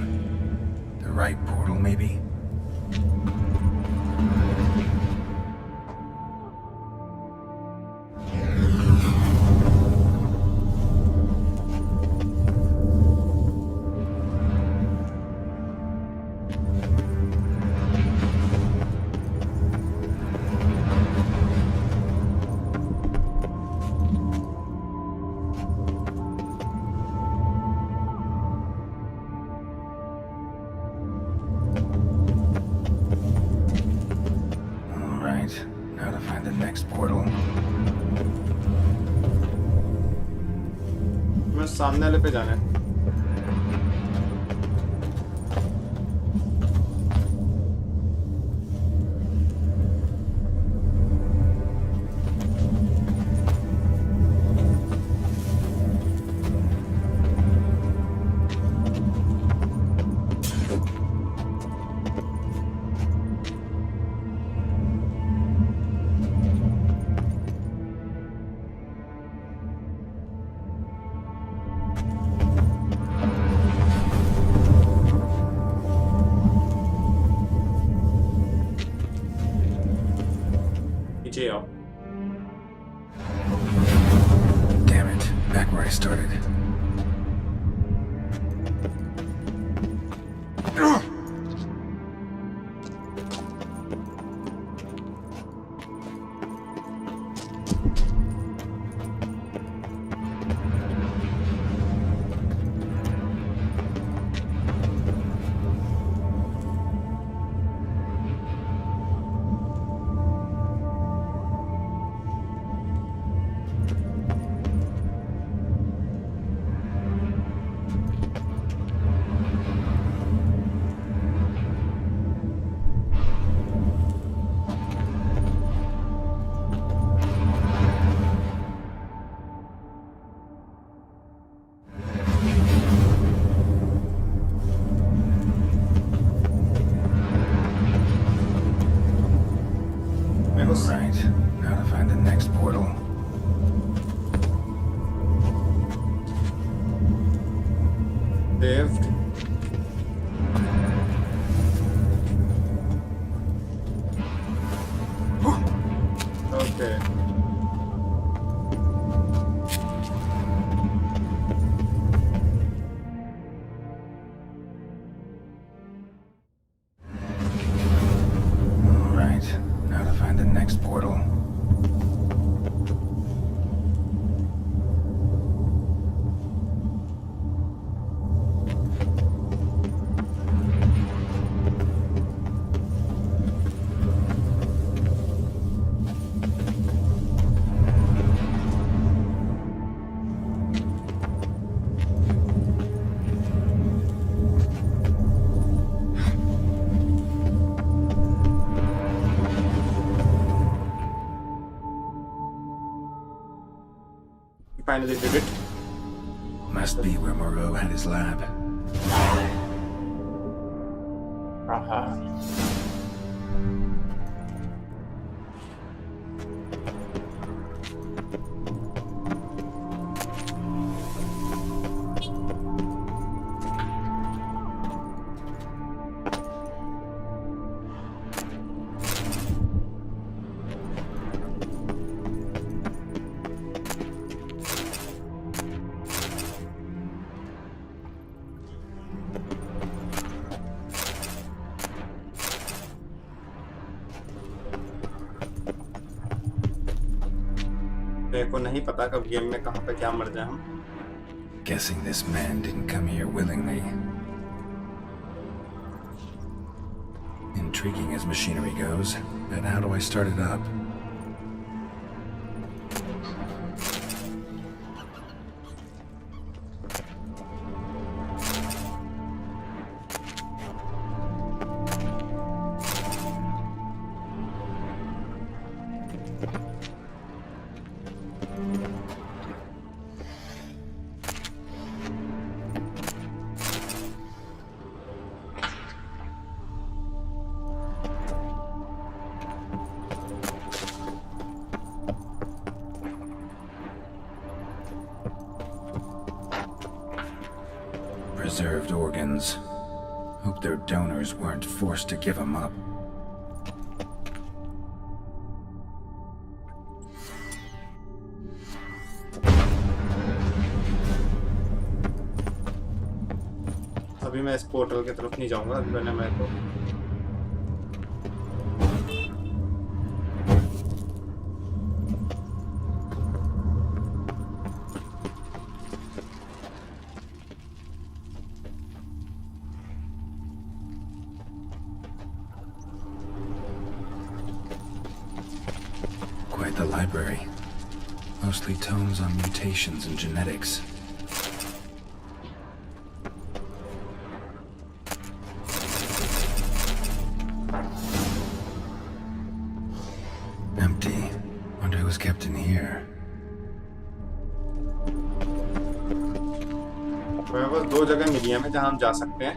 The right portal, maybe?
सामने वाले पे जाना है।
Damn it, back where I started. Right, now to find the next portal.
Saved. Okay.
Alright, now to find the next portal.
Finally did it.
Must be where Moreau had his lab.
मेरे को नहीं पता कब game में कहाँ पे क्या मर जाए हम।
Guessing this man didn't come here willingly. Intriguing as machinery goes, but how do I start it up? Preserved organs. Hope their donors weren't forced to give them up.
अभी मैं इस पोर्टल की तरफ नहीं जाऊंगा, मैंने मैं तो
Quite the library. Mostly tomes on mutations and genetics. was kept in here.
मेरे पास दो जगह मिली है जहां हम जा सकते हैं.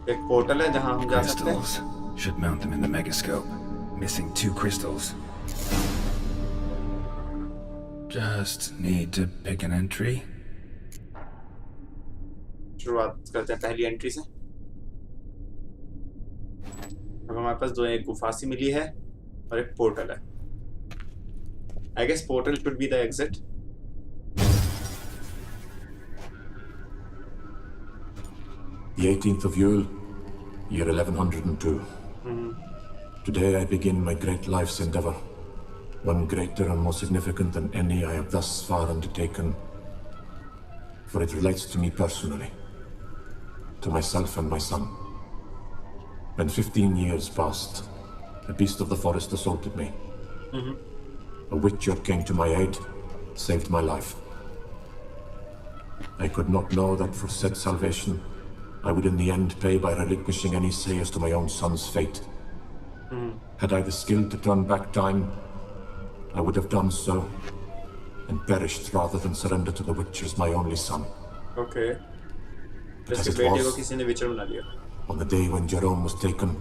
एक पोर्टल है जहां हम जा सकते हैं.
Crystals. Should mount them in the megascope. Missing 2 crystals. Just need to pick an entry.
शुरुआत करते हैं पहली एंट्री से. अब हमारे पास दो, एक गुफा सी मिली है और एक पोर्टल है. I guess portal should be the exit.
The 18th of Yule, year 1102. Today I begin my great life's endeavor, one greater and more significant than any I have thus far undertaken, for it relates to me personally, to myself and my son. When 15 years passed, a beast of the forest assaulted me. A witcher came to my aid, saved my life. I could not know that for said salvation, I would in the end pay by relinquishing any say as to my own son's fate. Had I the skill to turn back time, I would have done so, and perished rather than surrender to the witchers my only son.
Okay.
But as it was, on the day when Jerome was taken,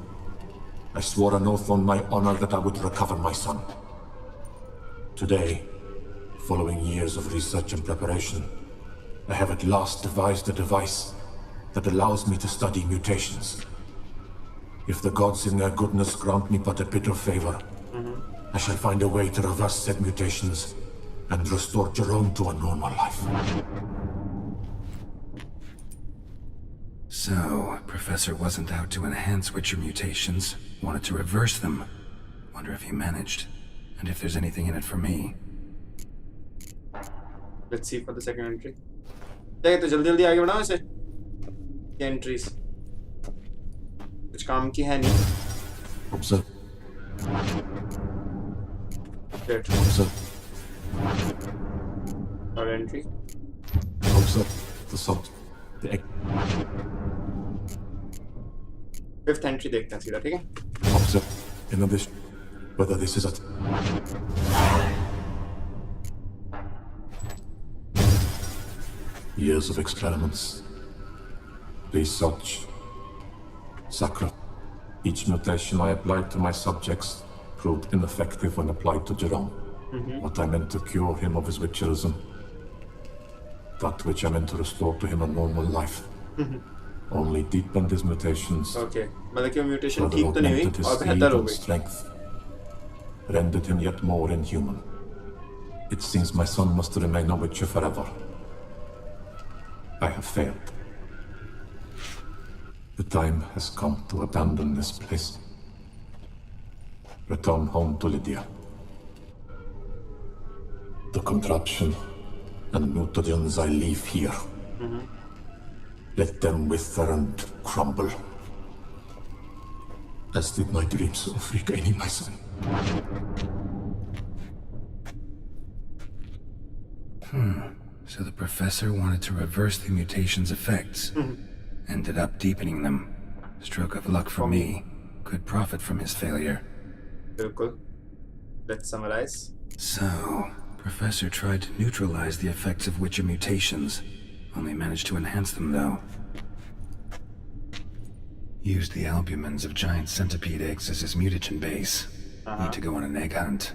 I swore an oath on my honor that I would recover my son. Today, following years of research and preparation, I have at last devised a device that allows me to study mutations. If the gods in their goodness grant me but a bit of favor, I shall find a way to reverse said mutations and restore Jerome to a normal life.
So, Professor wasn't out to enhance Witcher mutations, wanted to reverse them. Wonder if he managed, and if there's anything in it for me.
Let's see for the second entry. देखिए तो जल्दी आगे बढ़ाओ इसे. क्या entries कुछ काम की है नहीं.
Observe.
Great.
Observe.
Third entry.
Observe the salt. The egg.
Fifth entry देखते हैं सीधा, ठीक है?
Observe. In addition, whether this is a years of experiments, research, sacrifice. Each mutation I applied to my subjects proved ineffective when applied to Jerome. What I meant to cure him of his witcherism, that which I meant to restore to him a normal life, only deepened his mutations.
Okay, मतलब कि mutation
further
ठीक तो नहीं
augmented
हुई
his
और
speed
बेहतर हो
and
गई.
strength, rendered him yet more inhuman. It seems my son must remain a witcher forever. I have failed. The time has come to abandon this place. Return home to Lydia. The contraption and mutagens I leave here. Let them wither and crumble. As did my dreams of regaining my son.
So the professor wanted to reverse the mutation's effects. Ended up deepening them. Stroke of luck for me. Could profit from his failure.
बिल्कुल. Let's summarize.
So, Professor tried to neutralize the effects of Witcher mutations. Only managed to enhance them, though. Used the albumins of giant centipede eggs as his mutagen base. Need to go on an egg hunt.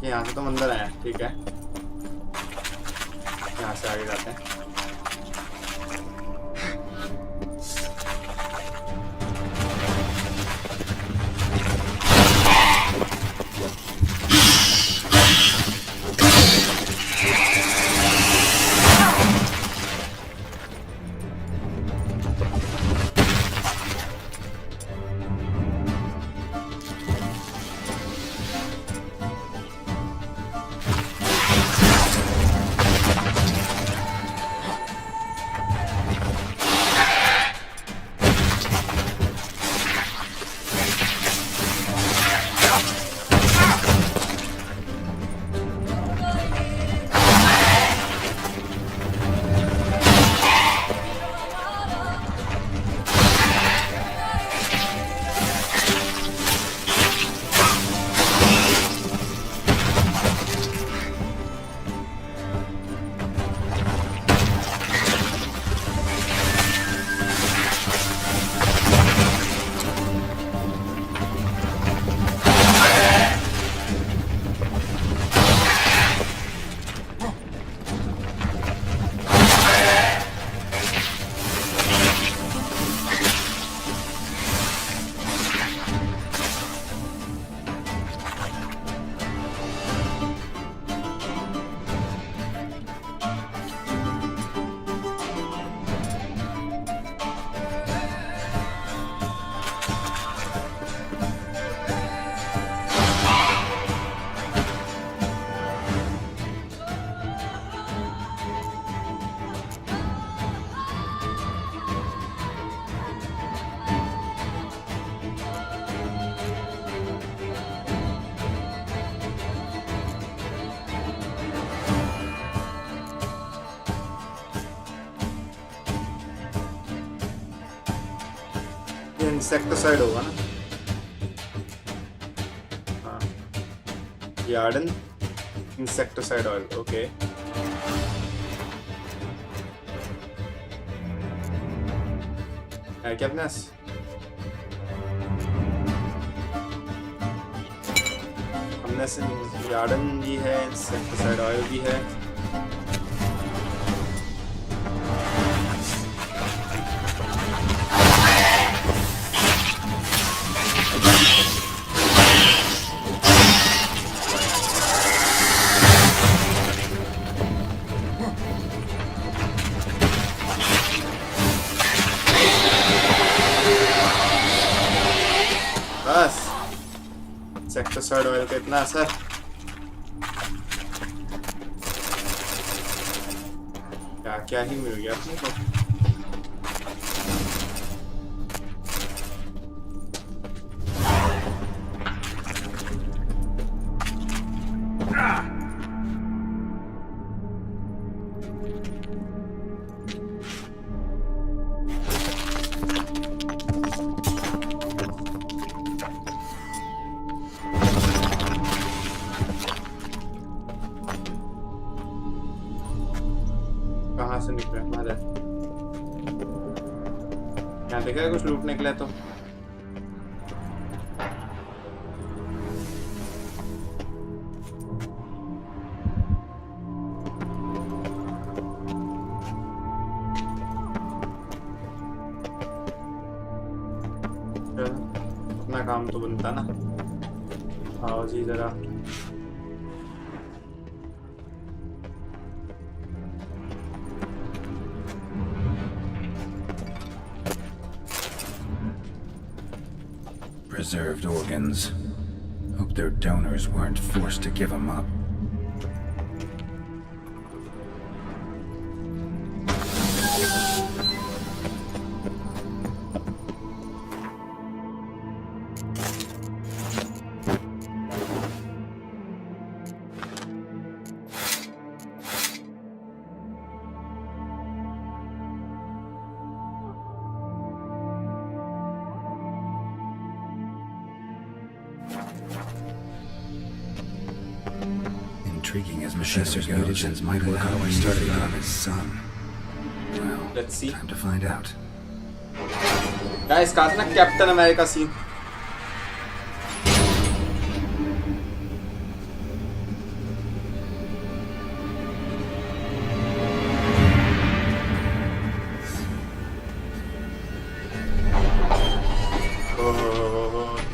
Okay यहाँ से तो अंदर आया, ठीक है, यहाँ से आगे जाते हैं। इंसेक्टिसाइड होगा ना, हाँ, यार्डन इंसेक्टिसाइड ऑयल, ओके। है क्या अपने पास? हमने से यार्डन भी है, इंसेक्टिसाइड ऑयल भी है। इंसेक्टिसाइड ऑयल का इतना असर। क्या क्या ही मिल गया अपने को। कहाँ से निकले हमारे? यहाँ देखा है कुछ लूट निकले तो? अपना काम तो बनता ना। आओ जी जरा।
Preserved organs. Hope their donors weren't forced to give them up. Intriguing as Professor goes, might work our way started on his son. Well,
let's see.
Time to find out.
Guys, कहा था ना captain America scene.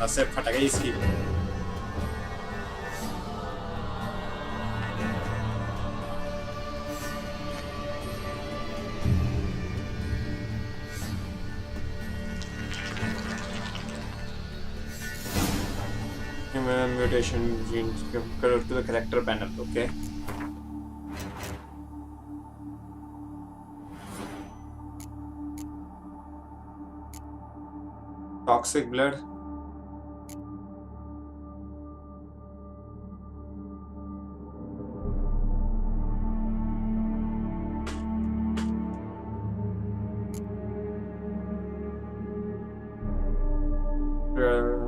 नसेब फट गई इसकी। Mutation genes color to the character panel. Okay. Toxic blood.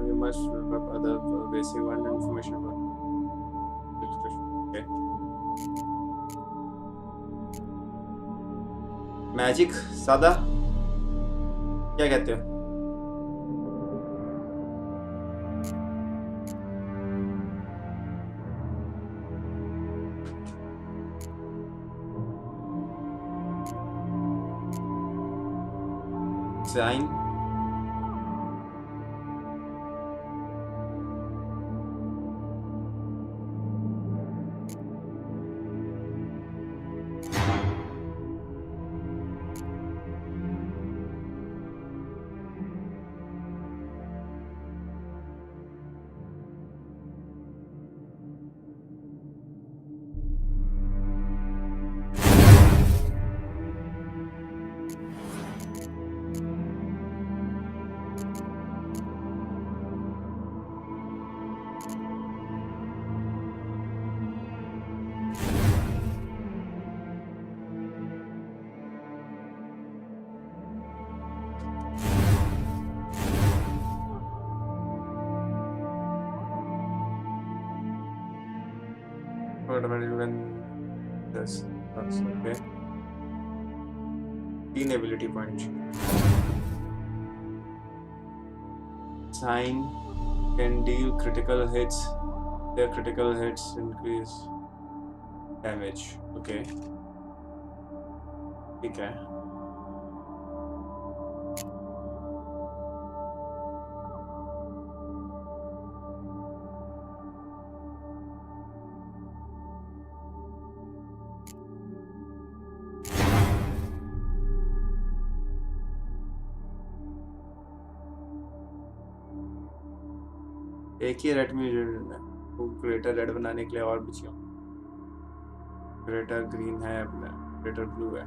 You must look up other basic one information about okay. Magic सादा क्या कहते हो? Sign when this that's okay. 3 ability points. Sign can deal critical hits. Their critical hits increase damage. Okay. ठीक है. एक ही red mutation है तो greater red बनाने के लिए और भी चाहिए। ग्रेटर ग्रीन है अपना, ग्रेटर ब्लू है।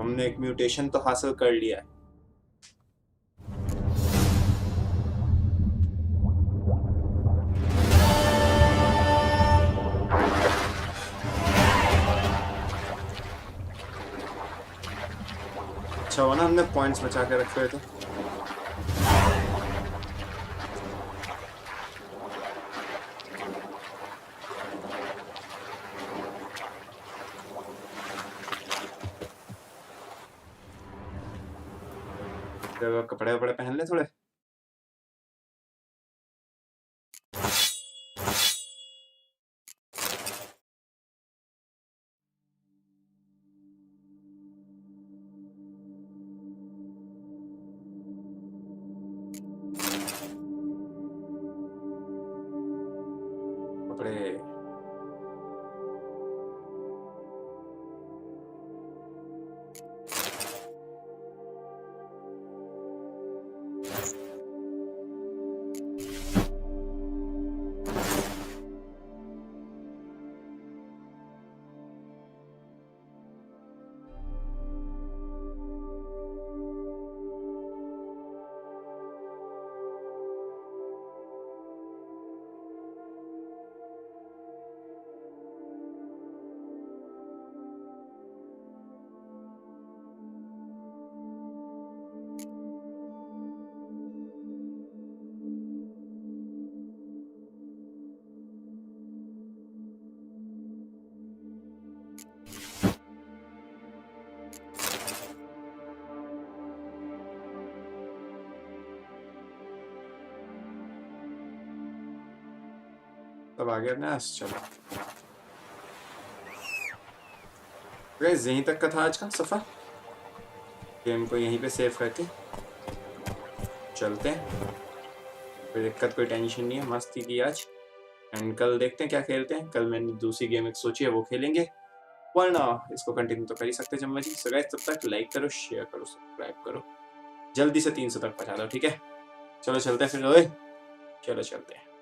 हमने एक म्यूटेशन तो हासिल कर लिया है। अच्छा हुआ ना हमने पॉइंट्स बचा के रखे थे। कपड़े वपड़े पहन ले थोड़े। कपड़े तब आ गया अपने। चलो गाइस, यहीं तक का था आज का सफर। गेम को यहीं पे सेव करके चलते हैं। कोई दिक्कत कोई टेंशन नहीं है, मस्ती की आज। एंड कल देखते हैं क्या खेलते हैं। कल मैंने दूसरी गेम एक सोची है, वो खेलेंगे, वरना इसको कंटिन्यू तो कर ही सकते जब मर्जी। सो गाइस, तब तक लाइक करो, शेयर करो, सब्सक्राइब करो, जल्दी से 300 तक पहुंचा दो, ठीक है। चलो चलते हैं फिर। ओए चलो चलते हैं।